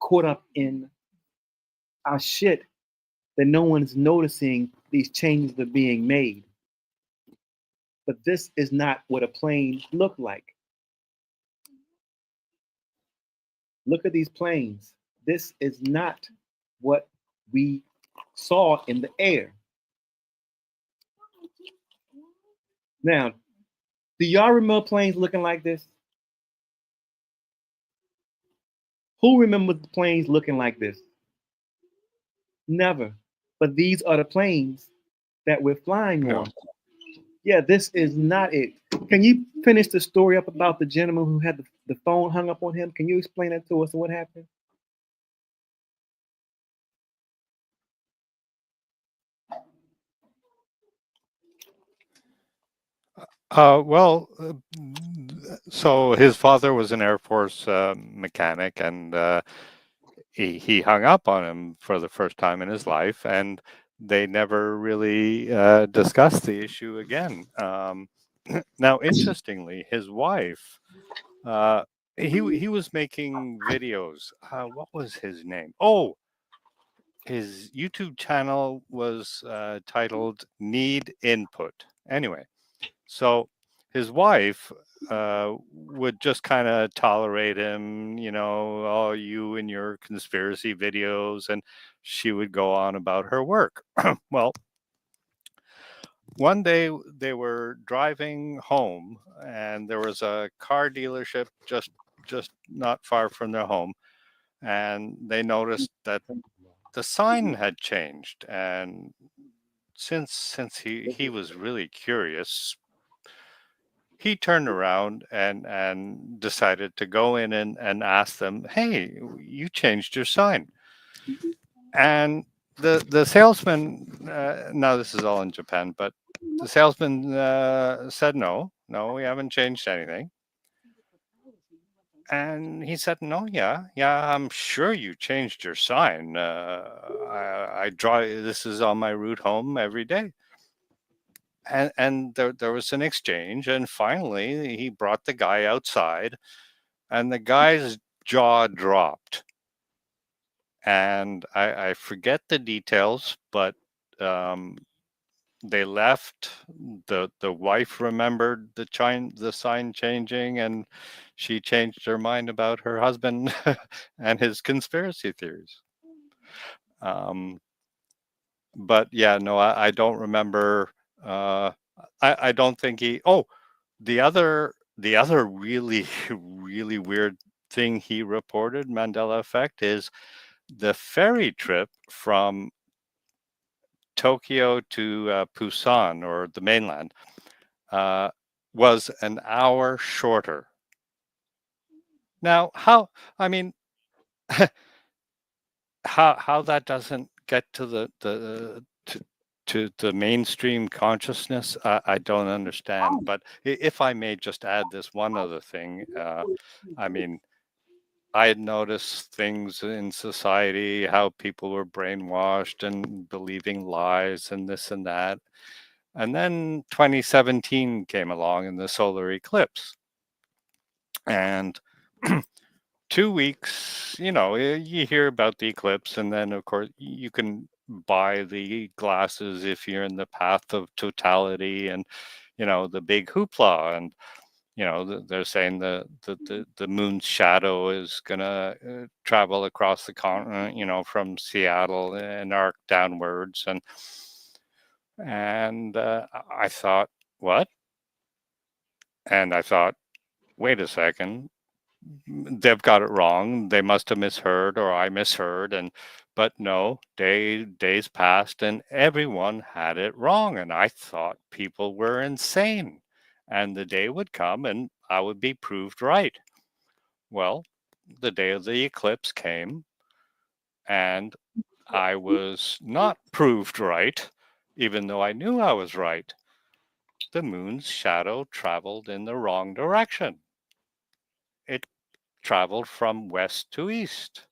caught up in our shit that no one's noticing these changes are being made. But this is not what a plane looked like. Look at these planes. This is not what we saw in the air. Now, do y'all remember planes looking like this? Who remembers the planes looking like this? Never. But these are the planes that we're flying on. Yeah, this is not it. Can you finish the story up about the gentleman who had the phone hung up on him? Can you explain that to us and what happened? So his father was an Air Force mechanic, and he hung up on him for the first time in his life, and they never really discussed the issue again. Now, interestingly, his wife, he was making videos. What was his name? Oh, his YouTube channel was titled Need Input. Anyway, so his wife would just kind of tolerate him, oh, you and your conspiracy videos, and she would go on about her work. Well, one day they were driving home, and there was a car dealership just not far from their home, and they noticed that the sign had changed. And since he was really curious, he turned around and decided to go in and ask them, hey, you changed your sign. And the salesman, now this is all in Japan, but the salesman said, no, we haven't changed anything. And he said, no, yeah, I'm sure you changed your sign. I drive, this is on my route home every day. And there was an exchange, and finally he brought the guy outside, and the guy's jaw dropped. And I forget the details, but they left. The wife remembered the sign changing, and she changed her mind about her husband and his conspiracy theories. But yeah, no, I don't remember. I don't think he. Oh, the other really really weird thing he reported, Mandela effect, is the ferry trip from Tokyo to Busan, or the mainland, was an hour shorter. Now, how that doesn't get to the mainstream consciousness, I don't understand. But if I may just add this one other thing, I had noticed things in society, how people were brainwashed and believing lies and this and that. And then 2017 came along, and the solar eclipse. And 2 weeks, you hear about the eclipse, and then, of course, you can buy the glasses if you're in the path of totality, and, the big hoopla. And they're saying the moon's shadow is going to travel across the continent, from Seattle and arc downwards. And I thought, what? And I thought, wait a second, they've got it wrong. They must have misheard, or I misheard. And But no, days passed and everyone had it wrong. And I thought people were insane. And the day would come and I would be proved right. Well, the day of the eclipse came and I was not proved right, even though I knew I was right. The moon's shadow traveled in the wrong direction. It traveled from west to east.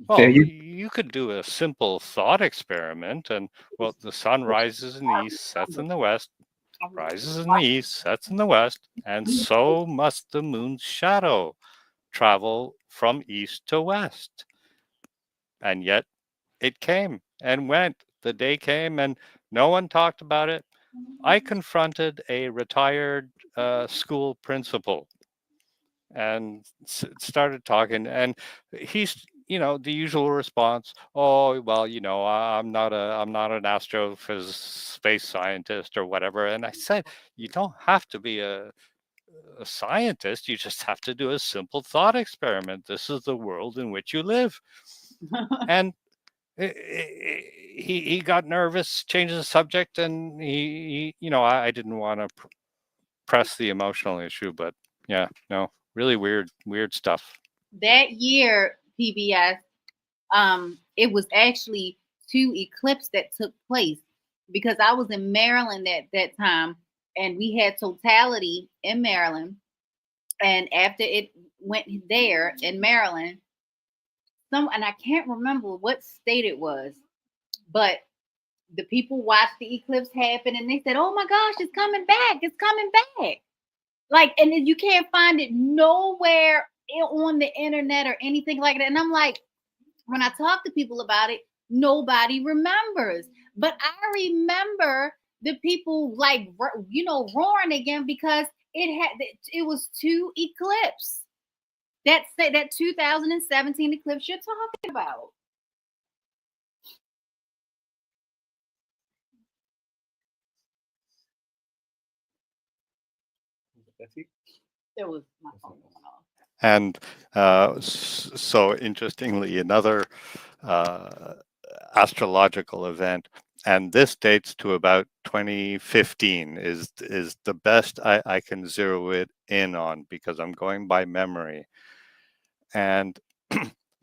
Well, There you you could do a simple thought experiment and, well, the sun rises in the east, sets in the west, rises in the east, sets in the west, and so must the moon's shadow travel from east to west. And yet it came and went. The day came and no one talked about it. I confronted a retired school principal and started talking, and he's, the usual response, oh, well, I'm not an astrophysicist space scientist or whatever. And I said, you don't have to be a scientist, you just have to do a simple thought experiment. This is the world in which you live. And he got nervous, changed the subject, and I didn't want to press the emotional issue, but yeah, no, really weird stuff. That year, PBS, it was actually 2 eclipses that took place, because I was in Maryland at that time, and we had totality in Maryland. And after it went there in Maryland, and I can't remember what state it was, but the people watched the eclipse happen and they said, oh my gosh, it's coming back. It's coming back. Like, and then you can't find it nowhere on the internet or anything like that. And I'm like, when I talk to people about it, nobody remembers. But I remember the people roaring again, because it was 2 eclipses. That 2017 eclipse you're talking about. There was my phone going off. And so interestingly, another astrological event, and this dates to about 2015, is the best I can zero it in on, because I'm going by memory. And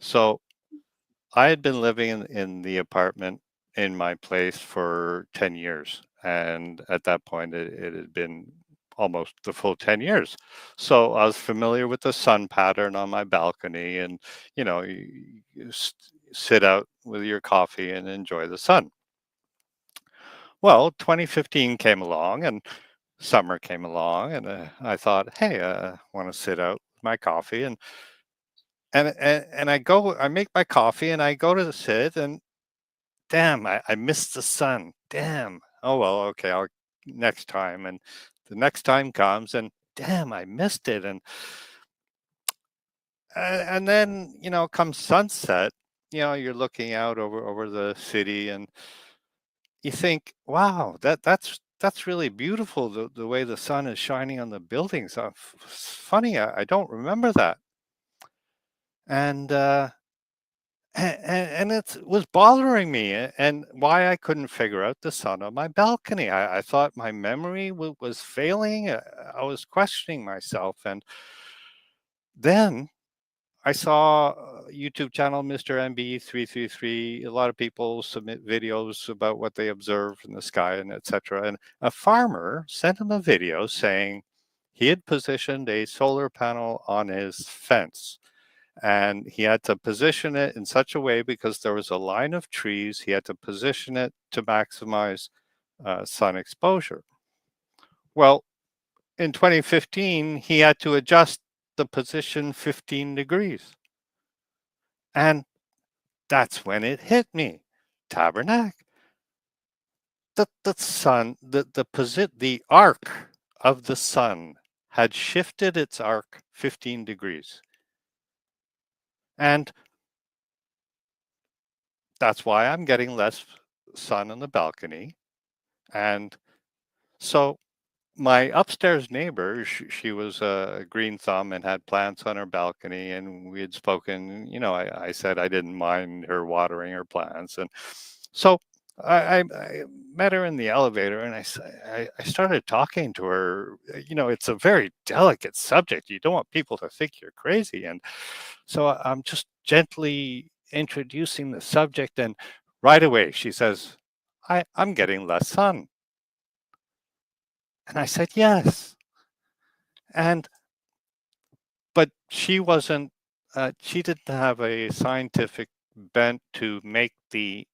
so I had been living in the apartment in my place for 10 years. And at that point, it had been almost the full 10 years. So I was familiar with the sun pattern on my balcony, and, you sit out with your coffee and enjoy the sun. Well, 2015 came along and summer came along, and I thought, hey, I want to sit out with my coffee, and I make my coffee and I go to sit, and damn, I missed the sun. Damn. Oh, well, okay, next time. And the next time comes and damn, I missed it. And then, comes sunset, you're looking out over the city and you think, wow, that's really beautiful. The way the sun is shining on the buildings. Funny, I don't remember that. And it was bothering me, and why I couldn't figure out the sun on my balcony. I thought my memory was failing. I was questioning myself. And then I saw a YouTube channel, Mr. MB333. A lot of people submit videos about what they observe in the sky and etc. And a farmer sent him a video saying he had positioned a solar panel on his fence. And he had to position it in such a way, because there was a line of trees, he had to position it to maximize sun exposure. Well, in 2015, he had to adjust the position 15 degrees. And that's when it hit me. Tabernacle. The sun, the arc of the sun had shifted its arc 15 degrees. And that's why I'm getting less sun on the balcony. And so my upstairs neighbor, she was a green thumb and had plants on her balcony, and we had spoken. I said I didn't mind her watering her plants, and so I met her in the elevator, and I started talking to her. It's a very delicate subject. You don't want people to think you're crazy, and so I'm just gently introducing the subject, and right away she says, I'm getting less sun. And I said, yes. But she wasn't, she didn't have a scientific bent to make the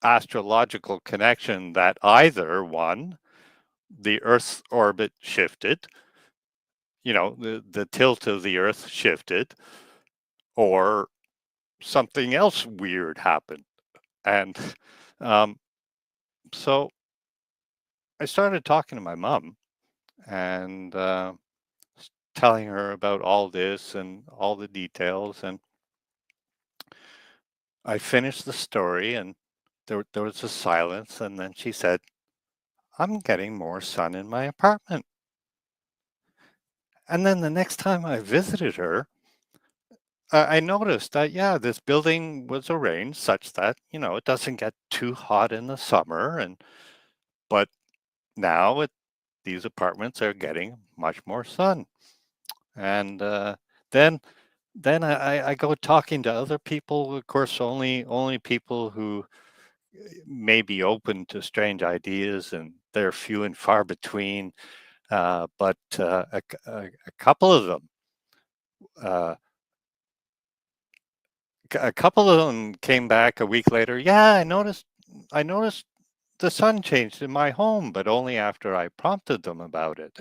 astrological connection that either one, the Earth's orbit shifted, the tilt of the Earth shifted, or something else weird happened. And so I started talking to my mom and telling her about all this and all the details. And I finished the story, and there was a silence. And then she said, I'm getting more sun in my apartment. And then the next time I visited her, I noticed that, yeah, this building was arranged such that, it doesn't get too hot in the summer. But now these apartments are getting much more sun. And then I go talking to other people, of course, only people who may be open to strange ideas, and they're few and far between. But a couple of them, came back a week later. Yeah, I noticed the sun changed in my home, but only after I prompted them about it.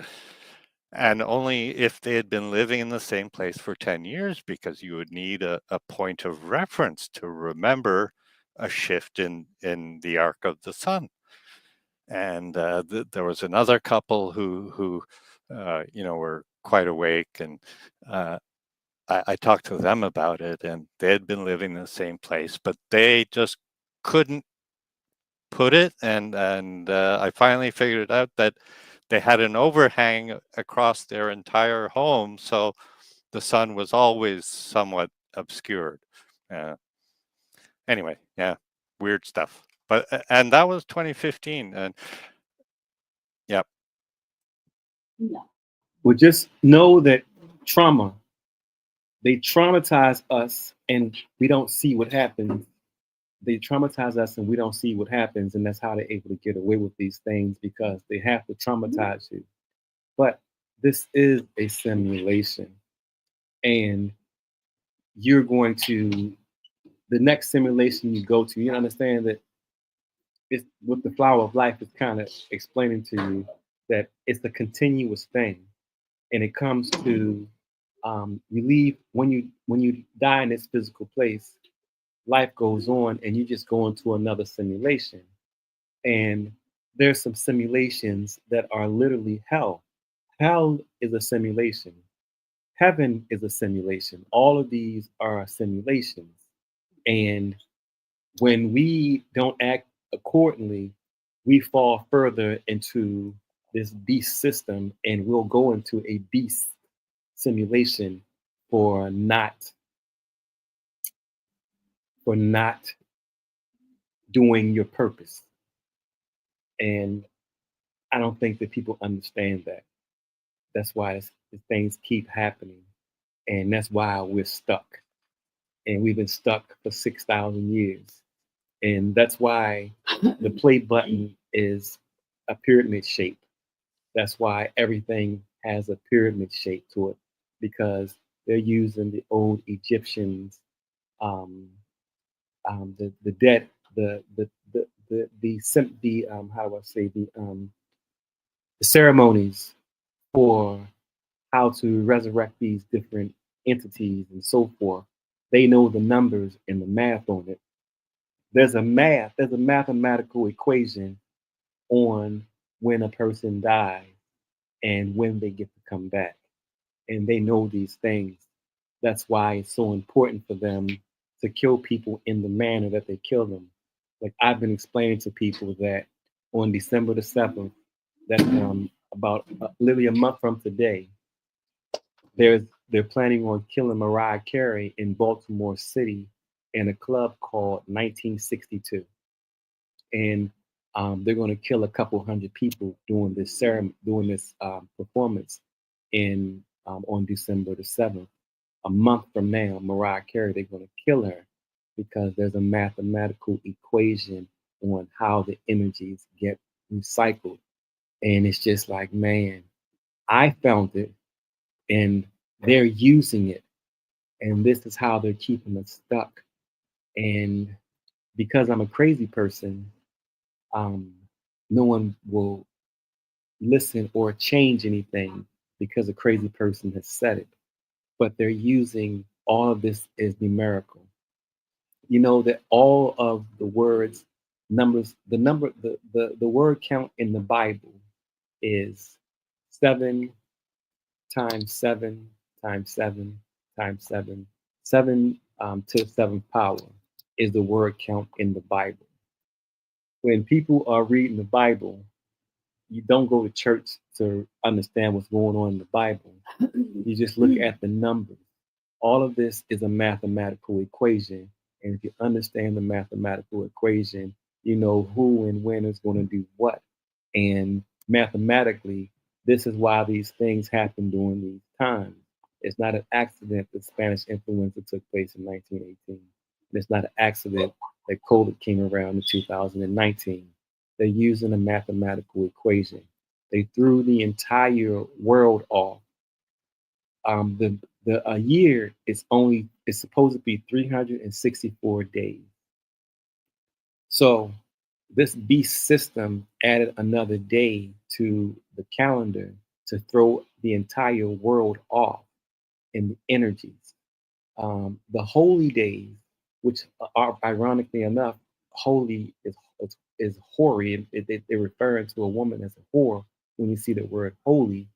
And only if they had been living in the same place for 10 years, because you would need a point of reference to remember a shift in the arc of the sun. And there was another couple who were quite awake, and I talked to them about it, and they had been living in the same place, but they just couldn't put it. And I finally figured out that they had an overhang across their entire home, so the sun was always somewhat obscured. Anyway, yeah, weird stuff. And that was 2015, and yeah. Well, just know that trauma, they traumatize us, and we don't see what happens. They traumatize us, and we don't see what happens, and that's how they're able to get away with these things, because they have to traumatize you. But this is a simulation, and you're going to, the next simulation you go to, you understand that it's with the flower of life, it's kind of explaining to you that it's a continuous thing, and it comes to you leave when you die in this physical place. Life goes on, and you just go into another simulation. And there's some simulations that are literally hell. Hell is a simulation. Heaven is a simulation. All of these are simulations. And when we don't act accordingly, we fall further into this beast system, and we'll go into a beast simulation for not doing your purpose. And I don't think that people understand that. That's why things keep happening. And that's why we're stuck. And we've been stuck for 6,000 years. And that's why the play button is a pyramid shape. That's why everything has a pyramid shape to it, because they're using the old Egyptians, the ceremonies for how to resurrect these different entities and so forth. They know the numbers and the math on it. There's a mathematical equation on when a person dies and when they get to come back. And they know these things. That's why it's so important for them to kill people in the manner that they kill them. Like I've been explaining to people that on December the 7th, that about literally a month from today, they're planning on killing Mariah Carey in Baltimore City in a club called 1962, and they're going to kill a couple hundred people doing this ceremony, doing this performance in on December the 7th. A month from now, Mariah Carey, they're going to kill her because there's a mathematical equation on how the energies get recycled. And it's just like, man, I found it and they're using it. And this is how they're keeping us stuck. And because I'm a crazy person, no one will listen or change anything because a crazy person has said it. But they're using all of this as numerical. You know that all of the words, numbers, the word count in the Bible is 7 times 7 times 7 times 7. 7 to the 7th power is the word count in the Bible. When people are reading the Bible, you don't go to church to understand what's going on in the Bible. You just look at the numbers. All of this is a mathematical equation. And if you understand the mathematical equation, you know who and when is going to do what. And mathematically, this is why these things happen during these times. It's not an accident that Spanish influenza took place in 1918. It's not an accident that COVID came around in 2019. They're using a mathematical equation. They threw the entire world off. A year is supposed to be 364 days. So this beast system added another day to the calendar to throw the entire world off in the energies. The holy days, which are ironically enough, holy is hoary. They're referring to a woman as a whore when you see the word holy.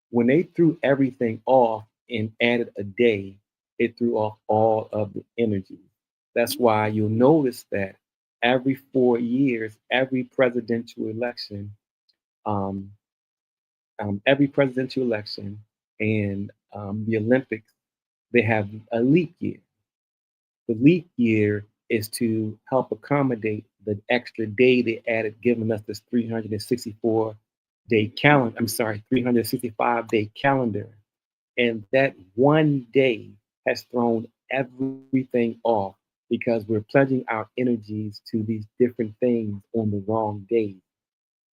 When they threw everything off and added a day, it threw off all of the energy. That's why you'll notice that every 4 years, every presidential election and the Olympics, they have a leap year. The leap year is to help accommodate the extra day they added, giving us this 365-day calendar. And that one day has thrown everything off because we're pledging our energies to these different things on the wrong days.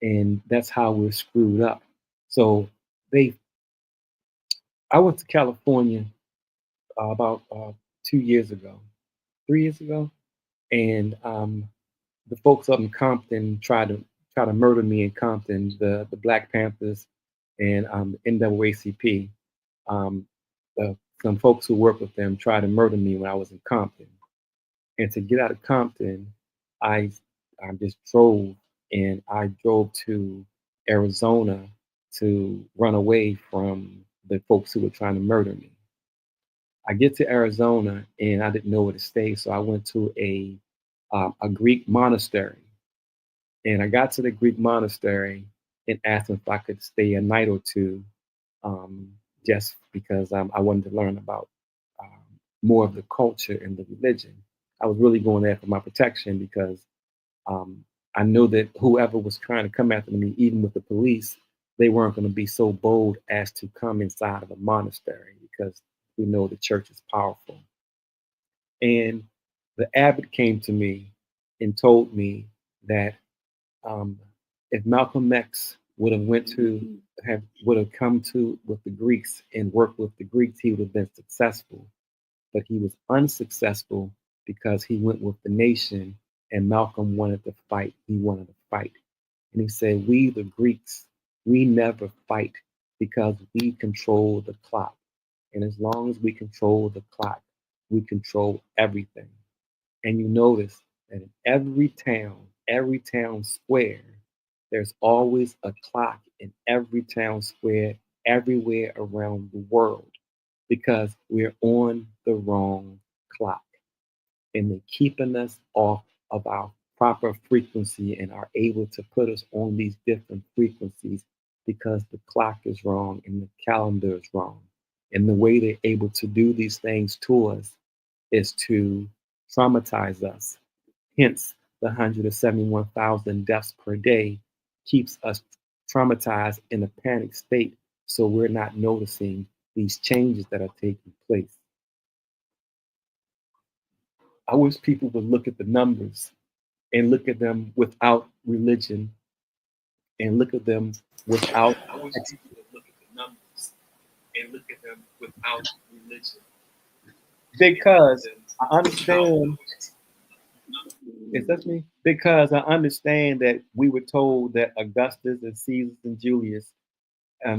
And that's how we're screwed up. So I went to California about 3 years ago, and the folks up in Compton tried to murder me in Compton. The Black Panthers and the NAACP. Some folks who work with them tried to murder me when I was in Compton. And to get out of Compton, I just drove, and I drove to Arizona to run away from the folks who were trying to murder me. I get to Arizona and I didn't know where to stay, so I went to a Greek monastery. And I got to the Greek monastery and asked them if I could stay a night or two, just because I wanted to learn about more of the culture and the religion. I was really going there for my protection because I know that whoever was trying to come after me, even with the police, they weren't going to be so bold as to come inside of a monastery because we know the church is powerful. And the abbot came to me and told me that if Malcolm X would have come to with the Greeks and worked with the Greeks, he would have been successful. But he was unsuccessful because he went with the nation, and Malcolm wanted to fight. He wanted to fight. And he said, we, the Greeks, we never fight because we control the clock. And as long as we control the clock, we control everything. And you notice that in every town square, there's always a clock in every town square, everywhere around the world, because we're on the wrong clock. And they're keeping us off of our proper frequency and are able to put us on these different frequencies because the clock is wrong and the calendar is wrong. And the way they're able to do these things to us is to traumatize us. Hence, the 171,000 deaths per day keeps us traumatized in a panic state, so we're not noticing these changes that are taking place. I wish people would look at the numbers and look at them without religion and look at them without. I wish people would look at the numbers and look at them without religion. Because I understand. Is that me? Because I understand that we were told that Augustus and Caesar and Julius,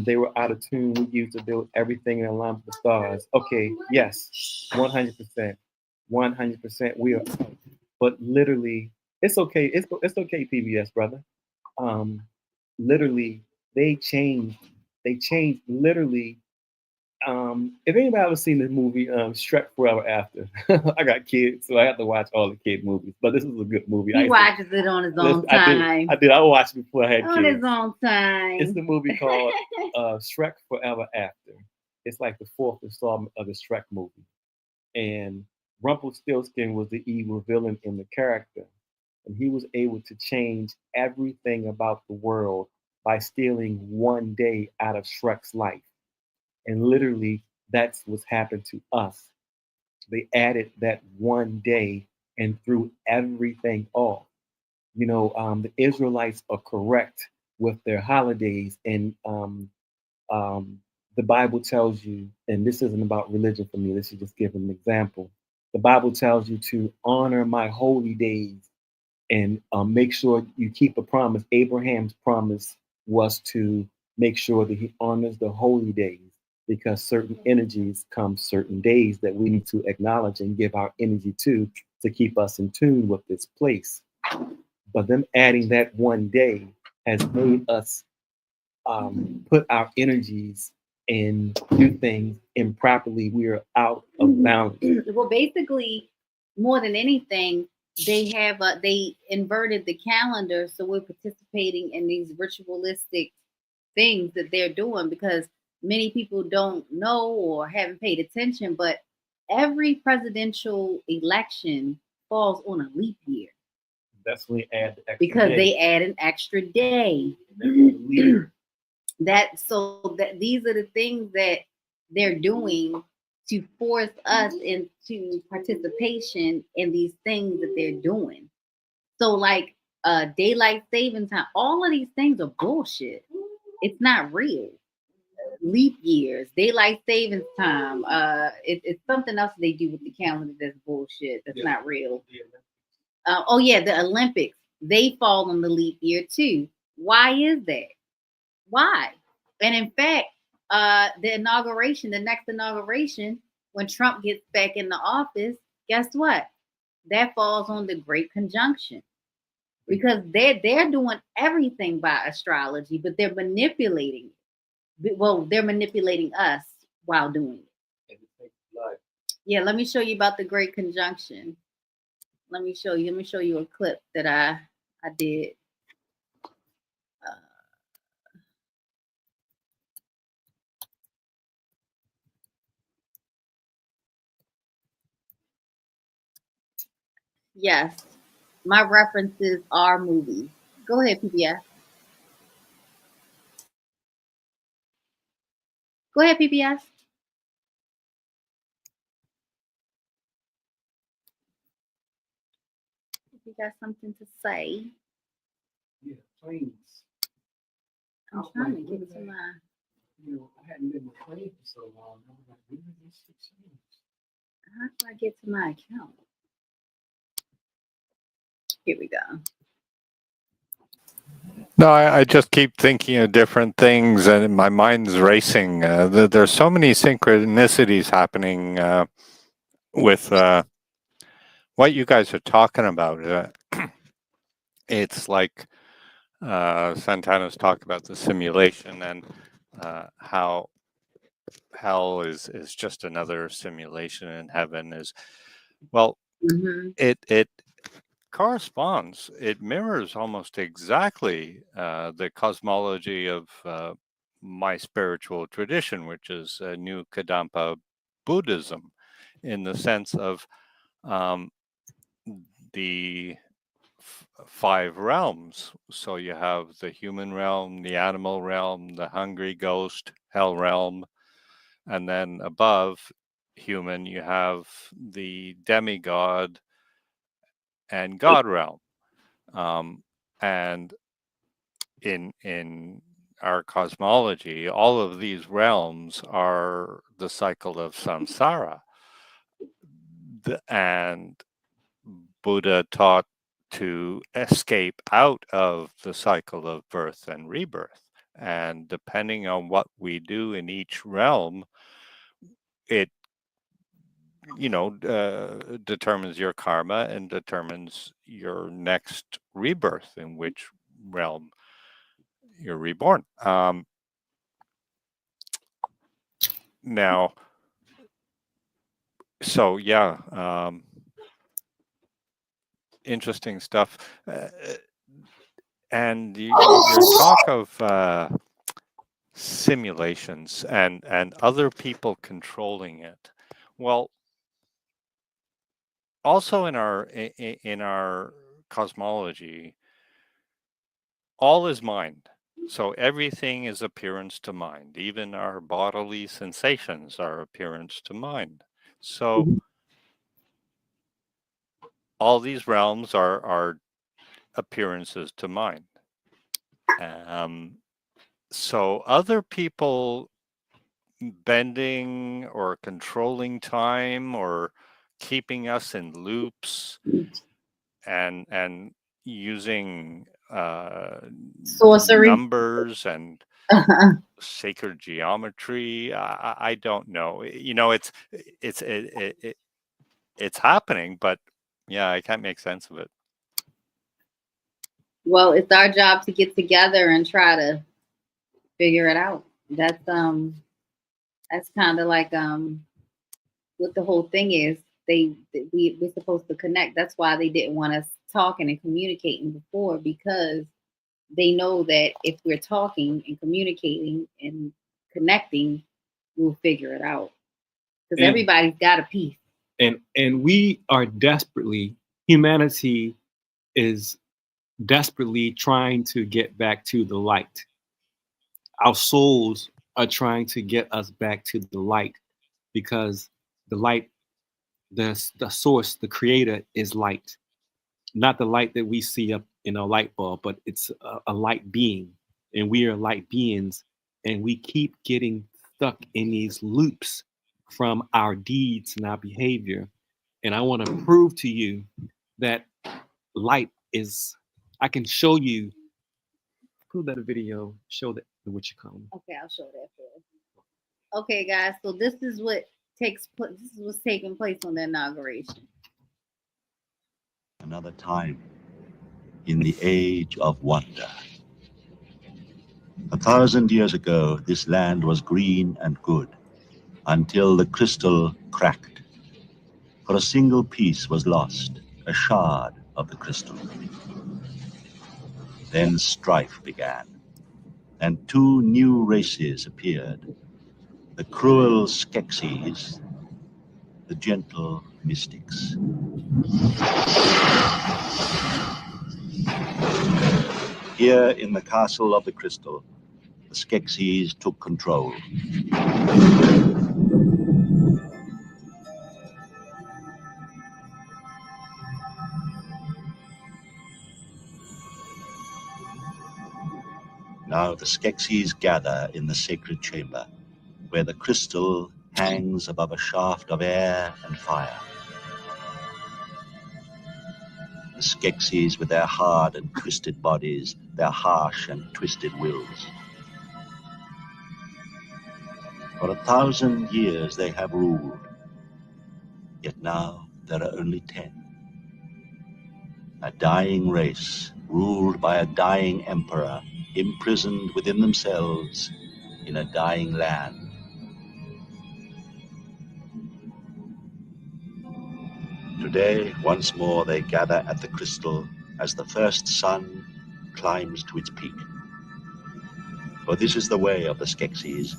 they were out of tune. We used to build everything in line with the stars. Okay, yes, 100%. 100% we are, but literally, it's okay. It's okay, PBS brother. Literally, they changed literally. If anybody ever seen the movie Shrek Forever After, I got kids, so I have to watch all the kid movies. But this is a good movie. He watches it on his own time. I did. I watched it before I had on kids. his own time. It's the movie called Shrek Forever After. It's like the 4th installment of the Shrek movie, and Rumpelstiltskin was the evil villain in the character, and he was able to change everything about the world by stealing one day out of Shrek's life. And literally, that's what's happened to us. They added that one day and threw everything off. You know, the Israelites are correct with their holidays, and the Bible tells you, and this isn't about religion for me, this is just giving an example. The Bible tells you to honor my holy days and make sure you keep a promise. Abraham's promise was to make sure that he honors the holy days, because certain energies come certain days that we need to acknowledge and give our energy to keep us in tune with this place. But them adding that one day has made us put our energies and do things improperly. We are out of balance. Well, basically, more than anything, they inverted the calendar, so we're participating in these ritualistic things that they're doing, because many people don't know or haven't paid attention, but every presidential election falls on a leap year. That's when they add the extra because day. they add an extra day. These are the things that they're doing to force us into participation in these things that they're doing. So like daylight saving time, all of these things are bullshit. It's not real. Leap years, daylight savings time, it's something else they do with the calendar that's bullshit. That's not real. The Olympics, they fall on the leap year too. Why is that? Why? And in fact, the next inauguration, when Trump gets back in the office, guess what? That falls on the Great Conjunction, because they're doing everything by astrology, but they're manipulating it. Well, they're manipulating us while doing it. Yeah, let me show you about the Great Conjunction. Let me show you a clip that I did. Yes, my references are movies. Go ahead, PBS. Go ahead, PBS. If you got something to say. Yeah, planes. I'm trying to get to my. I hadn't been with planes for so long. I was like, where did this shit change? How do I get to my account? Here we go. No, I just keep thinking of different things, and my mind's racing. There's so many synchronicities happening with what you guys are talking about. It's like Santana's talked about the simulation, and how hell is just another simulation, and heaven is, well, it corresponds. It mirrors almost exactly the cosmology of my spiritual tradition, which is New Kadampa Buddhism, in the sense of the five realms. So you have the human realm, the animal realm, the hungry ghost, hell realm, and then above human, you have the demigod and God realm. And in our cosmology, all of these realms are the cycle of samsara. And Buddha taught to escape out of the cycle of birth and rebirth. And depending on what we do in each realm, it determines your karma and determines your next rebirth, in which realm you're reborn. Now, so yeah, interesting stuff. And your talk of simulations and other people controlling it. Well, also in our cosmology, all is mind. So everything is appearance to mind. Even our bodily sensations are appearance to mind. So all these realms are appearances to mind. So other people bending or controlling time or keeping us in loops and using sorcery, numbers and sacred geometry. I don't know. It's happening, but yeah, I can't make sense of it. Well, it's our job to get together and try to figure it out. That's kind of like what the whole thing is. We're supposed to connect. That's why they didn't want us talking and communicating before, because they know that if we're talking and communicating and connecting, we'll figure it out. Because everybody's got a piece. And we are humanity is desperately trying to get back to the light. Our souls are trying to get us back to the light, because the light, the source, the creator is light. Not the light that we see up in a light bulb, but it's a light being. And we are light beings, and we keep getting stuck in these loops from our deeds and our behavior. And I want to prove to you that light is, I can show you, pull that video, show that what you call them. Okay, I'll show that for you. Okay, guys, so this is what takes place. This is what's taking place on the inauguration. Another time in the age of wonder. 1,000 years ago, this land was green and good until the crystal cracked. For a single piece was lost, a shard of the crystal. Then strife began, and two new races appeared, the cruel Skeksis, the gentle mystics. Here in the castle of the crystal, the Skeksis took control. Now the Skeksis gather in the sacred chamber, where the crystal hangs above a shaft of air and fire. The Skeksis with their hard and twisted bodies, their harsh and twisted wills. For 1,000 years they have ruled, yet now there are only 10. A dying race, ruled by a dying emperor, imprisoned within themselves in a dying land. Today, once more, they gather at the crystal as the first sun climbs to its peak. For this is the way of the Skeksis.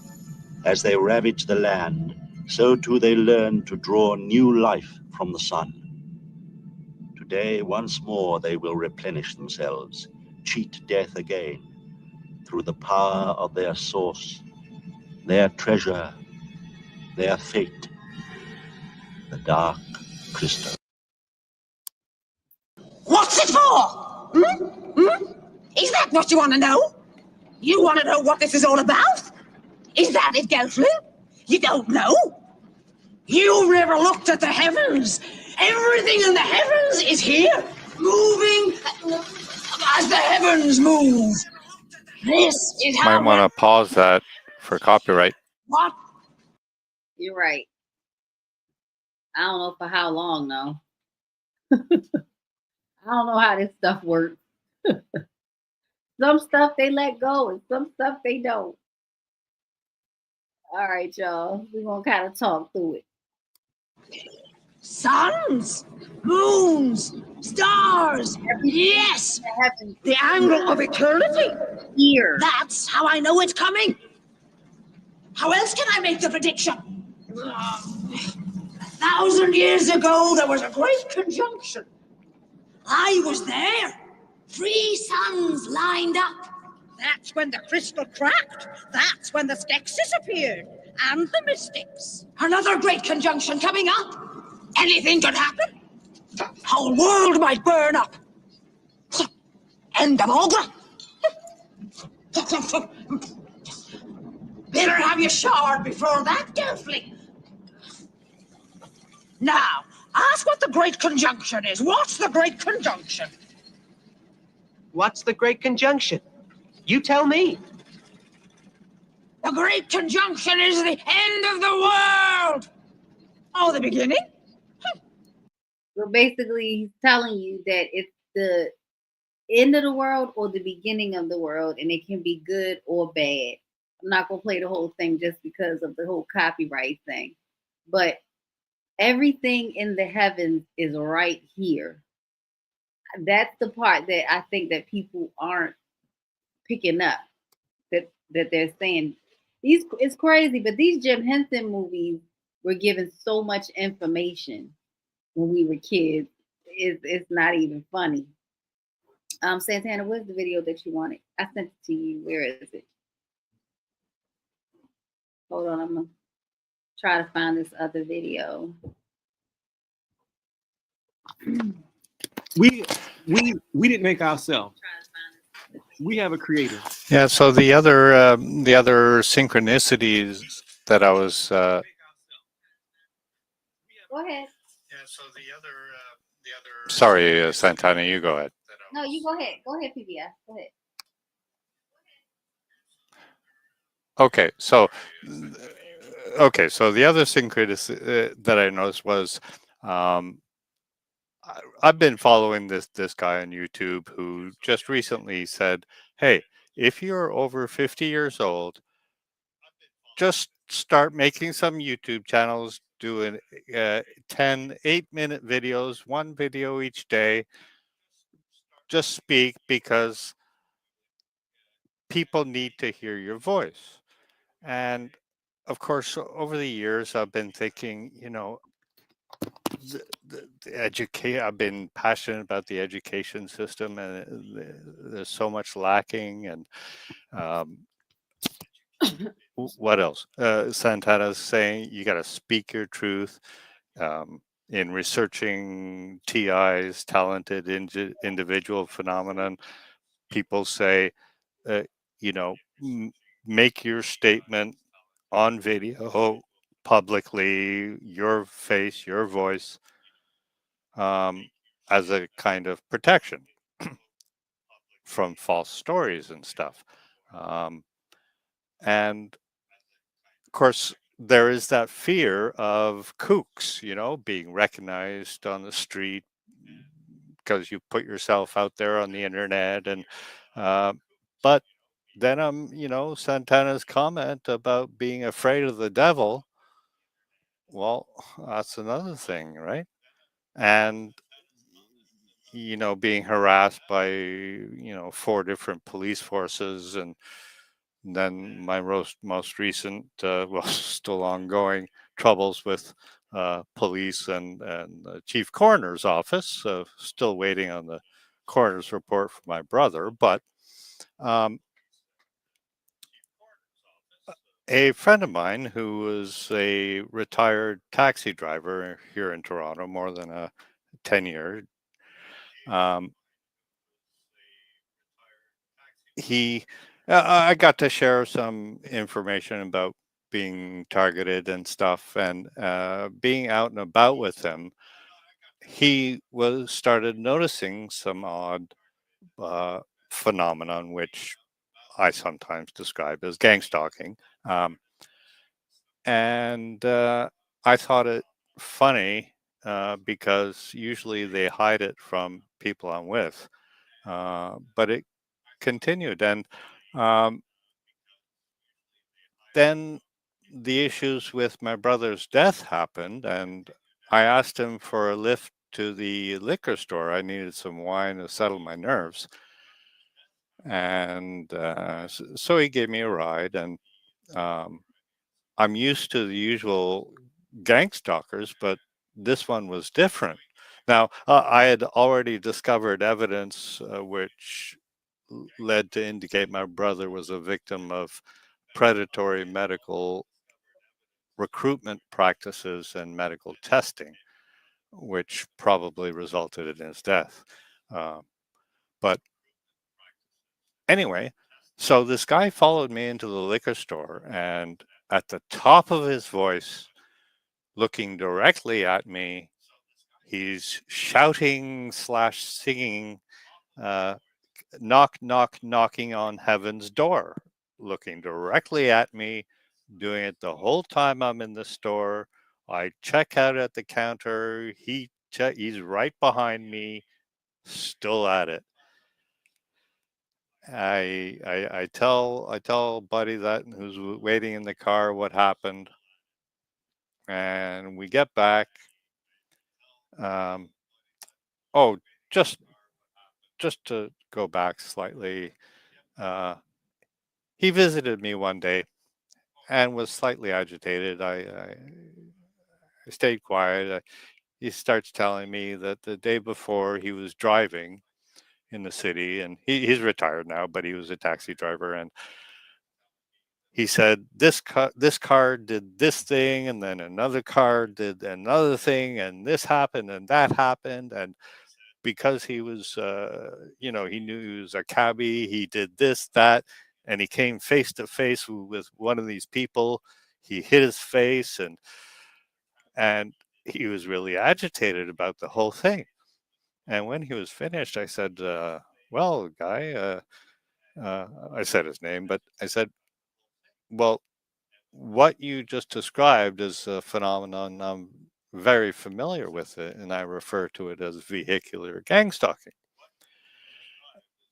As they ravage the land, so too they learn to draw new life from the sun. Today, once more, they will replenish themselves, cheat death again, through the power of their source, their treasure, their fate, the dark crystal. What's it for? Is that what you want to know? You want to know what this is all about? Is that it, Gelfling? You don't know? You've never looked at the heavens. Everything in the heavens is here, moving as the heavens move. This is how. Might want to pause that for copyright. What? You're right. I don't know for how long though. I don't know how this stuff works. Some stuff they let go and some stuff they don't. All right, y'all. We're going to kind of talk through it. Suns, moons, stars. Yes, the angle of eternity. Here. That's how I know it's coming. How else can I make the prediction? 1,000 years ago, there was a great conjunction. I was there. 3 suns lined up. That's when the crystal cracked. That's when the Skeksis appeared. And the Mystics. Another great conjunction coming up. Anything could happen. The whole world might burn up. End of Aughra. Better have you showered before that, Gelfling. Now, ask what the Great Conjunction is. What's the Great Conjunction? What's the Great Conjunction? You tell me. The Great Conjunction is the end of the world. Oh, the beginning? So basically, he's telling you that it's the end of the world or the beginning of the world, and it can be good or bad. I'm not going to play the whole thing just because of the whole copyright thing. But everything in the heavens is right here. That's the part that I think that people aren't picking up. That they're saying it's crazy, but these Jim Henson movies were given so much information when we were kids. It's not even funny. Santana, what's the video that you wanted? I sent it to you. Where is it? Hold on, I'm gonna try to find this other video. We didn't make ourselves. We have a creator. Yeah. So the other synchronicities that I was. Go ahead. Sorry, Santana, you go ahead. No, you go ahead. Go ahead, PBS. Go ahead. Okay, so the other synchronicity that I noticed was I've been following this guy on YouTube who just recently said, "Hey, if you're over 50 years old, just start making some YouTube channels, doing 10 8-minute videos, 1 video each day. Just speak because people need to hear your voice." And of course, over the years, I've been thinking, I've been passionate about the education system, and there's so much lacking. And what else? Santana's saying you got to speak your truth. In researching TI's talented individual phenomenon, people say, make your statement on video publicly, your face, your voice, as a kind of protection from false stories and stuff. And of course, there is that fear of kooks, being recognized on the street because you put yourself out there on the internet. And but then Santana's comment about being afraid of the devil. Well, that's another thing, right? and being harassed by 4 different police forces, and then my most recent, well, still ongoing troubles with police and the chief coroner's office. Still waiting on the coroner's report for my brother, but a friend of mine who was a retired taxi driver here in Toronto, more than 10 years, I got to share some information about being targeted and stuff, and being out and about with him, he started noticing some odd phenomenon, which I sometimes describe as gang stalking. And I thought it funny because usually they hide it from people I'm with, but it continued. And then the issues with my brother's death happened, and I asked him for a lift to the liquor store. I needed some wine to settle my nerves. And so he gave me a ride, and I'm used to the usual gang stalkers, but this one was different. Now, I had already discovered evidence which led to indicate my brother was a victim of predatory medical recruitment practices and medical testing, which probably resulted in his death. But anyway, so this guy followed me into the liquor store, and at the top of his voice, looking directly at me, he's shouting / singing, knock, knock, knocking on heaven's door, looking directly at me, doing it the whole time I'm in the store. I check out at the counter. He's right behind me, still at it. I tell Buddy that, who's waiting in the car, what happened, and we get back. Oh, just to go back slightly, he visited me one day and was slightly agitated. I stayed quiet. He starts telling me that the day before he was driving in the city, and he's retired now, but he was a taxi driver, and he said this car did this thing, and then another car did another thing, and this happened and that happened, and because he was he knew he was a cabbie, he did this, that, and he came face to face with one of these people. He hit his face, and he was really agitated about the whole thing. And when he was finished, I said, well, guy, I said his name, but I said, well, what you just described is a phenomenon I'm very familiar with it, and I refer to it as vehicular gang stalking.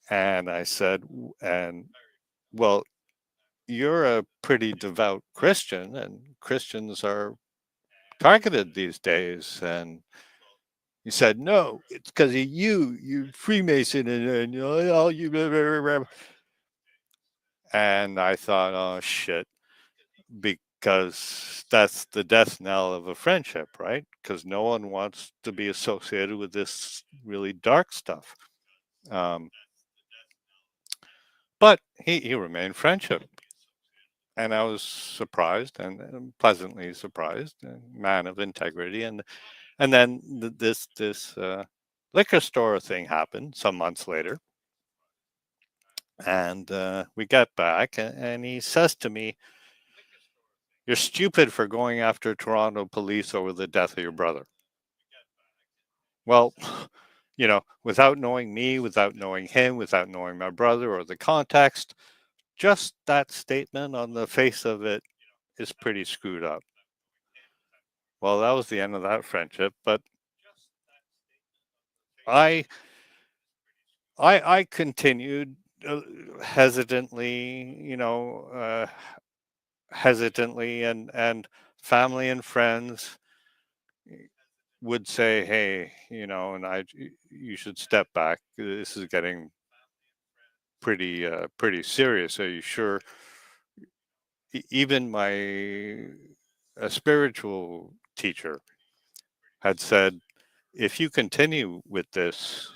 And I said, well, you're a pretty devout Christian, and Christians are targeted these days. And he said, no, it's because of you Freemason, and all you. Blah, blah, blah. And I thought, oh shit, because that's the death knell of a friendship, right? Because no one wants to be associated with this really dark stuff. But he remained friendship. And I was surprised, and pleasantly surprised, a man of integrity. And then this liquor store thing happened some months later. And we got back, and he says to me, you're stupid for going after Toronto police over the death of your brother. Well, without knowing me, without knowing him, without knowing my brother or the context, just that statement on the face of it is pretty screwed up. Well, that was the end of that friendship, but I continued hesitantly, and family and friends would say, hey, and you should step back. This is getting pretty serious. Are you sure? Even a spiritual teacher had said, if you continue with this,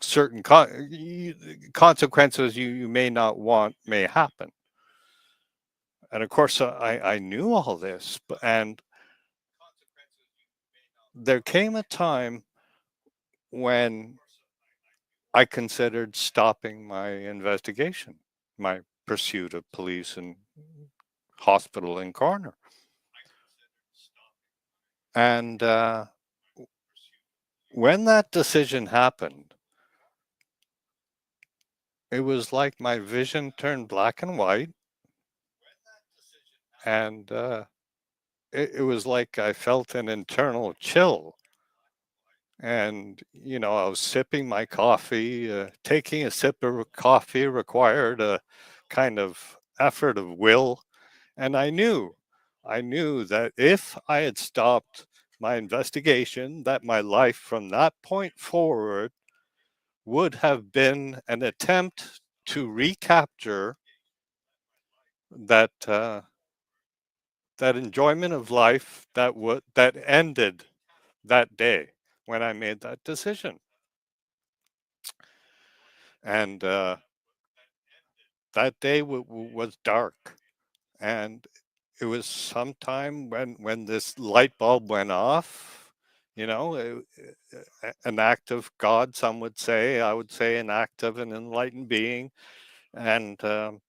certain consequences you may not want may happen. And of course, I knew all this, and there came a time when I considered stopping my investigation, my pursuit of police and hospital and coroner. And when that decision happened, it was like my vision turned black and white. And it was like I felt an internal chill. And, I was sipping my coffee. Taking a sip of coffee required a kind of effort of will. And I knew that if I had stopped my investigation, that my life from that point forward would have been an attempt to recapture that enjoyment of life that ended that day when I made that decision. And that day was dark, and it was sometime when this light bulb went off. An act of God, some would say. I would say an act of an enlightened being, and an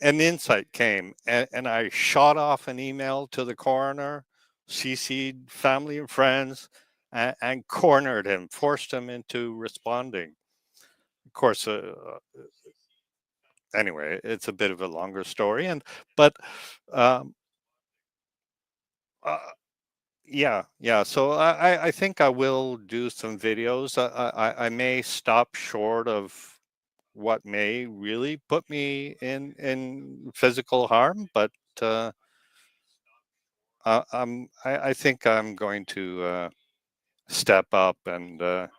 insight came, and I shot off an email to the coroner, CC'd family and friends, and cornered him, forced him into responding. Of course, anyway, it's a bit of a longer story, but yeah. So I think I will do some videos. I may stop short of what may really put me in physical harm, but I think I'm going to step up and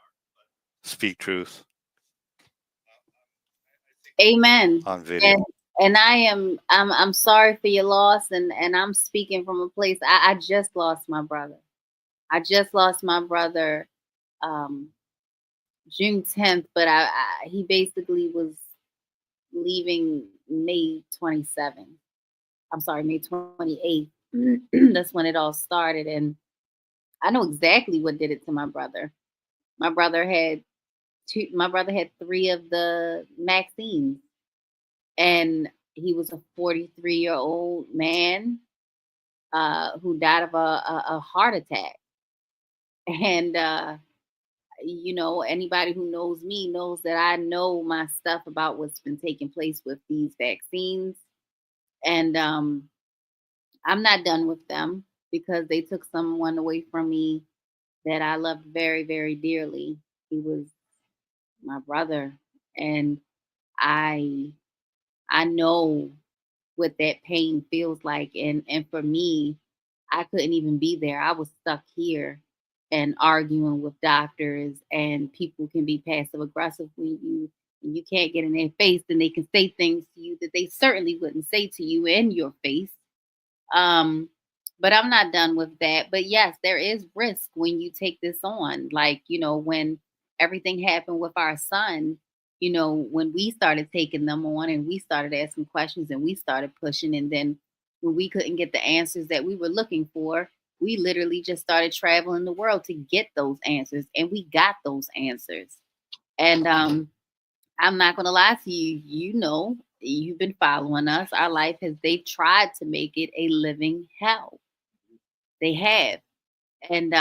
speak truth Amen. on video. And I'm sorry for your loss, and I'm speaking from a place. I just lost my brother. June 10th, but he basically was leaving May 27th. I'm sorry, May 28th. That's when it all started, and I know exactly what did it to my brother. My brother had 3 of the vaccines, and he was a 43-year-old man who died of a heart attack. And anybody who knows me knows that I know my stuff about what's been taking place with these vaccines. And I'm not done with them because they took someone away from me that I loved very, very dearly. He was my brother. And I know what that pain feels like. And for me, I couldn't even be there. I was stuck here and arguing with doctors, and people can be passive aggressive when you can't get in their face, and they can say things to you that they certainly wouldn't say to you in your face. But I'm not done with that. But yes, there is risk when you take this on. Like, when everything happened with our son, when we started taking them on and we started asking questions and we started pushing, and then when we couldn't get the answers that we were looking for, we literally just started traveling the world to get those answers, and we got those answers. And I'm not going to lie to you. You've been following us. Our life they tried to make it a living hell. They have. And,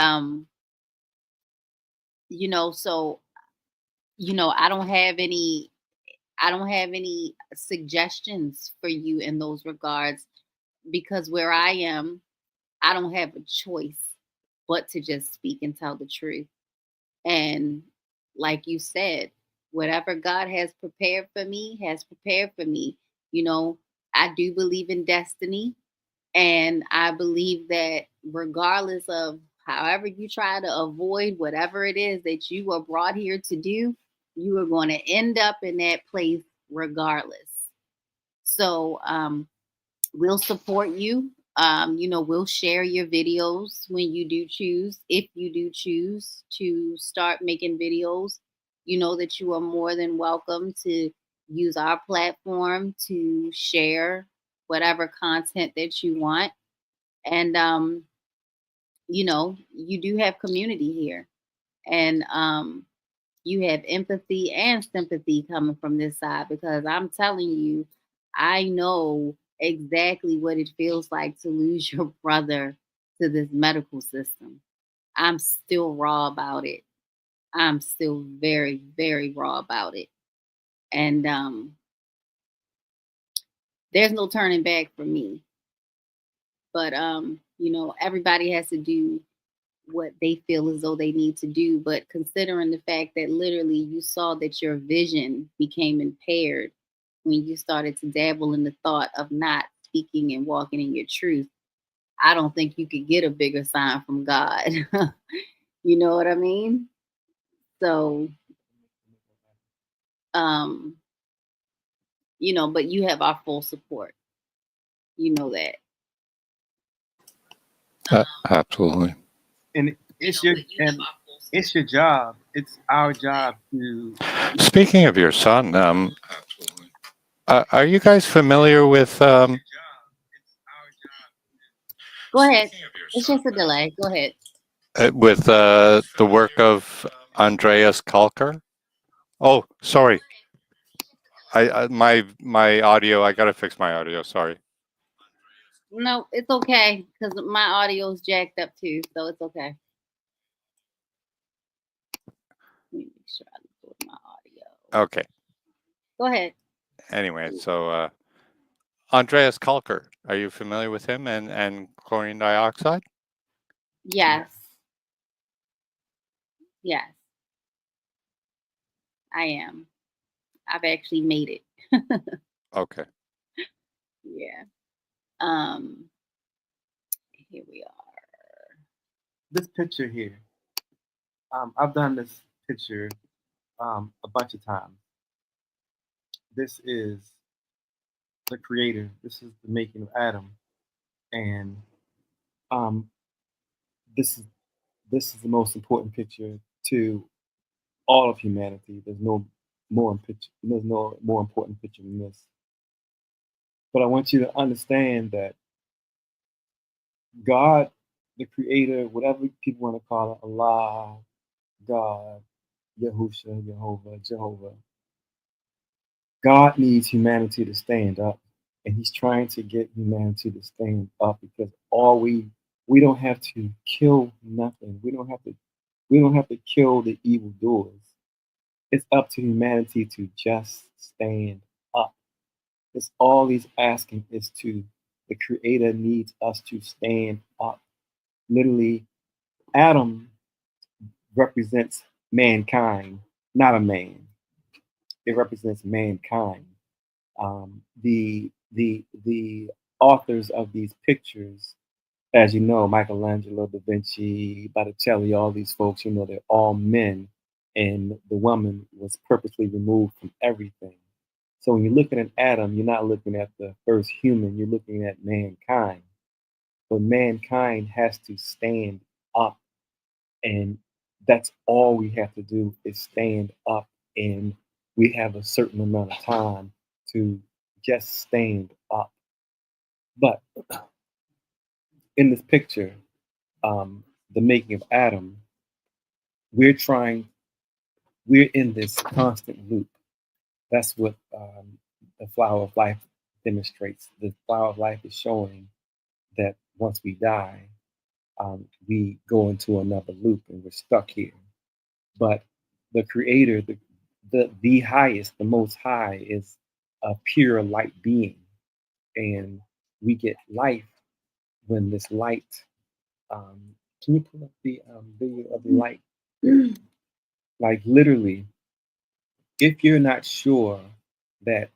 so, I don't have any suggestions for you in those regards, because where I am, I don't have a choice but to just speak and tell the truth. And like you said, whatever God has prepared for me has prepared for me. I do believe in destiny. And I believe that regardless of however you try to avoid whatever it is that you were brought here to do, you are going to end up in that place regardless. So we'll support you. We'll share your videos when you do choose. If you do choose to start making videos, you know that you are more than welcome to use our platform to share whatever content that you want. And, you do have community here. And you have empathy and sympathy coming from this side, because I'm telling you, I know exactly what it feels like to lose your brother to this medical system. I'm still raw about it. I'm still very, very raw about it. And there's no turning back for me. But everybody has to do what they feel as though they need to do. But considering the fact that literally you saw that your vision became impaired when you started to dabble in the thought of not speaking and walking in your truth, I don't think you could get a bigger sign from God. You know what I mean? So, but you have our full support. You know that. Absolutely. And it's your job. It's our job to. Speaking of your son, are you guys familiar with? Go ahead. It's just a delay. Go ahead. With the work of Andreas Kalker? Oh, sorry. My audio. I gotta fix my audio. Sorry. No, it's okay because my audio is jacked up too, so it's okay. Let me make sure I record my audio. Okay. Go ahead. Anyway, so Andreas Kalker, are you familiar with him and chlorine dioxide? Yes. Yes. I am. I've actually made it. Okay. Yeah. Here we are. This picture here. I've done this picture a bunch of times. This is the creator. This is the making of Adam, and this is the most important picture to all of humanity. There's no more important picture than this. But I want you to understand that God, the creator, whatever people want to call it, Allah, God, Yahusha, Jehovah, God needs humanity to stand up. And he's trying to get humanity to stand up, because we don't have to kill nothing. We don't have to kill the evildoers. It's up to humanity to just stand up. It's all he's asking is to, the creator needs us to stand up. Literally, Adam represents mankind, not a man. It represents mankind. The authors of these pictures, as you know, Michelangelo, Da Vinci, Botticelli, all these folks, they're all men, and the woman was purposely removed from everything. So when you're looking at Adam, you're not looking at the first human, you're looking at mankind. But mankind has to stand up, and that's all we have to do is stand up, and we have a certain amount of time to just stand up. But in this picture, the making of Adam, we're in this constant loop. That's what the flower of life demonstrates. The flower of life is showing that once we die, we go into another loop and we're stuck here. But the creator, the highest, the most high, is a pure light being. And we get life when this light, can you pull up the video of the light? Like literally, if you're not sure that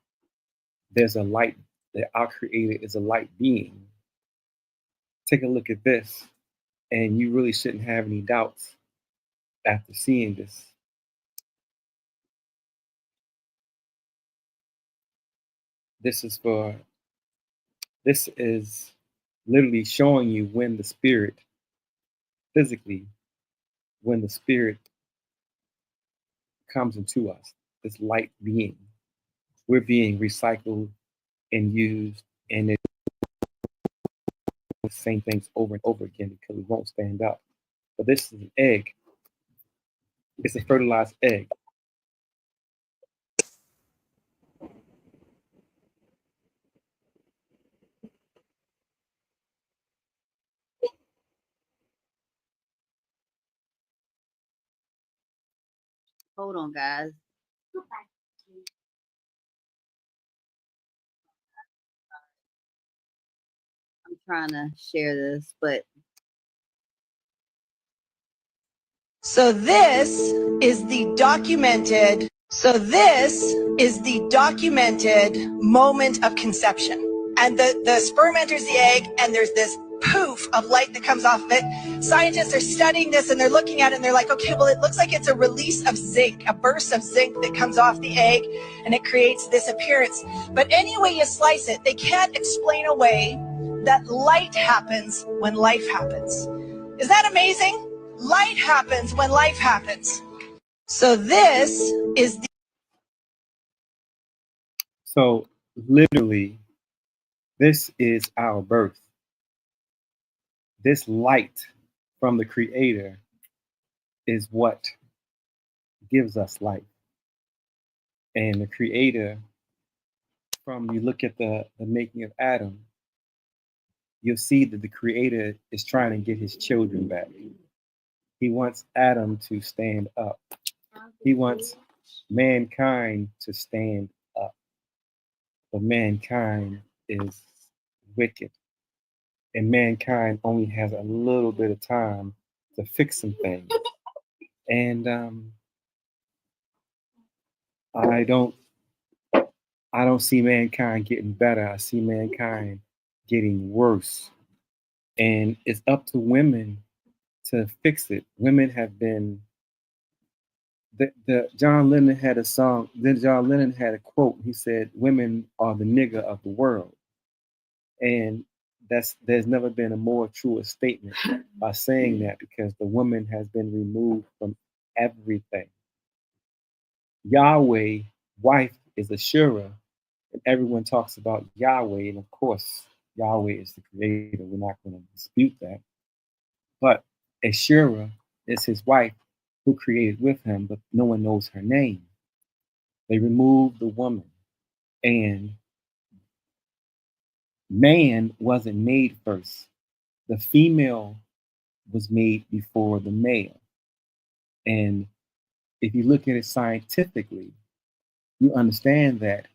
there's a light, that our creator is a light being, take a look at this, and you really shouldn't have any doubts after seeing this. This is literally showing you when the spirit, physically, when the spirit comes into us, this light being, we're being recycled and used, and it's the same things over and over again because we won't stand up. But this is an egg. It's a fertilized egg. Hold on, guys. I'm trying to share this, but So this is the documented moment of conception. And the sperm enters the egg, and there's this poof of light that comes off of it. Scientists are studying this, and they're looking at it, and they're like, okay, well, it looks like it's a release of zinc, a burst of zinc that comes off the egg, and it creates this appearance. But any way you slice it, they can't explain away that light happens when life happens. Is that amazing? Light happens when life happens. So this is the... So literally, this is our birth. This light from the Creator is what gives us life. And the Creator, from you look at the making of Adam, you'll see that the Creator is trying to get his children back. He wants Adam to stand up. He wants mankind to stand up. But mankind is wicked. And mankind only has a little bit of time to fix some things. And I don't see mankind getting better. I see mankind getting worse. And it's up to women to fix it. Women have been, John Lennon had a song, then John Lennon had a quote. He said, women are the nigger of the world. And there's never been a more truer statement by saying that, because the woman has been removed from everything. Yahweh, wife, is Ashura, and everyone talks about Yahweh, and of course, Yahweh is the creator. We're not going to dispute that. But Ashura is his wife who created with him, but no one knows her name. They removed the woman, and man wasn't made first. The female was made before the male. And if you look at it scientifically, you understand that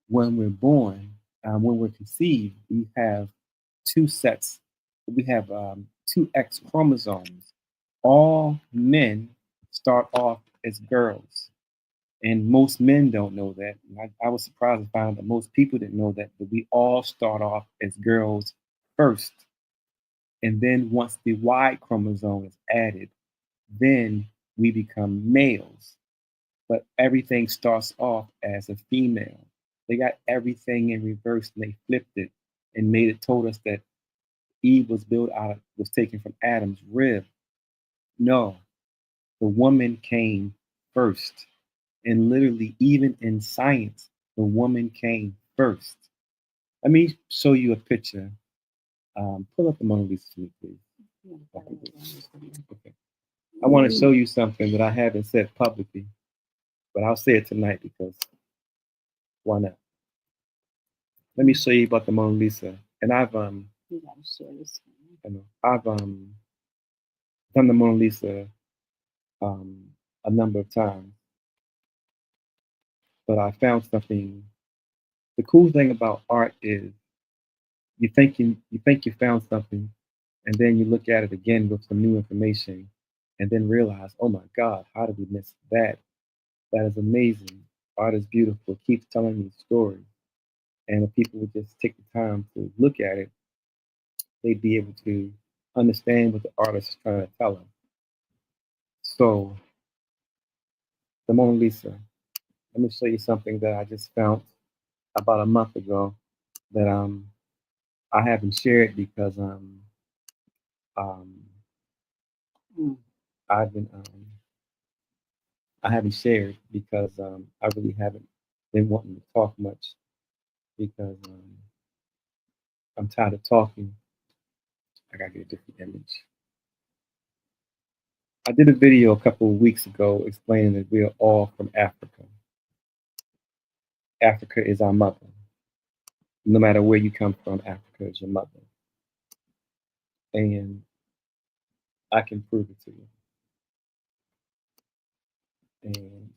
when we're born, when we're conceived, we have two sets. We have two X chromosomes. All men start off as girls. And most men don't know that. And I was surprised to find that most people didn't know that, but we all start off as girls first. And then once the Y chromosome is added, then we become males. But everything starts off as a female. They got everything in reverse, and they flipped it and told us that Eve was taken from Adam's rib. No, the woman came first. And literally, even in science, the woman came first. Let me show you a picture. Pull up the Mona Lisa to me, please. Okay. I want to show you something that I haven't said publicly, but I'll say it tonight because why not? Let me show you about the Mona Lisa. And I've done the Mona Lisa a number of times. But I found something. The cool thing about art is you think you found something, and then you look at it again with some new information, and then realize, oh my God, how did we miss that? That is amazing. Art is beautiful. It keeps telling you stories. And if people would just take the time to look at it, they'd be able to understand what the artist is trying to tell them. So, the Mona Lisa. Let me show you something that I just found about a month ago that I haven't shared because I've been I haven't shared because I really haven't been wanting to talk much because I'm tired of talking. I gotta get a different image. I did a video a couple of weeks ago explaining that we are all from Africa. Africa is our mother. No matter where you come from, Africa is your mother. And I can prove it to you. And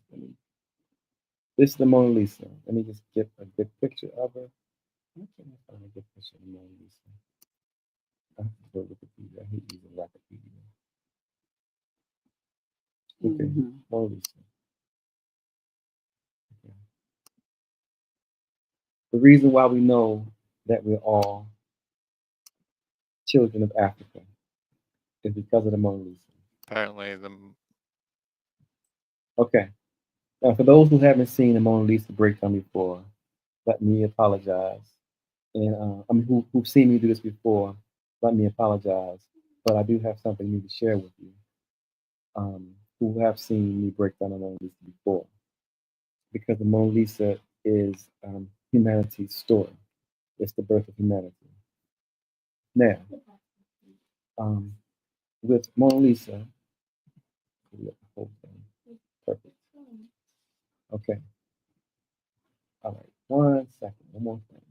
this is the Mona Lisa. Let me just get a good picture of her. Why can't I find a good picture of the Mona Lisa? I have to go to Wikipedia. I hate using Wikipedia. Okay, Mona Lisa. Okay. The reason why we know that we're all children of Africa is because of the Mona Lisa. Apparently, Okay. Now, for those who haven't seen the Mona Lisa breakdown before, let me apologize. And I mean, who've seen me do this before, let me apologize. But I do have something new to share with you. Who have seen me break down the Mona Lisa before. Because the Mona Lisa is humanity's story. It's the birth of humanity. Now, with Mona Lisa, perfect. Okay. All right. 1 second. One more thing.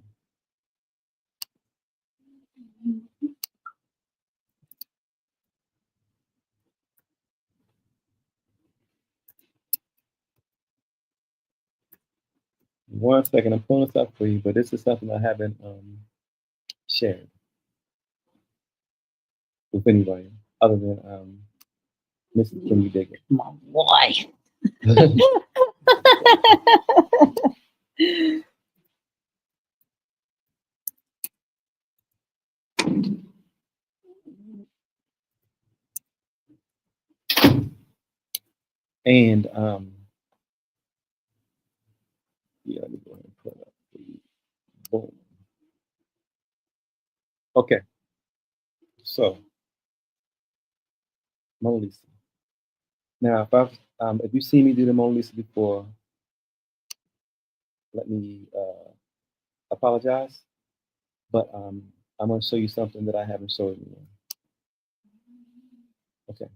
One second. I'm pulling this up for you, but this is something I haven't shared with anybody other than Mrs. Kimmy Diggett. My boy. And yeah, let me go ahead and pull it up for you. Boom. Okay. So Mona Lisa. Now, if you've seen me do the Mona Lisa before, let me apologize. But I'm going to show you something that I haven't showed you. Okay.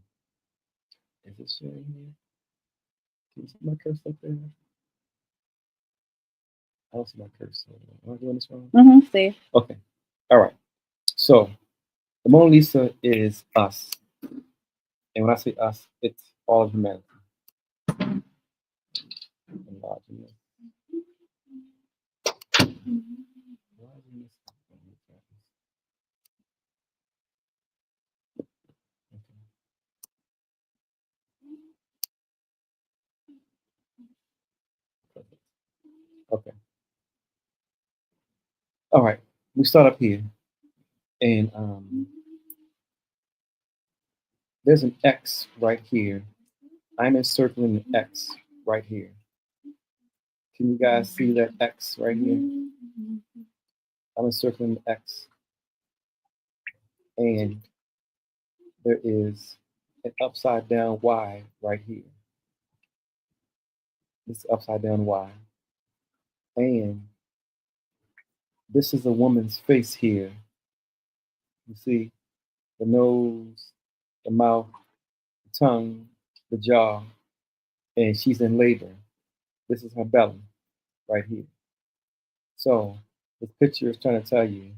Is it showing here? Can you see my cursor up there? I don't see my cursor. Am I doing this wrong? See. Okay. All right. So the Mona Lisa is us. And when I say us, it's all of humanity. Enlarging this. Okay. All right. We start up here. And there's an X right here. I'm encircling an X right here. Can you guys see that X right here? I'm encircling the X. And there is an upside down Y right here. This upside down Y. And this is a woman's face here. You see the nose, the mouth, the tongue, the jaw, and she's in labor. This is her belly right here. So this picture is trying to tell you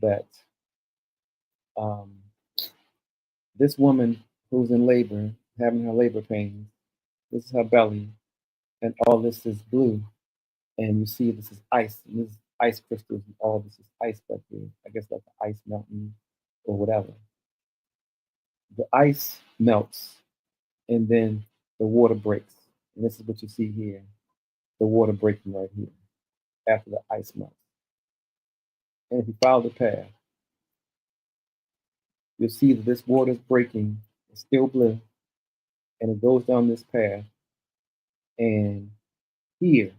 that this woman who's in labor, having her labor pains, this is her belly, and all this is blue. And you see this is ice, and this is ice crystals, and all this is ice back here. I guess like the ice mountain or whatever. The ice melts, and then the water breaks. And this is what you see here, the water breaking right here after the ice melts. And if you follow the path, you'll see that this water is breaking. It's still blue, and it goes down this path. And here,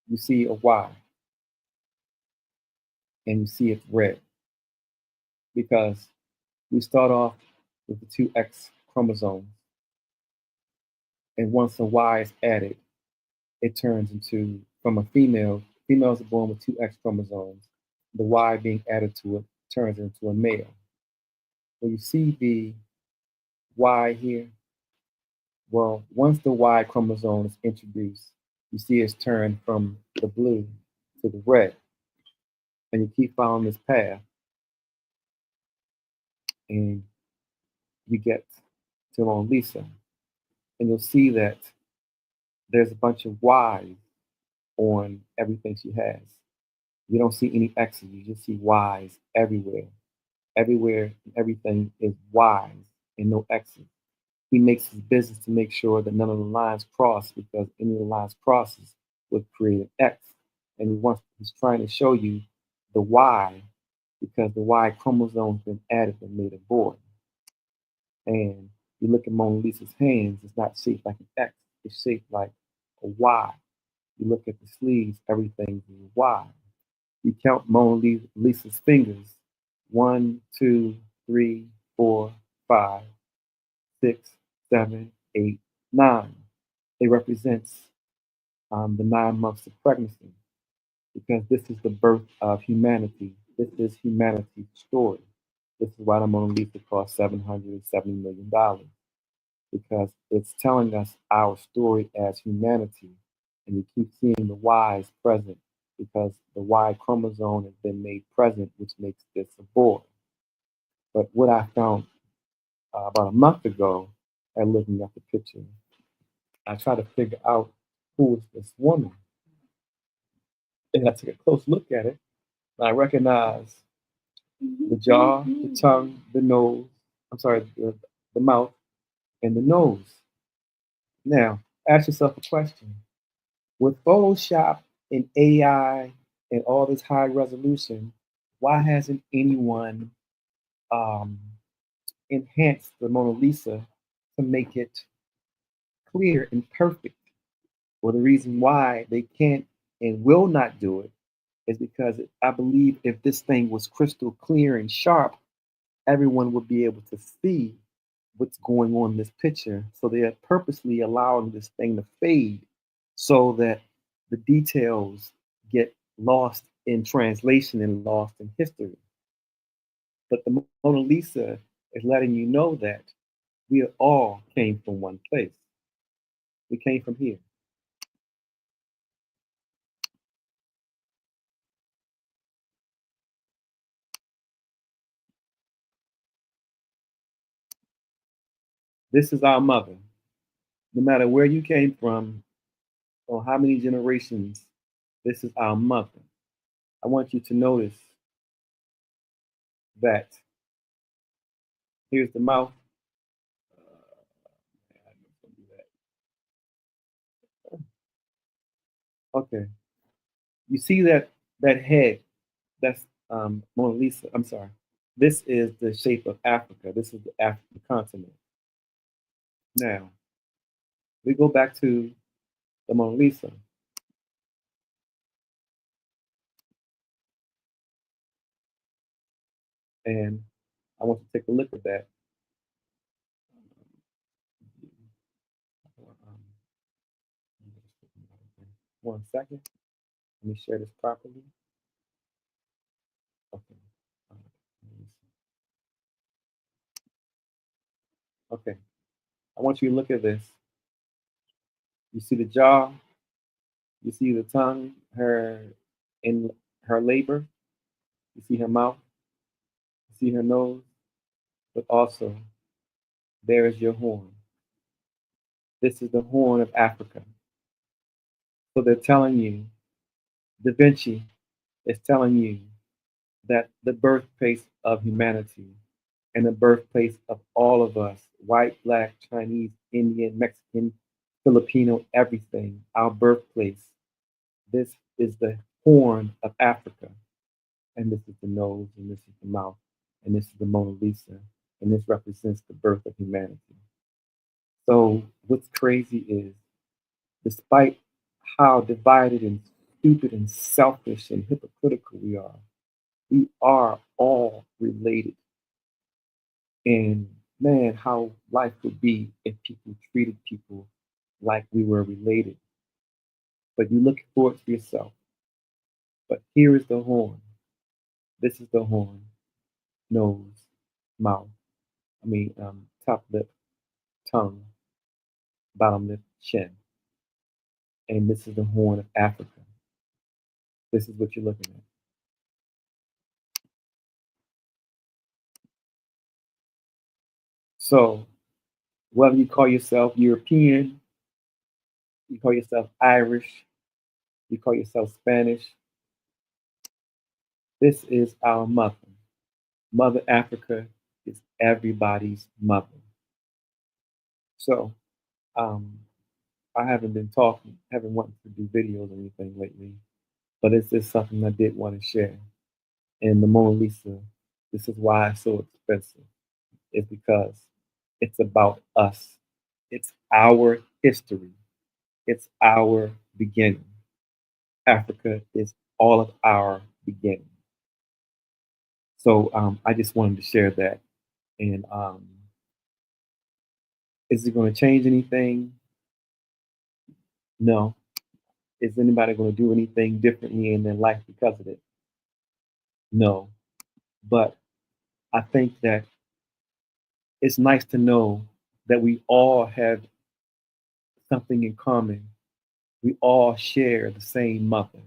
you see a Y, and you see it's red because we start off with the two X chromosomes, and once a Y is added, it turns into, from a female, females are born with two X chromosomes. The Y being added to it turns into a male. Well, you see the Y here. Well, once the Y chromosome is introduced, you see it's turned from the blue to the red. And you keep following this path, and you get to Mona Lisa. And you'll see that there's a bunch of Y's on everything she has. You don't see any X's, you just see Y's everywhere. Everywhere, everything is Y's and no X's. He makes his business to make sure that none of the lines cross, because any of the lines crosses would create an X. And he's trying to show you the Y, because the Y chromosome's been added and made a boy. And you look at Mona Lisa's hands, it's not shaped like an X, it's shaped like a Y. You look at the sleeves, everything's a Y. You count Mona Lisa's fingers, 1, 2, 3, 4, 5, 6, 7, 8, 9. It represents the 9 months of pregnancy, because this is the birth of humanity. This is humanity's story. This is why the Mona Lisa cost $770 million, because it's telling us our story as humanity. And you keep seeing the Y's present, because the Y chromosome has been made present, which makes this a boy. But what I found about a month ago, and looking at the picture, I tried to figure out who is this woman. And I took a close look at it, and I recognized the jaw, the tongue, the nose, the mouth, and the nose. Now, ask yourself a question. With Photoshop and AI and all this high resolution, why hasn't anyone enhanced the Mona Lisa to make it clear and perfect? Well, the reason why they can't and will not do it is because I believe if this thing was crystal clear and sharp, everyone would be able to see what's going on in this picture. So they are purposely allowing this thing to fade so that the details get lost in translation and lost in history. But the Mona Lisa is letting you know that we all came from one place. We came from here. This is our mother. No matter where you came from or how many generations, this is our mother. I want you to notice that here's the mouth. Okay. You see that head? That's Mona Lisa. I'm sorry. This is the shape of Africa. This is the African continent. Now, we go back to the Mona Lisa. And I want you to take a look at that. One second. Let me share this properly. Okay. Okay. I want you to look at this. You see the jaw. You see the tongue, her in her labor. You see her mouth. You see her nose. But also, there is your horn. This is the horn of Africa. So they're telling you, Da Vinci is telling you that the birthplace of humanity and the birthplace of all of us, white, black, Chinese, Indian, Mexican, Filipino, everything, our birthplace. This is the horn of Africa. And this is the nose, and this is the mouth, and this is the Mona Lisa, and this represents the birth of humanity. So what's crazy is, despite how divided and stupid and selfish and hypocritical we are all related. And man, how life would be if people treated people like we were related. But you look for it for yourself. But here is the horn. This is the horn. Nose, mouth. Top lip, tongue, bottom lip, chin. And this is the horn of Africa. This is what you're looking at. So, whether you call yourself European, you call yourself Irish, you call yourself Spanish, this is our mother. Mother Africa is everybody's mother. So, I haven't wanted to do videos or anything lately, but it's just something I did want to share. And the Mona Lisa, this is why it's so expensive. It's because it's about us. It's our history. It's our beginning. Africa is all of our beginning. So I just wanted to share that. And is it going to change anything? No. Is anybody going to do anything differently in their life because of it? No. But I think that it's nice to know that we all have something in common. We all share the same mother.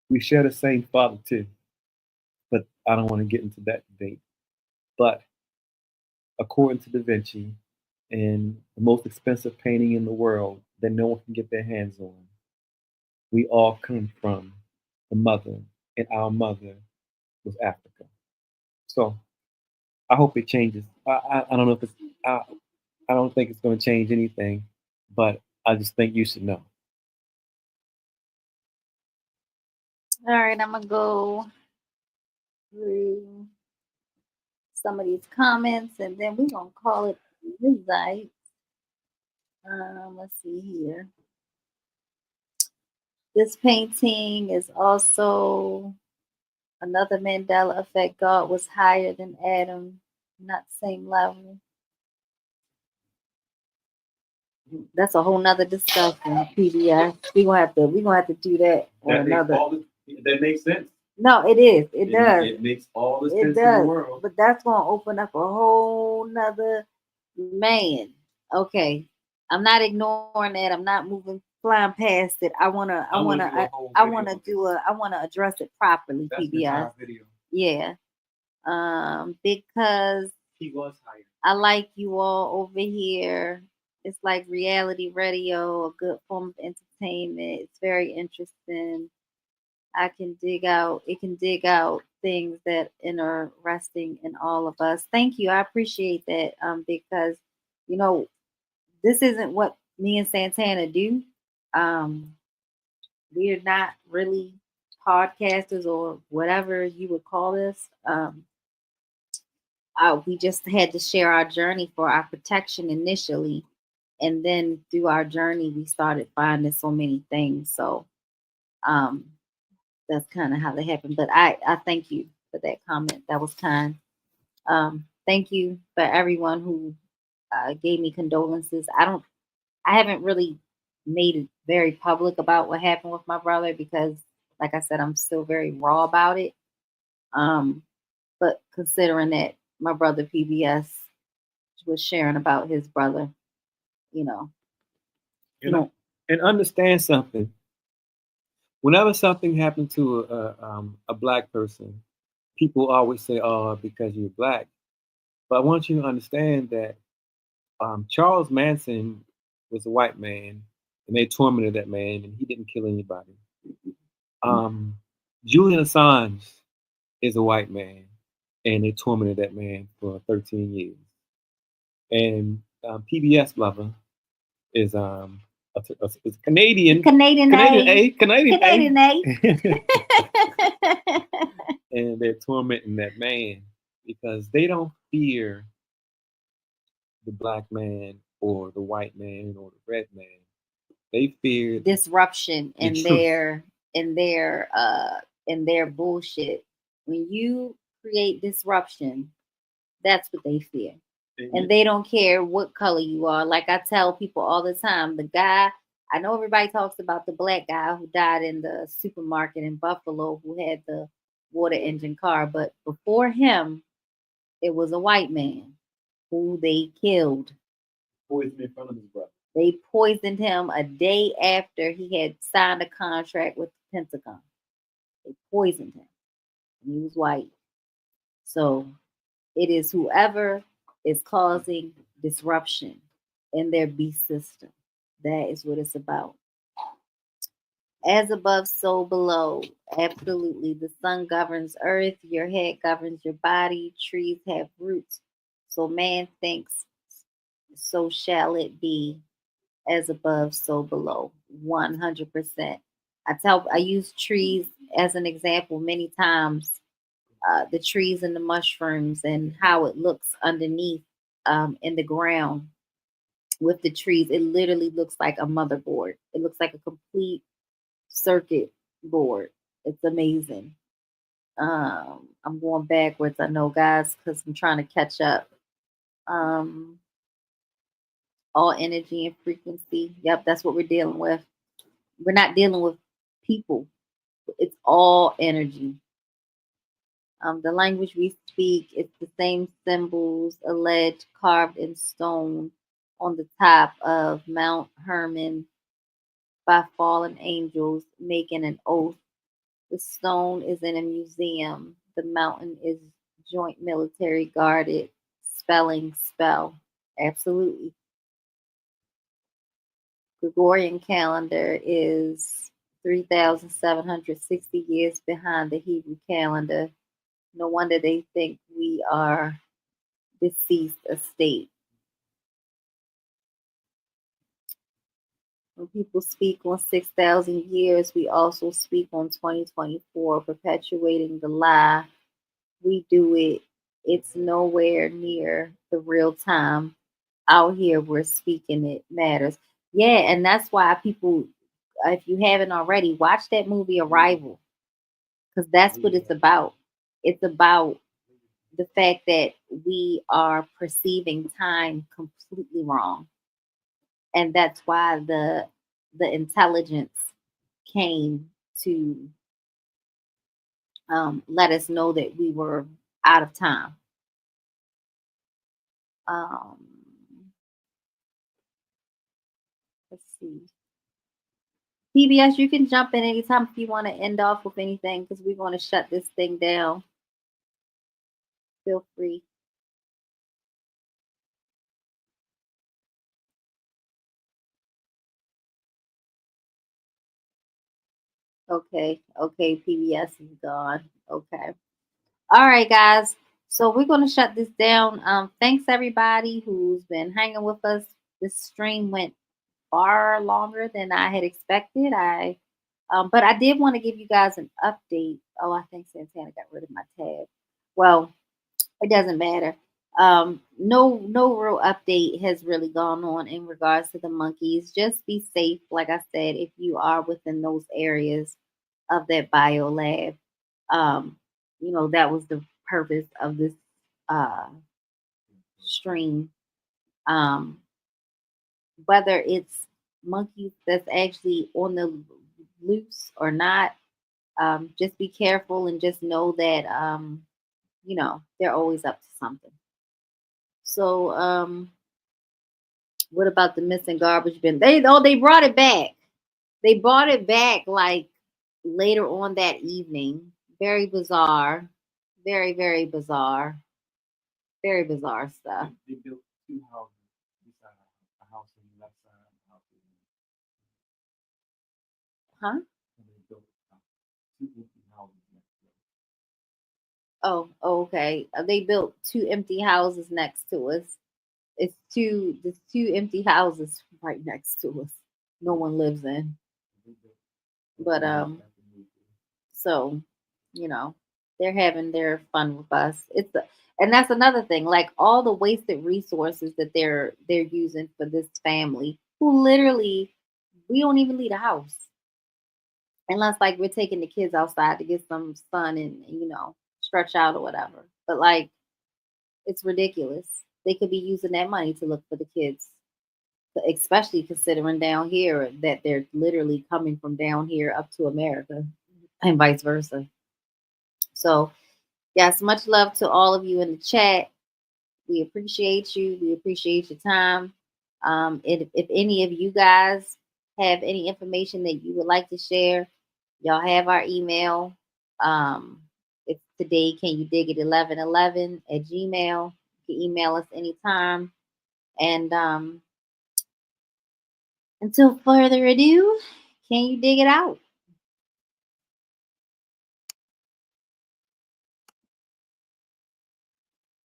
We share the same father too. But I don't want to get into that debate. But according to Da Vinci, and the most expensive painting in the world that no one can get their hands on, we all come from the mother, and our mother was Africa. So I hope it changes. I don't know if it's, I don't think it's going to change anything, but I just think you should know. All right, I'm gonna go through some of these comments, and then we're gonna call it midnight. Let's see here. This painting is also another Mandela effect. God was higher than Adam, not same level. That's a whole nother discussion. PBS. We're gonna have to do that on another. That makes sense. No, it is. It does. It makes all the It sense in does. the world. But that's gonna open up a whole nother man. Okay. I'm not ignoring that. I'm not flying past it. I wanna address it properly, That's the PBS. entire video. Yeah. Because He was hired. I like you all over here. It's like reality radio, a good form of entertainment. It's very interesting. It can dig out things that interesting in all of us. Thank you. I appreciate that. Because this isn't what me and Santana do. We're not really podcasters or whatever you would call this. We just had to share our journey for our protection initially. And then through our journey, we started finding so many things. So that's kind of how that happened. But I thank you for that comment. That was kind. Thank you for everyone who gave me condolences. I haven't really made it very public about what happened with my brother because, like I said, I'm still very raw about it. But considering that my brother PBS was sharing about his brother, And understand something. Whenever something happened to a black person, people always say, "Oh, because you're black." But I want you to understand that Charles Manson was a white man, and they tormented that man, and he didn't kill anybody. Julian Assange is a white man, and they tormented that man for 13 years. And PBS lover is a Canadian. Canadian A. Canadian A. And they're tormenting that man, because they don't fear the black man or the white man or the red man. They fear disruption the in truth. their bullshit. When you create disruption, that's what they fear. And they don't care what color you are. Like I tell people all the time, the guy, I know everybody talks about the black guy who died in the supermarket in Buffalo who had the water engine car, but before him, it was a white man who they killed. Poisoned in front of his brother. They poisoned him a day after he had signed a contract with the Pentagon. They poisoned him. And he was white. So it is whoever is causing disruption in their beast system. That is what it's about. As above, so below. Absolutely. The sun governs earth. Your head governs your body. Trees have roots. So man thinks, so shall it be. As above, so below. 100%. I use trees as an example many times. The trees and the mushrooms and how it looks underneath in the ground with the trees. It literally looks like a motherboard. It looks like a complete circuit board. It's amazing. I'm going backwards, I know, guys, because I'm trying to catch up. All energy and frequency. Yep, that's what we're dealing with. We're not dealing with people. It's all energy. The language we speak, it's the same symbols alleged carved in stone on the top of Mount Hermon by fallen angels making an oath. The stone is in a museum. The mountain is joint military guarded, spelling spell. Absolutely. Gregorian calendar is 3,760 years behind the Hebrew calendar. No wonder they think we are deceased estate. When people speak on 6,000 years, we also speak on 2024, perpetuating the lie. We do it. It's nowhere near the real time. Out here, we're speaking it matters. Yeah, and that's why people, if you haven't already, watch that movie Arrival, because that's what it's about. It's about the fact that we are perceiving time completely wrong. And that's why the intelligence came to let us know that we were out of time. Let's see. PBS, you can jump in anytime if you want to end off with anything, because we want to shut this thing down. Feel free. Okay, PBS is gone. Okay. All right, guys. So we're going to shut this down. Thanks everybody who's been hanging with us. This stream went far longer than I had expected. But I did want to give you guys an update. Oh, I think Santana got rid of my tab. Well, it doesn't matter. No real update has really gone on in regards to the monkeys. Just be safe, like I said, if you are within those areas of that bio lab. That was the purpose of this stream. Whether it's monkeys that's actually on the loose or not, just be careful and just know that they're always up to something. So what about the missing garbage bin? They brought it back. They brought it back like later on that evening. Very bizarre. Very, very bizarre. Very bizarre stuff. They built 2 houses beside a house on the left side of the house. Huh? They built 2 empty houses next to Oh, okay. They built 2 empty houses next to us. There's 2 empty houses right next to us. No one lives in. But so, They're having their fun with us. And that's another thing. Like all the wasted resources that they're using for this family, who literally we don't even leave the house unless like we're taking the kids outside to get some sun and stretch out or whatever. But like it's ridiculous. They could be using that money to look for the kids, especially considering down here that they're literally coming from down here up to America and vice versa. So, yes, much love to all of you in the chat. We appreciate you. We appreciate your time. If any of you guys have any information that you would like to share, y'all have our email. It's today, can you dig it 1111 at Gmail. You can email us anytime. And until further ado, can you dig it out?